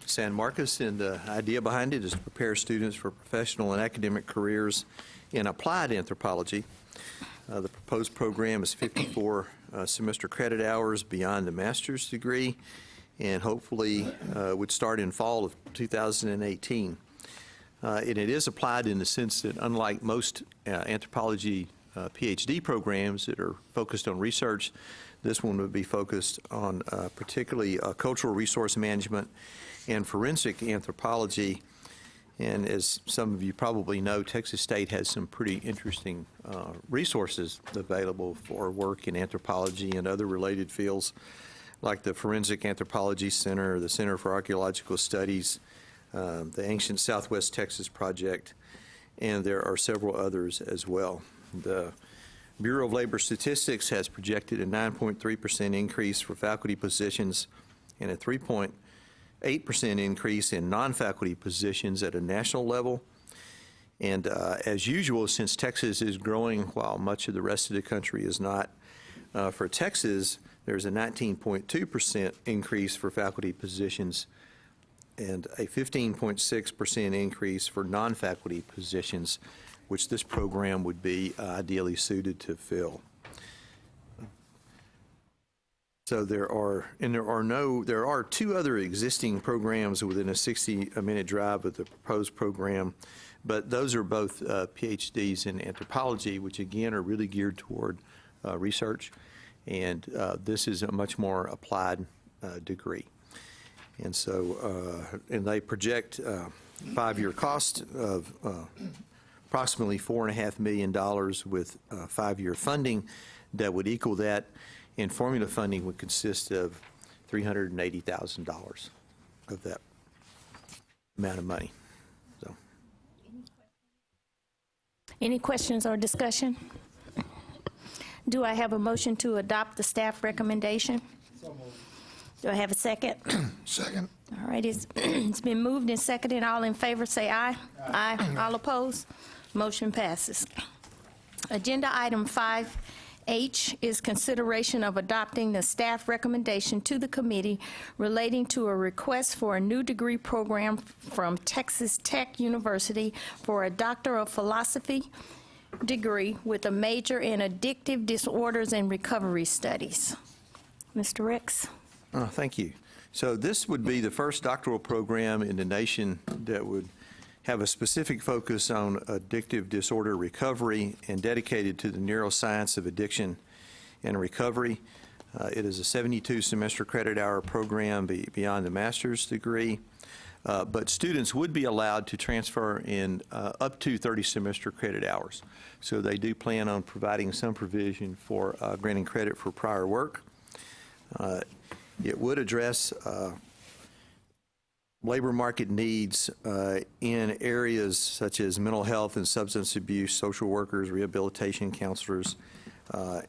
San Marcos, and the idea behind it is to prepare students for professional and academic careers in applied anthropology. The proposed program is 54 semester credit hours beyond the master's degree, and hopefully would start in fall of 2018. And it is applied in the sense that, unlike most anthropology PhD programs that are focused on research, this one would be focused on particularly cultural resource management and forensic anthropology. And as some of you probably know, Texas State has some pretty interesting resources available for work in anthropology and other related fields, like the Forensic Anthropology Center, the Center for Archaeological Studies, the Ancient Southwest Texas Project, and there are several others as well. The Bureau of Labor Statistics has projected a 9.3% increase for faculty positions and a 3.8% increase in non-faculty positions at a national level. And as usual, since Texas is growing while much of the rest of the country is not, for Texas, there's a 19.2% increase for faculty positions and a 15.6% increase for non-faculty positions, which this program would be ideally suited to fill. So there are two other existing programs within a 60-minute drive of the proposed program, but those are both PhDs in anthropology, which again are really geared toward research, and this is a much more applied degree. And so, and they project 5-year cost of approximately $4.5 million with 5-year funding that would equal that, and formula funding would consist of $380,000 of that amount of money. So, Any questions or discussion? Do I have a motion to adopt the staff recommendation? Do I have a second? Second. All right, it's been moved and seconded. All in favor, say aye. Aye. All opposed? Motion passes. Agenda item 5H is consideration of adopting the staff recommendation to the committee relating to a request for a new degree program from Texas Tech University for a Doctor of Philosophy degree with a major in addictive disorders and recovery studies. Mr. Ricks? Thank you. So this would be the first doctoral program in the nation that would have a specific focus on addictive disorder recovery and dedicated to the neuroscience of addiction and recovery. It is a 72-semester credit hour program beyond the master's degree, but students would be allowed to transfer in up to 30-semester credit hours. So they do plan on providing some provision for granting credit for prior work. It would address labor market needs in areas such as mental health and substance abuse, social workers, rehabilitation counselors,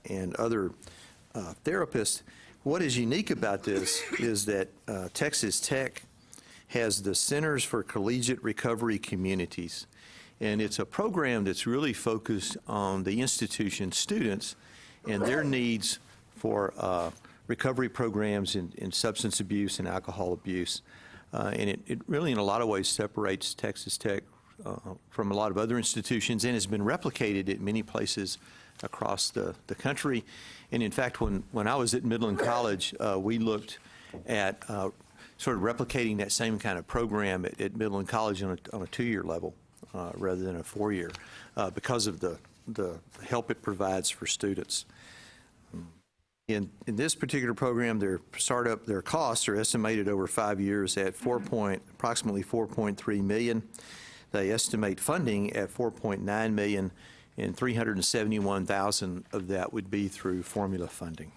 and other therapists. What is unique about this is that Texas Tech has the Centers for Collegiate Recovery Communities, and it's a program that's really focused on the institution students and their needs for recovery programs in substance abuse and alcohol abuse. And it really, in a lot of ways, separates Texas Tech from a lot of other institutions and has been replicated at many places across the country. And in fact, when I was at Midland College, we looked at sort of replicating that same kind of program at Midland College on a 2-year level rather than a 4-year because of the help it provides for students. In this particular program, their costs are estimated over 5 years at approximately $4.3 million. They estimate funding at $4.9 million, and $371,000 of that would be through formula funding.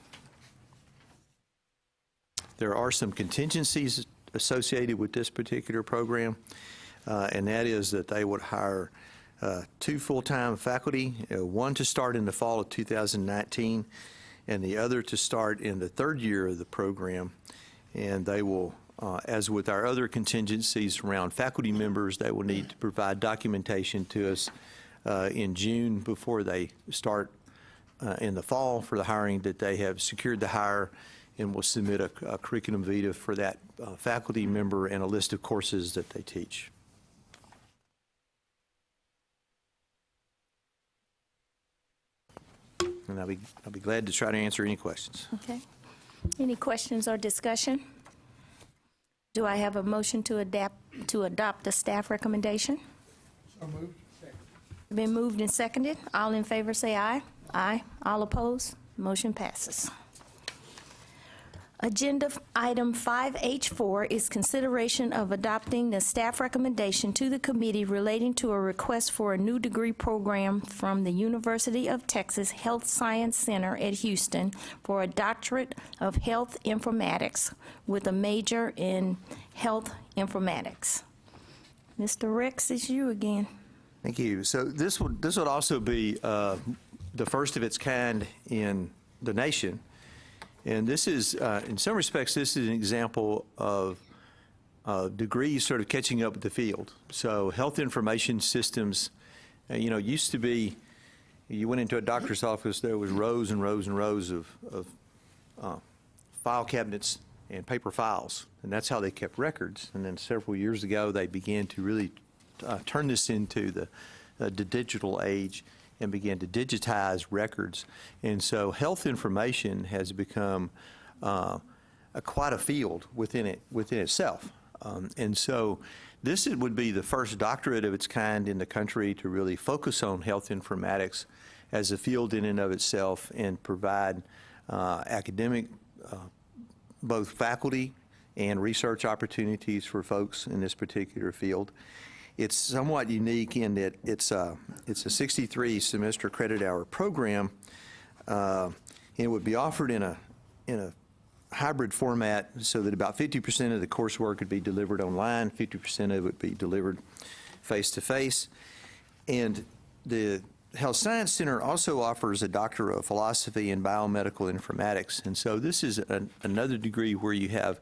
There are some contingencies associated with this particular program, and that is that they would hire 2 full-time faculty, one to start in the fall of 2019, and the other to start in the 3rd year of the program. And they will, as with our other contingencies around faculty members, they will need to provide documentation to us in June before they start in the fall for the hiring that they have secured the hire, and will submit a curriculum vitae for that faculty member and a list of courses that they teach. And I'll be glad to try to answer any questions. Okay. Any questions or discussion? Do I have a motion to adopt the staff recommendation? So moved. Been moved and seconded. All in favor say aye. Aye. All opposed? Motion passes. Agenda item 5H4 is consideration of adopting the staff recommendation to the committee relating to a request for a new degree program from the University of Texas Health Science Center at Houston for a doctorate of health informatics with a major in health informatics. Mr. Rex, it's you again. Thank you. So this would also be the first of its kind in the nation. And this is, in some respects, this is an example of degrees sort of catching up with the field. So health information systems, used to be, you went into a doctor's office, there was rows and rows and rows of file cabinets and paper files, and that's how they kept records. And then several years ago, they began to really turn this into the digital age and began to digitize records. And so health information has become quite a field within itself. And so this would be the first doctorate of its kind in the country to really focus on health informatics as a field in and of itself and provide academic, both faculty and research opportunities for folks in this particular field. It's somewhat unique in that it's a 63 semester credit hour program. And it would be offered in a hybrid format so that about 50% of the coursework would be delivered online, 50% of it would be delivered face-to-face. And the Health Science Center also offers a Doctor of Philosophy in Biomedical Informatics. And so this is another degree where you have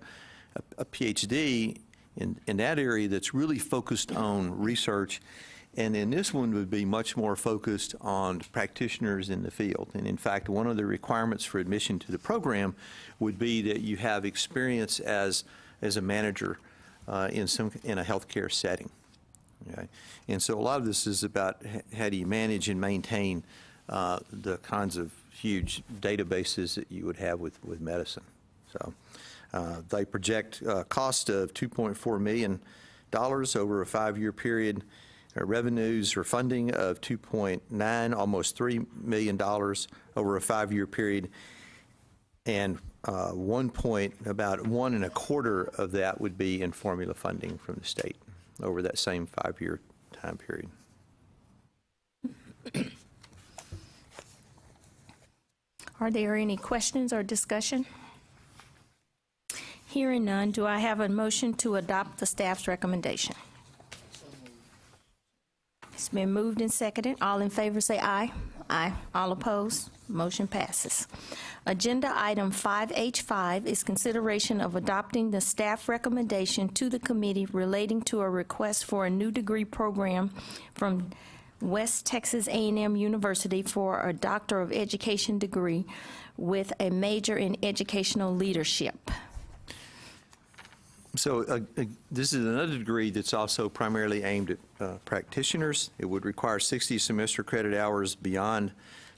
a PhD in that area that's really focused on research, and then this one would be much more focused on practitioners in the field. And in fact, one of the requirements for admission to the program would be that you have experience as a manager in a healthcare setting. Okay? And so a lot of this is about how do you manage and maintain the kinds of huge databases that you would have with medicine. So. They project a cost of $2.4 million over a 5-year period, revenues or funding of $2.9, almost $3 million over a 5-year period, and about 1.25 of that would be in formula funding from the state over that same 5-year time period. Are there any questions or discussion? Hearing none, do I have a motion to adopt the staff's recommendation? It's been moved and seconded. All in favor say aye. Aye. All opposed? Motion passes. Agenda item 5H5 is consideration of adopting the staff recommendation to the committee relating to a request for a new degree program from West Texas A&M University for a Doctor of Education degree with a major in educational leadership. So this is another degree that's also primarily aimed at practitioners. It would require 60 semester credit hours beyond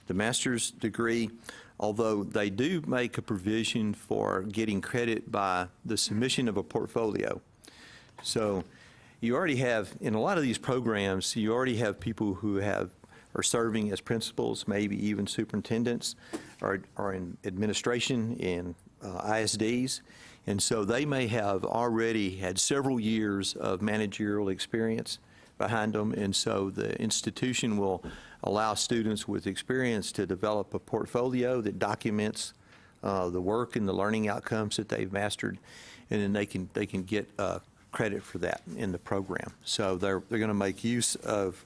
the master's degree, although they do make a provision for getting credit by the submission of a portfolio. So you already have, in a lot of these programs, you already have people who are serving as principals, maybe even superintendents, or in administration in ISDs. And so they may have already had several years of managerial experience behind them, and so the institution will allow students with experience to develop a portfolio that documents the work and the learning outcomes that they've mastered, and then they can get credit for that in the program. So they're going to make use of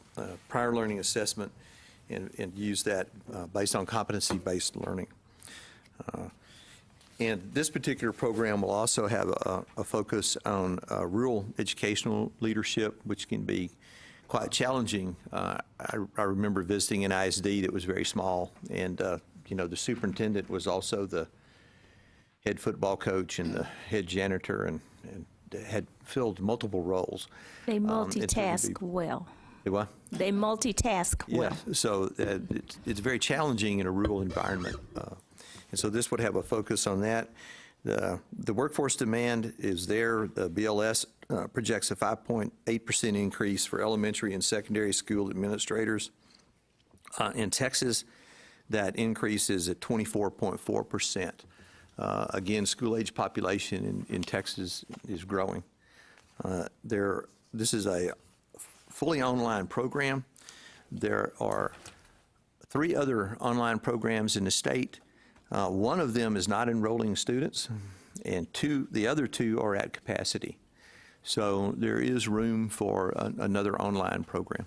prior learning assessment and use that based on competency-based learning. And this particular program will also have a focus on rural educational leadership, which can be quite challenging. I remember visiting an ISD that was very small, and the superintendent was also the head football coach and the head janitor, and had filled multiple roles. They multitask well. They what? They multitask well. Yeah, so it's very challenging in a rural environment. And so this would have a focus on that. The workforce demand is there. The BLS projects a 5.8% increase for elementary and secondary school administrators. In Texas, that increase is at 24.4%. Again, school-age population in Texas is growing. This is a fully online program. There are 3 other online programs in the state. One of them is not enrolling students, and the other 2 are at capacity. So there is room for another online program.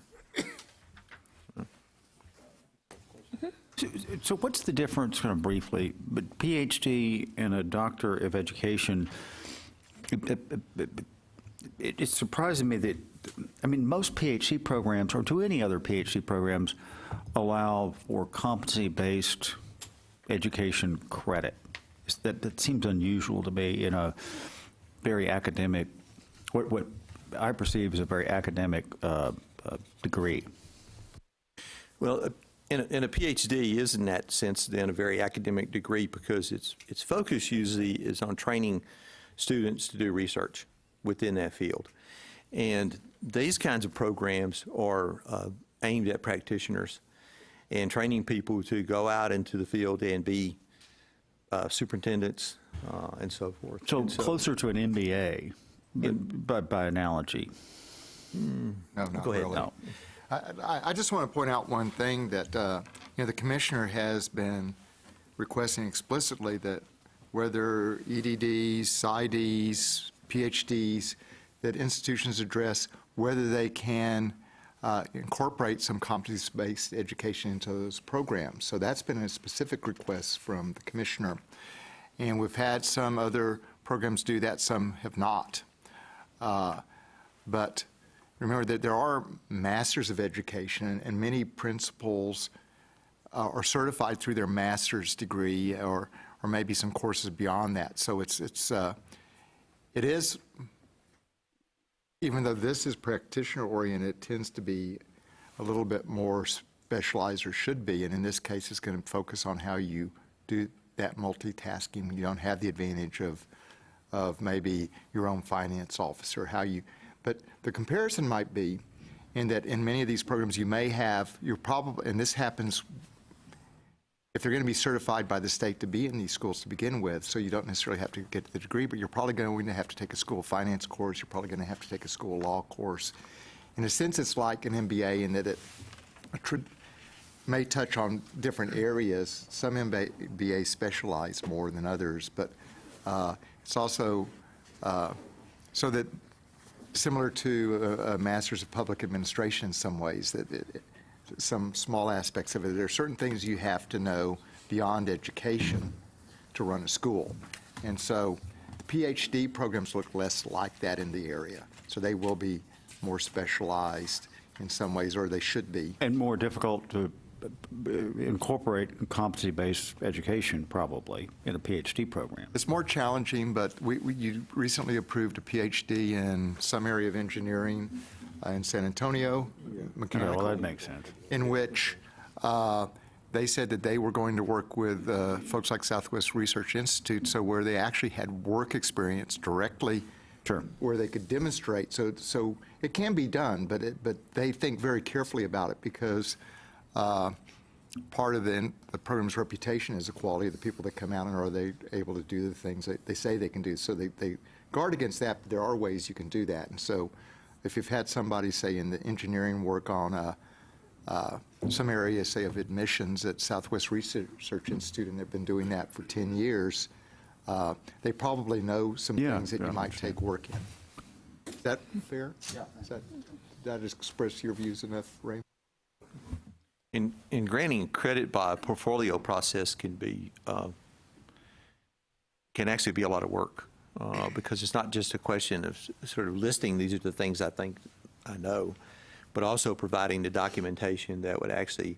So what's the difference, kind of briefly, but PhD and a Doctor of Education? It's surprising me that, I mean, most PhD programs, or do any other PhD programs, allow for competency-based education credit. That seems unusual to me in a very academic, what I perceive as a very academic degree. Well, and a PhD is in that sense then a very academic degree, because its focus usually is on training students to do research within that field. And these kinds of programs are aimed at practitioners and training people to go out into the field and be superintendents and so forth. So closer to an MBA, by analogy. No, not Go ahead. really. No. I just want to point out one thing that the commissioner has been requesting explicitly, that whether EDDs, PsyDs, PhDs, that institutions address whether they can incorporate some competency-based education into those programs. So that's been a specific request from the commissioner. And we've had some other programs do that, some have not. But remember that there are masters of education, and many principals are certified through their master's degree, or maybe some courses beyond that. So it is, even though this is practitioner-oriented, it tends to be a little bit more specialized, or should be, and in this case it's going to focus on how you do that multitasking. You don't have the advantage of maybe your own finance officer, but the comparison might be in that in many of these programs you may have, and this happens if they're going to be certified by the state to be in these schools to begin with, so you don't necessarily have to get the degree, but you're probably going to have to take a school finance course, you're probably going to have to take a school law course. In a sense, it's like an MBA in that it may touch on different areas. Some MBAs specialize more than others, but It's also so that similar to a Master's of Public Administration in some ways, that some small aspects of it, there are certain things you have to know beyond education to run a school. And so PhD programs look less like that in the area. So they will be more specialized in some ways, or they should be. And more difficult to incorporate competency-based education, probably, in a PhD program. It's more challenging, but you recently approved a PhD in some area of engineering in San Antonio, mechanical. Yeah, well, that makes sense. In which they said that they were going to work with folks like Southwest Research Institute, so where they actually had work experience directly, sure, where they could demonstrate. So it can be done, but they think very carefully about it because part of the program's reputation is the quality of the people that come out, and are they able to do the things that they say they can do. So they guard against that, but there are ways you can do that. And so if you've had somebody, say, in the engineering work on some area, say, of admissions at Southwest Research Institute, and they've been doing that for 10 years, they probably know some things that you might take work in. Is that fair? Yeah. Does that express your views enough, Ray? In granting credit by a portfolio process can actually be a lot of work because it's not just a question of sort of listing these are the things I think I know, but also providing the documentation that would actually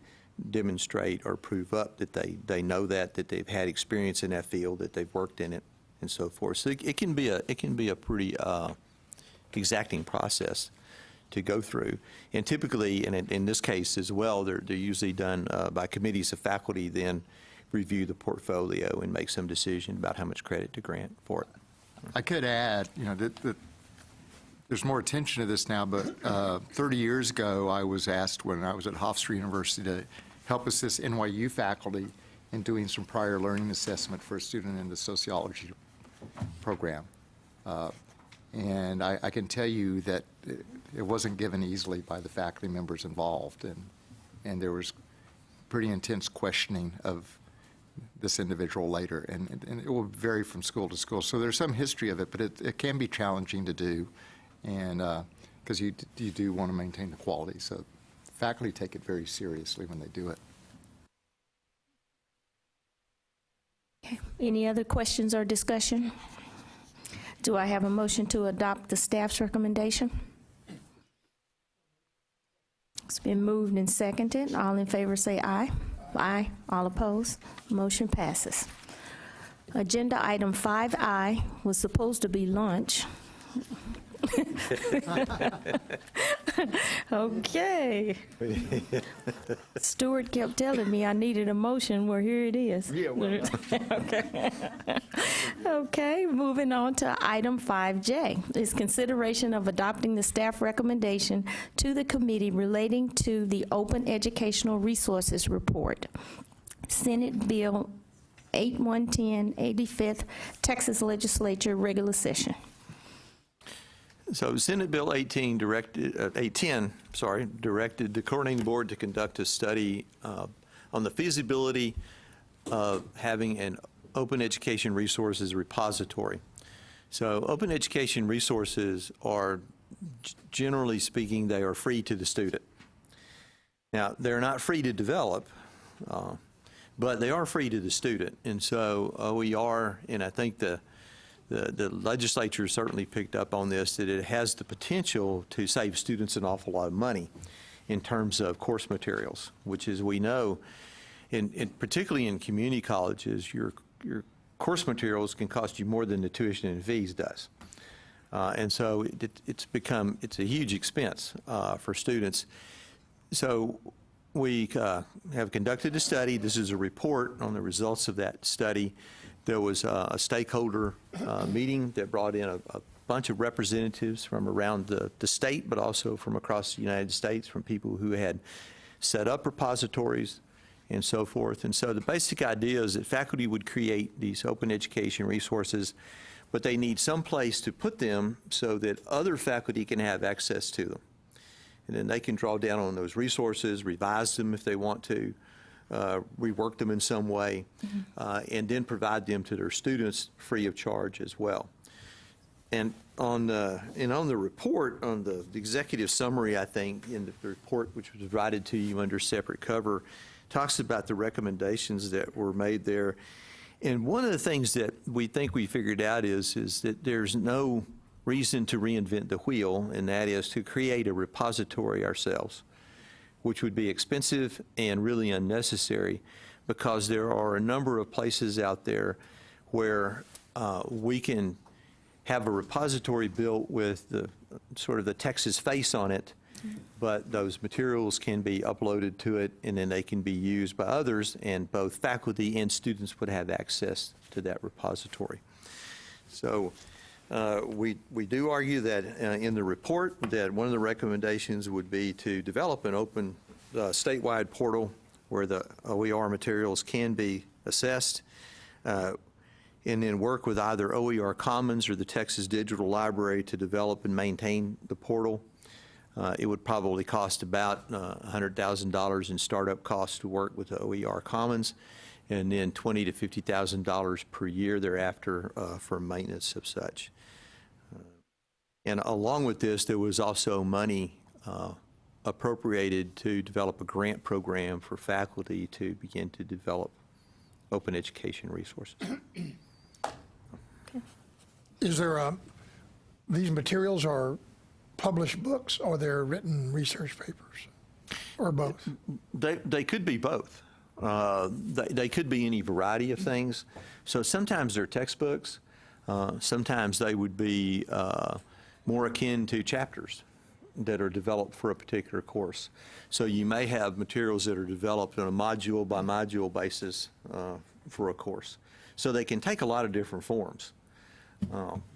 demonstrate or prove up that they know that they've had experience in that field, that they've worked in it, and so forth. So it can be a pretty exacting process to go through. And typically, and in this case as well, they're usually done by committees of faculty, then review the portfolio and make some decision about how much credit to grant for it. I could add, that there's more attention to this now, but 30 years ago, I was asked when I was at Hofstra University to help assist NYU faculty in doing some prior learning assessment for a student in the sociology program. And I can tell you that it wasn't given easily by the faculty members involved, and there was pretty intense questioning of this individual later, and it will vary from school to school. So there's some history of it, but it can be challenging to do, and because you do want to maintain the quality. So faculty take it very seriously when they do it. Okay. Any other questions or discussion? Do I have a motion to adopt the staff's recommendation? It's been moved and seconded. All in favor say aye. Aye. All opposed? Motion passes. Agenda item 5I was supposed to be lunch. Okay. Stuart kept telling me I needed a motion. Well, here it is. Yeah, well. Okay. Okay, moving on to item 5J is consideration of adopting the staff recommendation to the committee relating to the Open Educational Resources Report, Senate Bill 8110, 85th Texas Legislature regular session. So Senate Bill 810 directed the coordinating board to conduct a study on the feasibility of having an open education resources repository. So open education resources are, generally speaking, they are free to the student. Now, they're not free to develop, but they are free to the student. And so we are, and I think the legislature certainly picked up on this, that it has the potential to save students an awful lot of money in terms of course materials, which, as we know, particularly in community colleges, your course materials can cost you more than the tuition and fees does. And so it's a huge expense for students. So we have conducted a study. This is a report on the results of that study. There was a stakeholder meeting that brought in a bunch of representatives from around the state, but also from across the United States, from people who had set up repositories and so forth. And so the basic idea is that faculty would create these open education resources, but they need some place to put them so that other faculty can have access to them. And then they can draw down on those resources, revise them if they want to, rework them in some way, and then provide them to their students free of charge as well. And on the report, on the executive summary, I think, in the report which was provided to you under separate cover, talks about the recommendations that were made there. And one of the things that we think we figured out is that there's no reason to reinvent the wheel, and that is to create a repository ourselves, which would be expensive and really unnecessary, because there are a number of places out there where we can have a repository built with the sort of the Texas face on it, but those materials can be uploaded to it, and then they can be used by others, and both faculty and students would have access to that repository. So we do argue that in the report that one of the recommendations would be to develop an open statewide portal where the OER materials can be assessed, and then work with either OER Commons or the Texas Digital Library to develop and maintain the portal. It would probably cost about $100,000 in startup costs to work with the OER Commons, and then $20,000 to $50,000 per year thereafter for maintenance of such. And along with this, there was also money appropriated to develop a grant program for faculty to begin to develop open education resources. Is there these materials are published books, or they're written research papers, or both? They could be both. They could be any variety of things. So sometimes they're textbooks. Sometimes they would be more akin to chapters that are developed for a particular course. So you may have materials that are developed on a module by module basis for a course. So they can take a lot of different forms.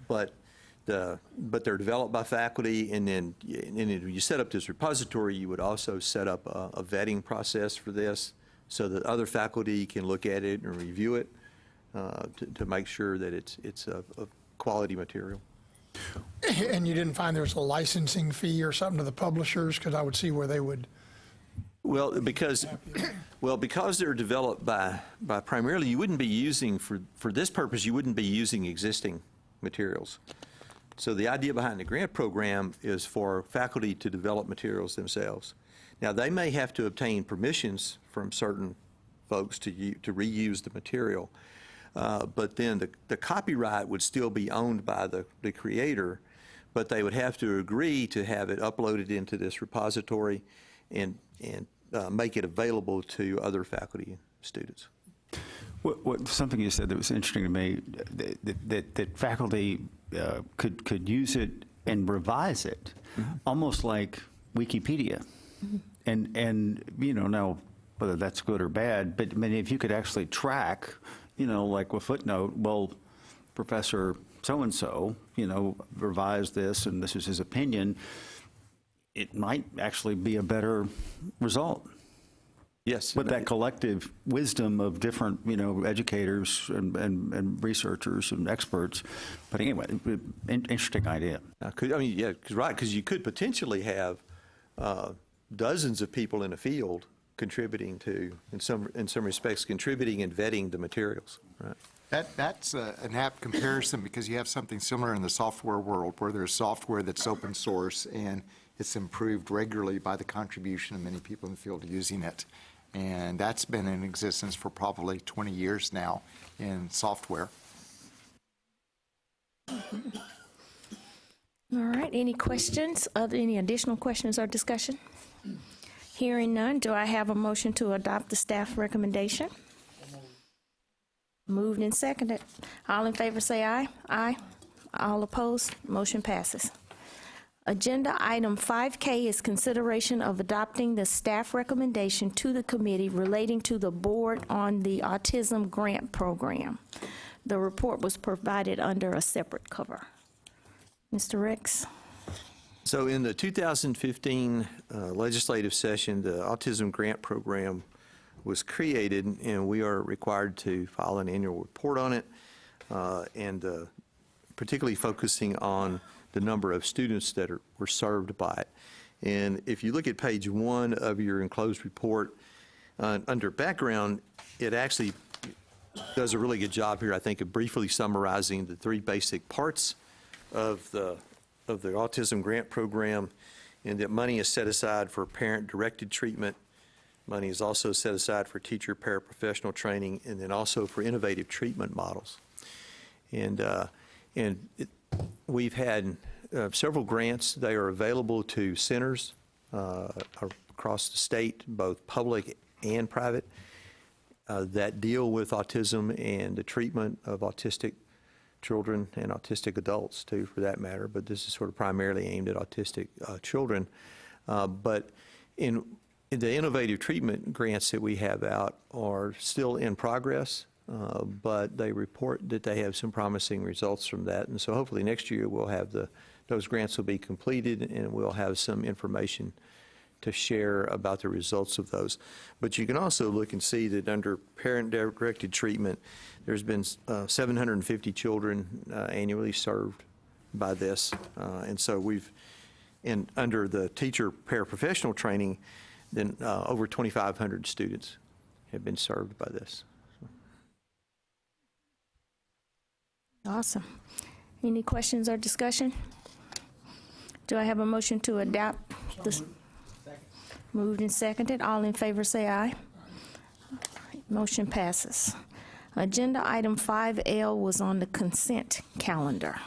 But they're developed by faculty, and then you set up this repository, you would also set up a vetting process for this so that other faculty can look at it and review it to make sure that it's a quality material. And you didn't find there's a licensing fee or something to the publishers? Because I would see where they would. Well, because they're developed by primarily, you wouldn't be using, for this purpose, you wouldn't be using existing materials. So the idea behind the grant program is for faculty to develop materials themselves. Now, they may have to obtain permissions from certain folks to reuse the material, but then the copyright would still be owned by the creator, but they would have to agree to have it uploaded into this repository and make it available to other faculty and students. Something you said that was interesting to me, that faculty could use it and revise it, almost like Wikipedia. And you know, now whether that's good or bad, but I mean, if you could actually track, you know, like a footnote, well, Professor so-and-so, you know, revised this and this is his opinion, it might actually be a better result. Yes. With that collective wisdom of different, you know, educators and researchers and experts. But anyway, interesting idea. Because you could potentially have dozens of people in a field contributing to, in some respects, contributing and vetting the materials. Right. That's an apt comparison, because you have something similar in the software world, where there's software that's open source and it's improved regularly by the contribution of many people in the field using it. And that's been in existence for probably 20 years now in software. All right, any questions, any additional questions or discussion? Hearing none, do I have a motion to adopt the staff recommendation? Moved and seconded. All in favor say aye. Aye. All opposed, motion passes. Agenda item 5K is consideration of adopting the staff recommendation to the committee relating to the board on the autism grant program. The report was provided under a separate cover. Mr. Ricks. So in the 2015 legislative session, the autism grant program was created, and we are required to file an annual report on it, and particularly focusing on the number of students that were served by it. And if you look at page 1 of your enclosed report, Under background, it actually does a really good job here, I think, of briefly summarizing the three basic parts of the autism grant program, and that money is set aside for parent-directed treatment. Money is also set aside for teacher paraprofessional training, and then also for innovative treatment models. We've had several grants. They are available to centers across the state, both public and private, that deal with autism and the treatment of autistic children and autistic adults, too, for that matter. But this is sort of primarily aimed at autistic children. But in the innovative treatment grants that we have out are still in progress, but they report that they have some promising results from that. And so hopefully next year we'll have those grants will be completed, and we'll have some information to share about the results of those. But you can also look and see that under parent-directed treatment, there's been 750 children annually served by this. And so and under the teacher paraprofessional training, then over 2,500 students have been served by this. Awesome. Any questions or discussion? Do I have a motion to adopt this? Moved and seconded. All in favor say aye. Motion passes. Agenda item 5L was on the consent calendar.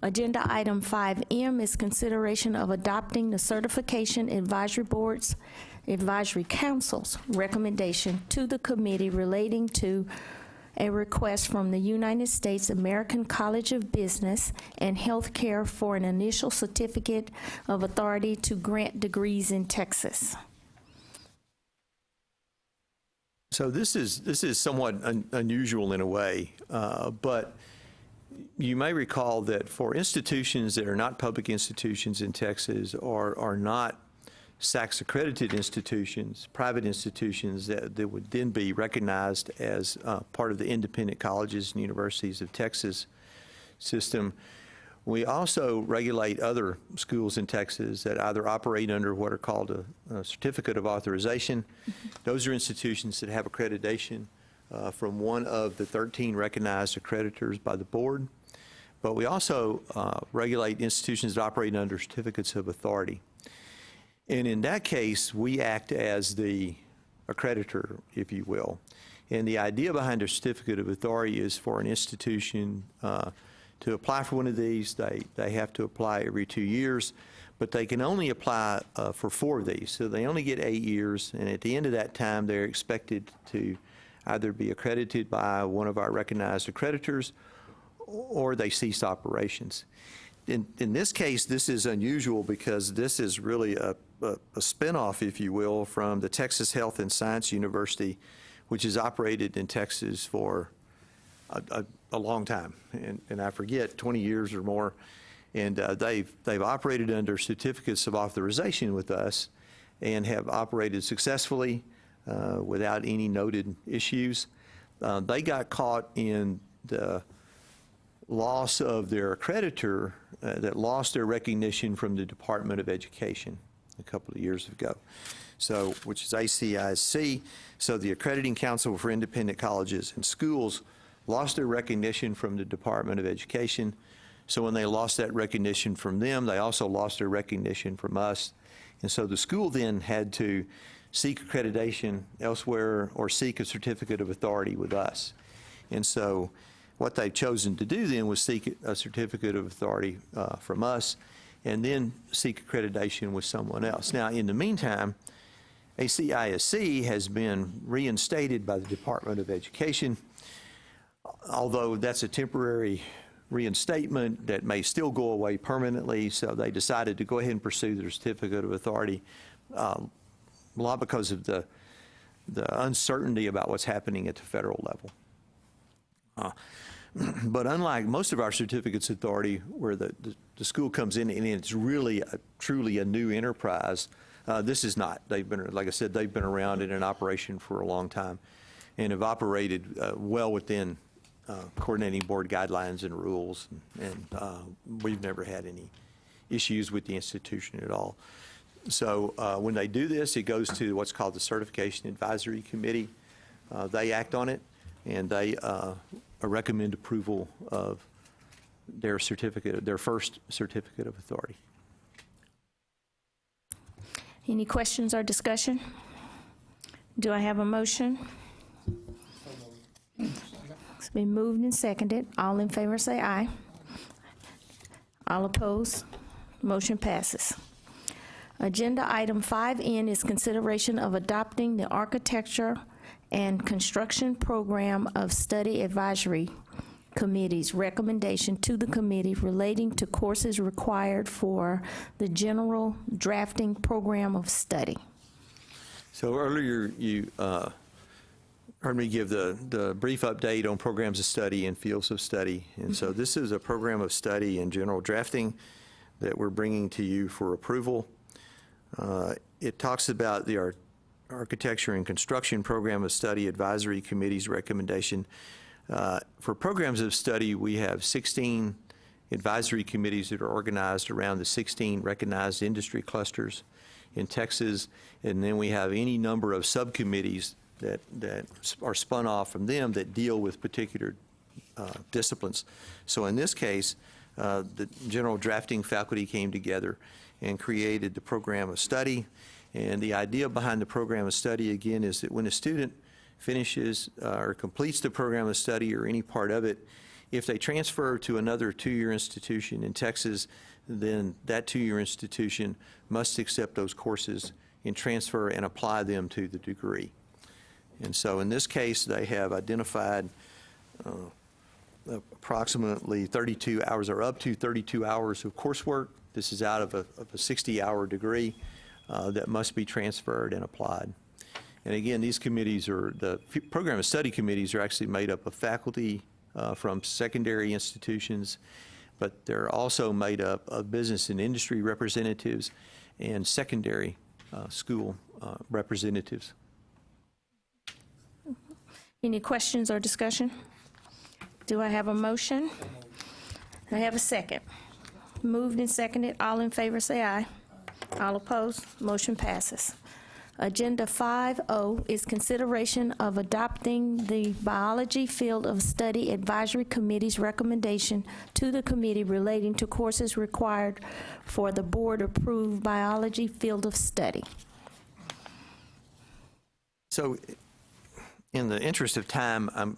Agenda item 5M is consideration of adopting the Certification Advisory Board's Advisory Council's recommendation to the committee relating to a request from the United States American College of Business and Healthcare for an initial certificate of authority to grant degrees in Texas. So this is somewhat unusual in a way, but you may recall that for institutions that are not public institutions in Texas or are not SACS accredited institutions, private institutions that would then be recognized as part of the independent colleges and universities of Texas system. We also regulate other schools in Texas that either operate under what are called a certificate of authorization. Those are institutions that have accreditation from one of the 13 recognized accreditors by the board. But we also regulate institutions that operate under certificates of authority. And in that case, we act as the accreditor, if you will. And the idea behind a certificate of authority is for an institution to apply for one of these. They have to apply every 2 years, but they can only apply for 4 of these. So they only get 8 years, and at the end of that time, they're expected to either be accredited by one of our recognized accreditors or they cease operations. In this case, this is unusual because this is really a spinoff, if you will, from the Texas Health and Science University, which has operated in Texas for a long time, and I forget, 20 years or more. And they've operated under certificates of authorization with us and have operated successfully without any noted issues. They got caught in the loss of their accreditor that lost their recognition from the Department of Education a couple of years ago, so which is ACISC. So the Accrediting Council for Independent Colleges and Schools lost their recognition from the Department of Education. So when they lost that recognition from them, they also lost their recognition from us. And so the school then had to seek accreditation elsewhere or seek a certificate of authority with us. And so what they've chosen to do then was seek a certificate of authority from us and then seek accreditation with someone else. Now, in the meantime, ACISC has been reinstated by the Department of Education, although that's a temporary reinstatement that may still go away permanently. So they decided to go ahead and pursue their certificate of authority, a lot because of the uncertainty about what's happening at the federal level. But unlike most of our certificates of authority, where the school comes in and it's really truly a new enterprise, this is not. They've been, like I said, they've been around and in operation for a long time and have operated well within coordinating board guidelines and rules, and we've never had any issues with the institution at all. So when they do this, it goes to what's called the Certification Advisory Committee. They act on it, and they recommend approval of their certificate, their first certificate of authority. Any questions or discussion? Do I have a motion? It's been moved and seconded. All in favor say aye. All opposed? Motion passes. Agenda item 5N is consideration of adopting the Architecture and Construction Program of Study Advisory Committee's recommendation to the committee relating to courses required for the General Drafting Program of Study. So earlier you heard me give the brief update on programs of study and fields of study. And so this is a program of study in general drafting that we're bringing to you for approval. It talks about the Architecture and Construction Program of Study Advisory Committee's recommendation. For programs of study, we have 16 advisory committees that are organized around the 16 recognized industry clusters in Texas, and then we have any number of subcommittees that are spun off from them that deal with particular disciplines. So in this case, the general drafting faculty came together and created the program of study. And the idea behind the program of study, again, is that when a student finishes or completes the program of study or any part of it, if they transfer to another two-year institution in Texas, then that two-year institution must accept those courses and transfer and apply them to the degree. And so in this case, they have identified approximately 32 hours or up to 32 hours of coursework. This is out of a 60-hour degree that must be transferred and applied. And again, these committees are, the program of study committees are actually made up of faculty from secondary institutions, but they're also made up of business and industry representatives and secondary school representatives. Any questions or discussion? Do I have a motion? I have a second. Moved and seconded. All in favor say aye. All opposed? Motion passes. Agenda 5O is consideration of adopting the Biology Field of Study Advisory Committee's recommendation to the committee relating to courses required for the board-approved biology field of study. So in the interest of time,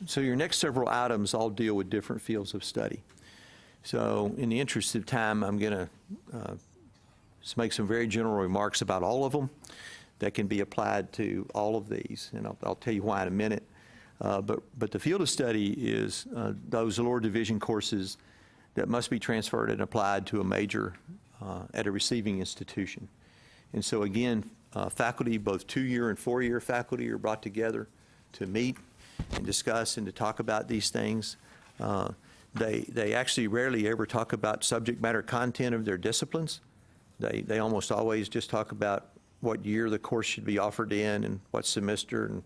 so your next several items all deal with different fields of study. So in the interest of time, I'm going to just make some very general remarks about all of them that can be applied to all of these, and I'll tell you why in a minute. But the field of study is those lower division courses that must be transferred and applied to a major at a receiving institution. And so again, faculty, both 2-year and 4-year faculty, are brought together to meet and discuss and to talk about these things. They actually rarely ever talk about subject matter content of their disciplines. They almost always just talk about what year the course should be offered in and what semester and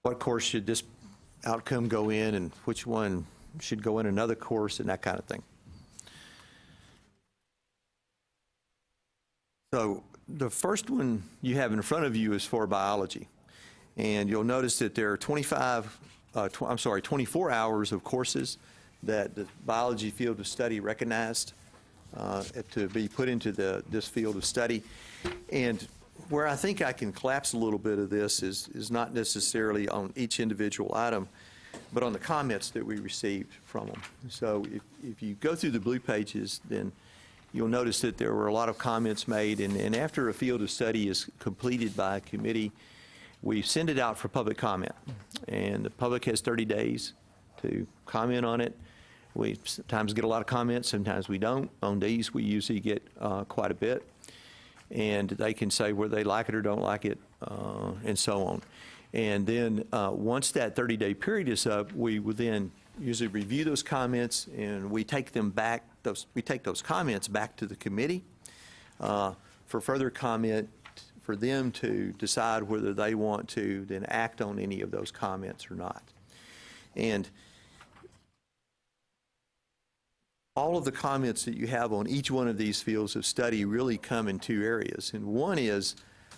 what course should this outcome go in and which one should go in another course and that kind of thing. So the first one you have in front of you is for biology. And you'll notice that there are 24 hours of courses that the biology field of study recognized to be put into this field of study. And where I think I can collapse a little bit of this is not necessarily on each individual item, but on the comments that we received from them. So if you go through the blue pages, then you'll notice that there were a lot of comments made, and after a field of study is completed by a committee, we send it out for public comment, and the public has 30 days to comment on it. We sometimes get a lot of comments, sometimes we don't. On these, we usually get quite a bit, and they can say whether they like it or don't like it, and so on. And then once that 30-day period is up, we would then usually review those comments, and we take them back. We take those comments back to the committee for further comment, for them to decide whether they want to then act on any of those comments or not. And all of the comments that you have on each one of these fields of study really come in two areas. And one is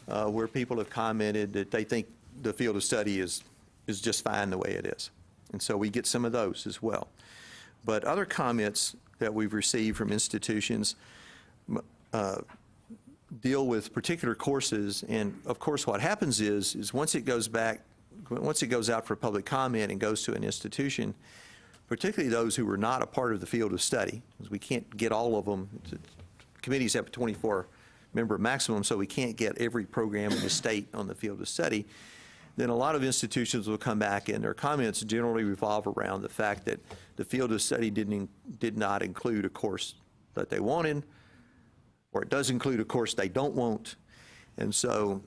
where people have commented that they think the field of study is just fine the way it is. And so we get some of those as well. But other comments that we've received from institutions deal with particular courses. And of course, what happens is once it goes out for public comment and goes to an institution, particularly those who are not a part of the field of study, because we can't get all of them. Committees have a 24-member maximum, so we can't get every program in the state on the field of study. Then a lot of institutions will come back, and their comments generally revolve around the fact that the field of study did not include a course that they wanted, or it does include a course they don't want. And so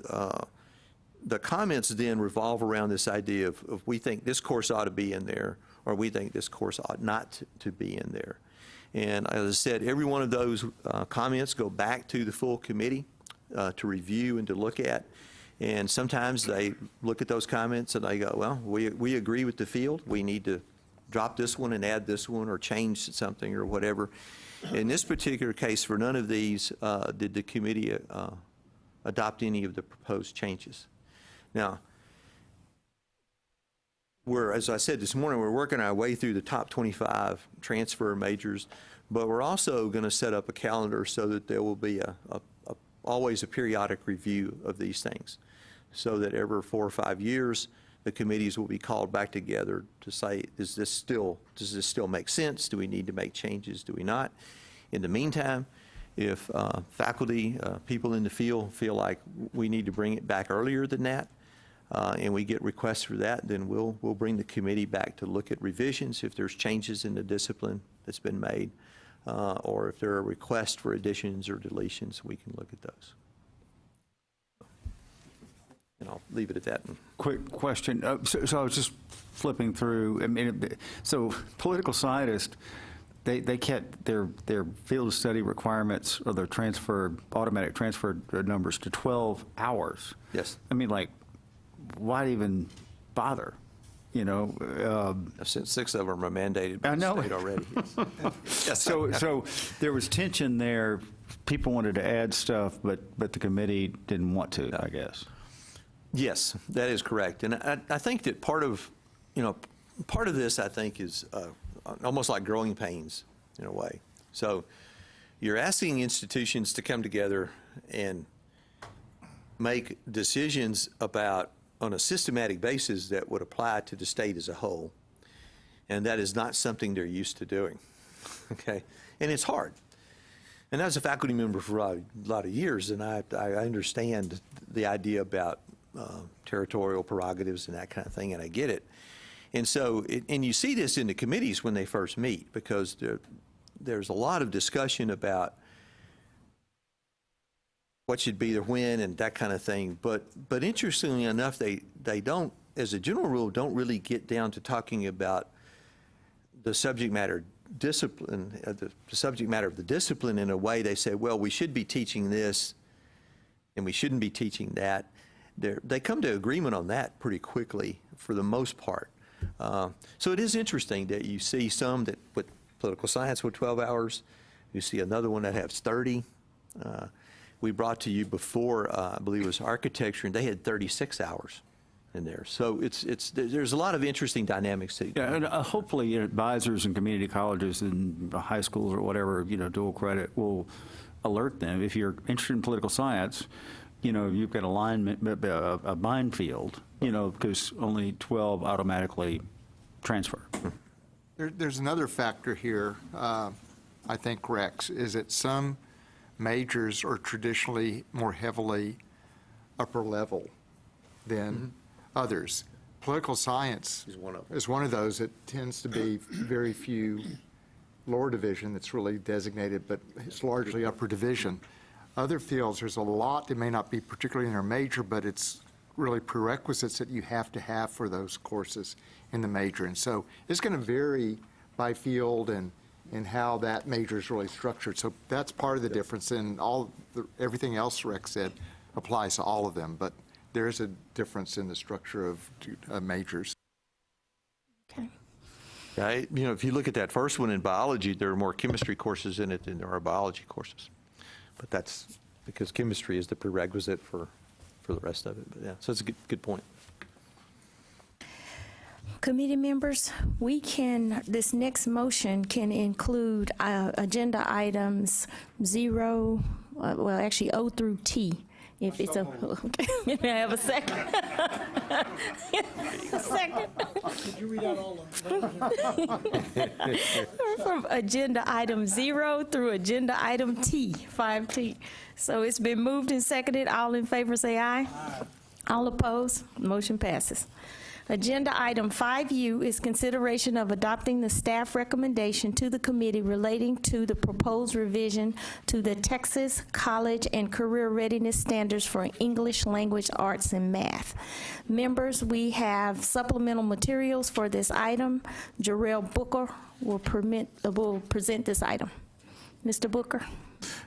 the comments then revolve around this idea of we think this course ought to be in there, or we think this course ought not to be in there. And as I said, every one of those comments go back to the full committee to review and to look at. And sometimes they look at those comments and they go, well, we agree with the field. We need to drop this one and add this one or change something or whatever. In this particular case, for none of these did the committee adopt any of the proposed changes. Now, as I said this morning, we're working our way through the top 25 transfer majors, but we're also going to set up a calendar so that there will be always a periodic review of these things, so that every 4 or 5 years, the committees will be called back together to say, does this still make sense? Do we need to make changes? Do we not? In the meantime, if faculty, people in the field feel like we need to bring it back earlier than that, and we get requests for that, then we'll bring the committee back to look at revisions if there's changes in the discipline that's been made, or if there are requests for additions or deletions, we can look at those. And I'll leave it at that. Quick question. So I was just flipping through. I mean, so political scientists, they kept their field of study requirements or their automatic transfer numbers to 12 hours. Yes. I mean, like, why even bother? You know, since 6 of them are mandated by the state already. Yes. So there was tension there. People wanted to add stuff, but the committee didn't want to, I guess. Yes, that is correct. And I think that part of this, I think, is almost like growing pains in a way. So you're asking institutions to come together and make decisions on a systematic basis that would apply to the state as a whole. And that is not something they're used to doing, okay? And it's hard. And I was a faculty member for a lot of years, and I understand the idea about territorial prerogatives and that kind of thing, and I get it. And so, and you see this in the committees when they first meet, because there's a lot of discussion about what should be the when and that kind of thing. But interestingly enough, they don't, as a general rule, don't really get down to talking about the subject matter discipline, the subject matter of the discipline in a way. They say, well, we should be teaching this and we shouldn't be teaching that. They come to agreement on that pretty quickly for the most part. So it is interesting that you see some that with political science with 12 hours, you see another one that has 30. We brought to you before, I believe it was architecture, and they had 36 hours in there. So there's a lot of interesting dynamics. Yeah, and hopefully advisors and community colleges and high schools or whatever, dual credit will alert them. If you're interested in political science, you've got a minefield, because only 12 automatically transfer. There's another factor here, I think, Rex, is that some majors are traditionally more heavily upper level than others. Political science is one of those that tends to be very few lower division that's really designated, but it's largely upper division. Other fields, there's a lot that may not be particularly in their major, but it's really prerequisites that you have to have for those courses in the major. And so it's going to vary by field and how that major is really structured. So that's part of the difference, and everything else Rex said applies to all of them, but there is a difference in the structure of majors. Okay. If you look at that first one in biology, there are more chemistry courses in it than there are biology courses. But that's because chemistry is the prerequisite for the rest of it. But yeah, so it's a good point. Committee members, this next motion can include agenda items 0 through T. If it's a, may I have a second? A second. Did you read out all of them? From agenda item 0 through agenda item T, 5T. So it's been moved and seconded. All in favor say aye. Aye. All opposed? Motion passes. Agenda item 5U is consideration of adopting the staff recommendation to the committee relating to the proposed revision to the Texas College and Career Readiness Standards for English Language Arts and Math. Members, we have supplemental materials for this item. Jarrell Booker will present this item. Mr. Booker.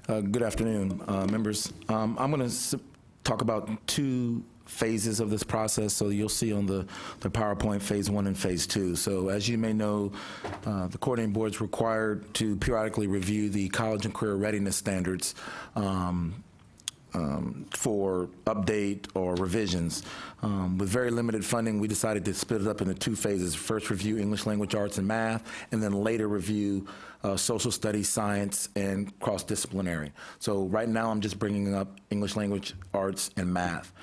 Good afternoon, members. I'm going to talk about two phases of this process. So you'll see on the PowerPoint phase 1 and phase 2. So as you may know, the coordinating board is required to periodically review the college and career readiness standards for update or revisions. With very limited funding, we decided to split it up into two phases. First review English language arts and math, and then later review social studies, science, and cross-disciplinary. So right now I'm just bringing up English language arts and math.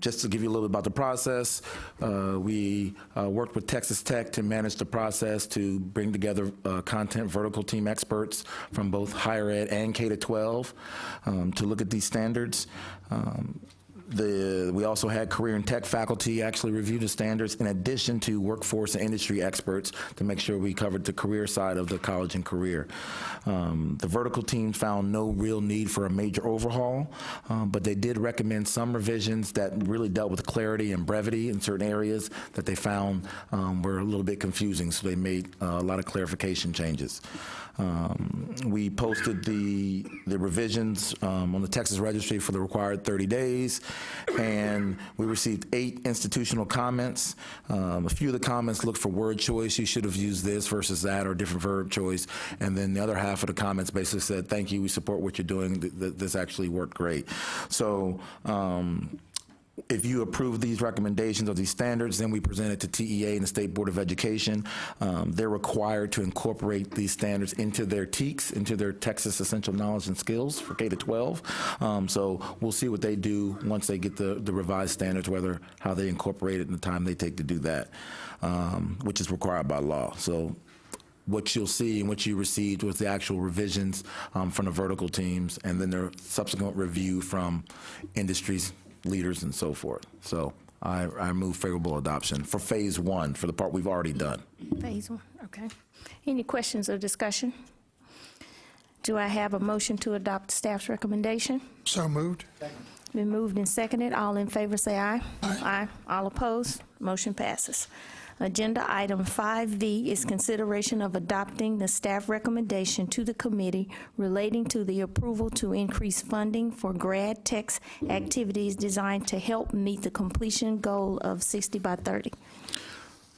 Just to give you a little bit about the process, we worked with Texas Tech to manage the process to bring together content vertical team experts from both higher ed and K-12 to look at these standards. We also had career and tech faculty actually review the standards in addition to workforce and industry experts to make sure we covered the career side of the college and career. The vertical team found no real need for a major overhaul, but they did recommend some revisions that really dealt with clarity and brevity in certain areas that they found were a little bit confusing, so they made a lot of clarification changes. We posted the revisions on the Texas Registry for the required 30 days, and we received 8 institutional comments. A few of the comments looked for word choice. You should have used this versus that, or different verb choice. And then the other half of the comments basically said, thank you, we support what you're doing. This actually worked great. So if you approve these recommendations or these standards, then we present it to TEA and the State Board of Education. They're required to incorporate these standards into their TEKS, into their Texas Essential Knowledge and Skills for K-12. So we'll see what they do once they get the revised standards, how they incorporate it and the time they take to do that, which is required by law. So what you'll see and what you received was the actual revisions from the vertical teams, and then their subsequent review from industries, leaders, and so forth. So I move favorable adoption for phase 1, for the part we've already done. Phase 1, okay. Any questions or discussion? Do I have a motion to adopt staff's recommendation? So moved. Been moved and seconded. All in favor say aye. Aye. Aye. All opposed? Motion passes. Agenda item 5V is consideration of adopting the staff recommendation to the committee relating to the approval to increase funding for Grad Texas activities designed to help meet the completion goal of 60 by 30.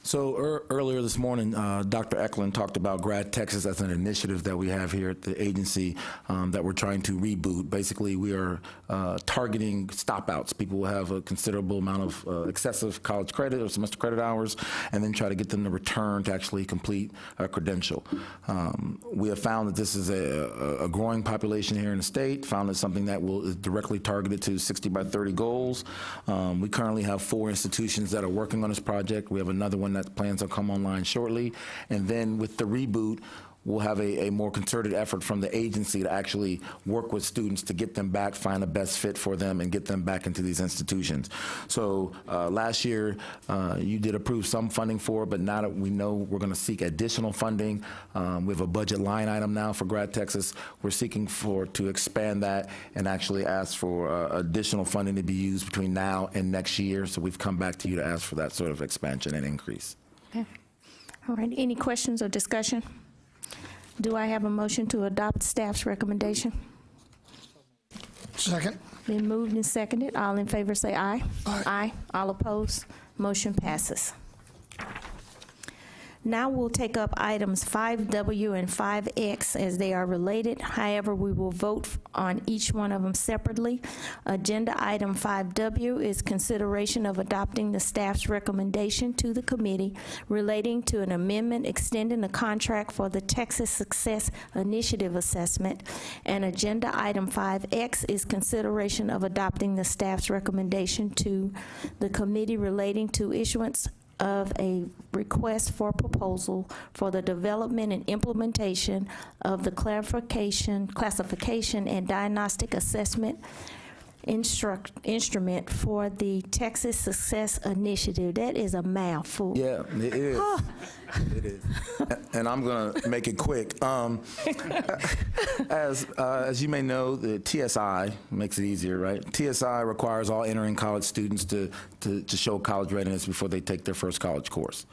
So earlier this morning, Dr. Eklund talked about Grad Texas as an initiative that we have here at the agency that we're trying to reboot. Basically, we are targeting stop-outs. People will have a considerable amount of excessive college credit or semester credit hours, and then try to get them to return to actually complete a credential. We have found that this is a growing population here in the state, found it's something that is directly targeted to 60 by 30 goals. We currently have 4 institutions that are working on this project. We have another one that plans to come online shortly. And then with the reboot, we'll have a more concerted effort from the agency to actually work with students to get them back, find the best fit for them, and get them back into these institutions. So last year, you did approve some funding for it, but now that we know we're going to seek additional funding, we have a budget line item now for Grad Texas. We're seeking to expand that and actually ask for additional funding to be used between now and next year. So we've come back to you to ask for that sort of expansion and increase. Okay. All right. Any questions or discussion? Do I have a motion to adopt staff's recommendation? Second. Been moved and seconded. All in favor say aye. Aye. Aye. All opposed? Motion passes. Now we'll take up items 5W and 5X as they are related. However, we will vote on each one of them separately. Agenda item 5W is consideration of adopting the staff's recommendation to the committee relating to an amendment extending the contract for the Texas Success Initiative assessment. And agenda item 5X is consideration of adopting the staff's recommendation to the committee relating to issuance of a request for proposal for the development and implementation of the classification and diagnostic assessment instrument for the Texas Success Initiative. That is a mouthful. Yeah, it is. It is. And I'm going to make it quick. As you may know, the TSI makes it easier, right? TSI requires all entering college students to show college readiness before they take their first college course.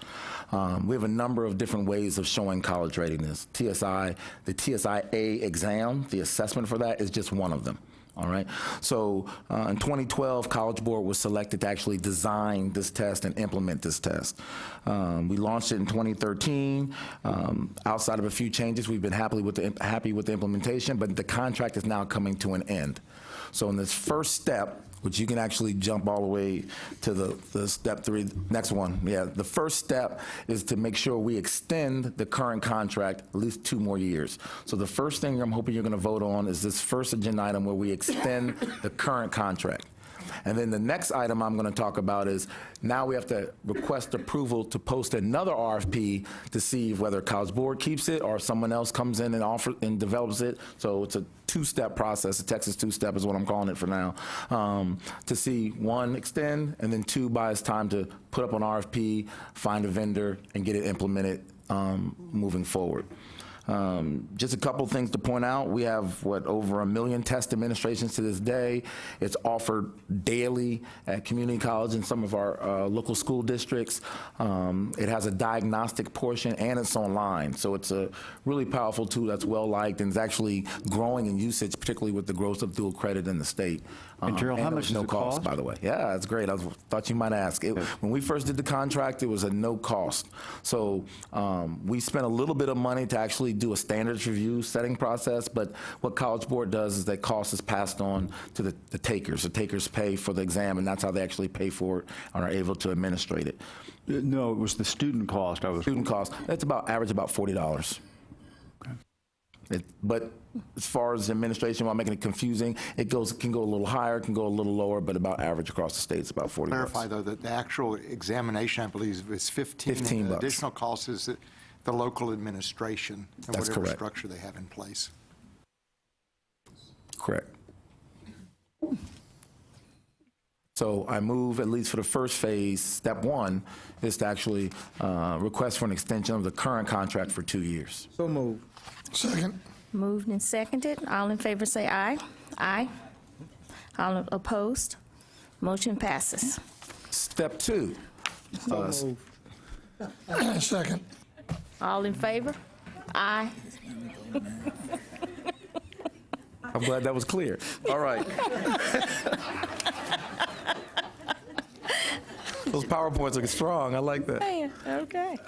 We have a number of different ways of showing college readiness. TSI, the TSIA exam, the assessment for that is just one of them. All right. So in 2012, College Board was selected to actually design this test and implement this test. We launched it in 2013. Outside of a few changes, we've been happy with the implementation, but the contract is now coming to an end. So in this first step, which you can actually jump all the way to the step 3, next one. Yeah, the first step is to make sure we extend the current contract at least 2 more years. So the first thing I'm hoping you're going to vote on is this first agenda item where we extend the current contract. And then the next item I'm going to talk about is now we have to request approval to post another RFP to see whether College Board keeps it or someone else comes in and offers and develops it. So it's a 2-step process. A Texas 2-step is what I'm calling it for now. To see 1, extend, and then 2, buy us time to put up an RFP, find a vendor, and get it implemented moving forward. Just a couple things to point out. We have, over 1 million test administrations to this day. It's offered daily at community college in some of our local school districts. It has a diagnostic portion and it's online. So it's a really powerful tool that's well liked and is actually growing in usage, particularly with the growth of dual credit in the state. And Gerald, how much does no it cost, cost? by the way. Yeah, that's great. I thought you might ask. When we first did the contract, it was a no cost. So we spent a little bit of money to actually do a standards review setting process, but what College Board does is that cost is passed on to the takers. The takers pay for the exam, and that's how they actually pay for it and are able to administrate it. No, it was the student cost. Student cost. That's average about $40. But as far as administration, while making it confusing, it can go a little higher, can go a little lower, but about average across the state, it's about $40. Clarify, though, that the actual examination, I believe, is $15. And the additional cost is the local administration and That's whatever correct. structure they have in place. Correct. So I move, at least for the first phase, step 1 is to actually request for an extension of the current contract for 2 years. So move. Second. Moved and seconded. All in favor say aye. Aye. All opposed? Motion passes. Step 2. Second. All in favor? Aye. I'm glad that was clear. All right. Those PowerPoints are strong. I like that. Yeah, okay.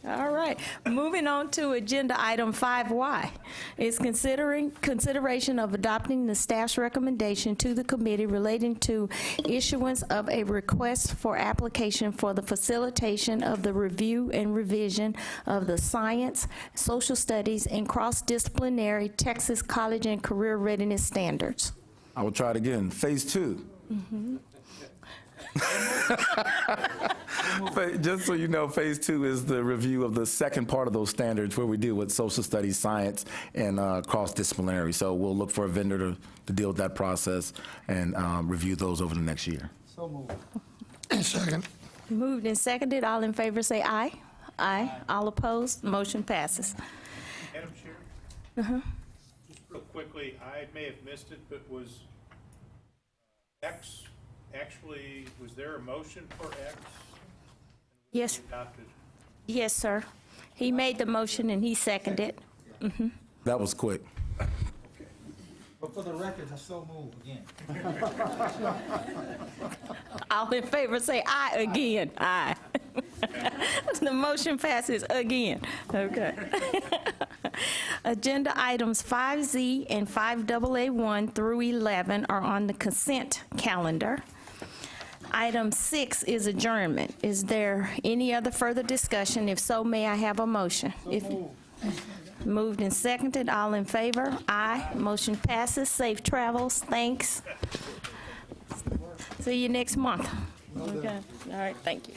All right. Moving on to agenda item 5Y. It's consideration of adopting the staff's recommendation to the committee relating to issuance of a request for application for the facilitation of the review and revision of the science, social studies, and cross-disciplinary Texas college and career readiness standards. I will try it again. Phase 2. Just so you know, phase 2 is the review of the second part of those standards where we deal with social studies, science, and cross-disciplinary. So we'll look for a vendor to deal with that process and review those over the next year. So move. Second. Moved and seconded. All in favor say aye. Aye. All opposed? Motion passes. Madam Chair? Just real quickly, I may have missed it, but was X actually, was there a motion for X? Yes. Adopted? Yes, sir. He made the motion and he seconded. That was quick. But for the record, I so move again. All in favor say aye again. Aye. The motion passes again. Okay. Agenda items 5Z and 5AA1 through 11 are on the consent calendar. Item 6 is adjournment. Is there any other further discussion? If so, may I have a motion? Moved and seconded, all in favor? Aye. Motion passes. Safe travels. Thanks. See you next month. Okay. All right, thank you.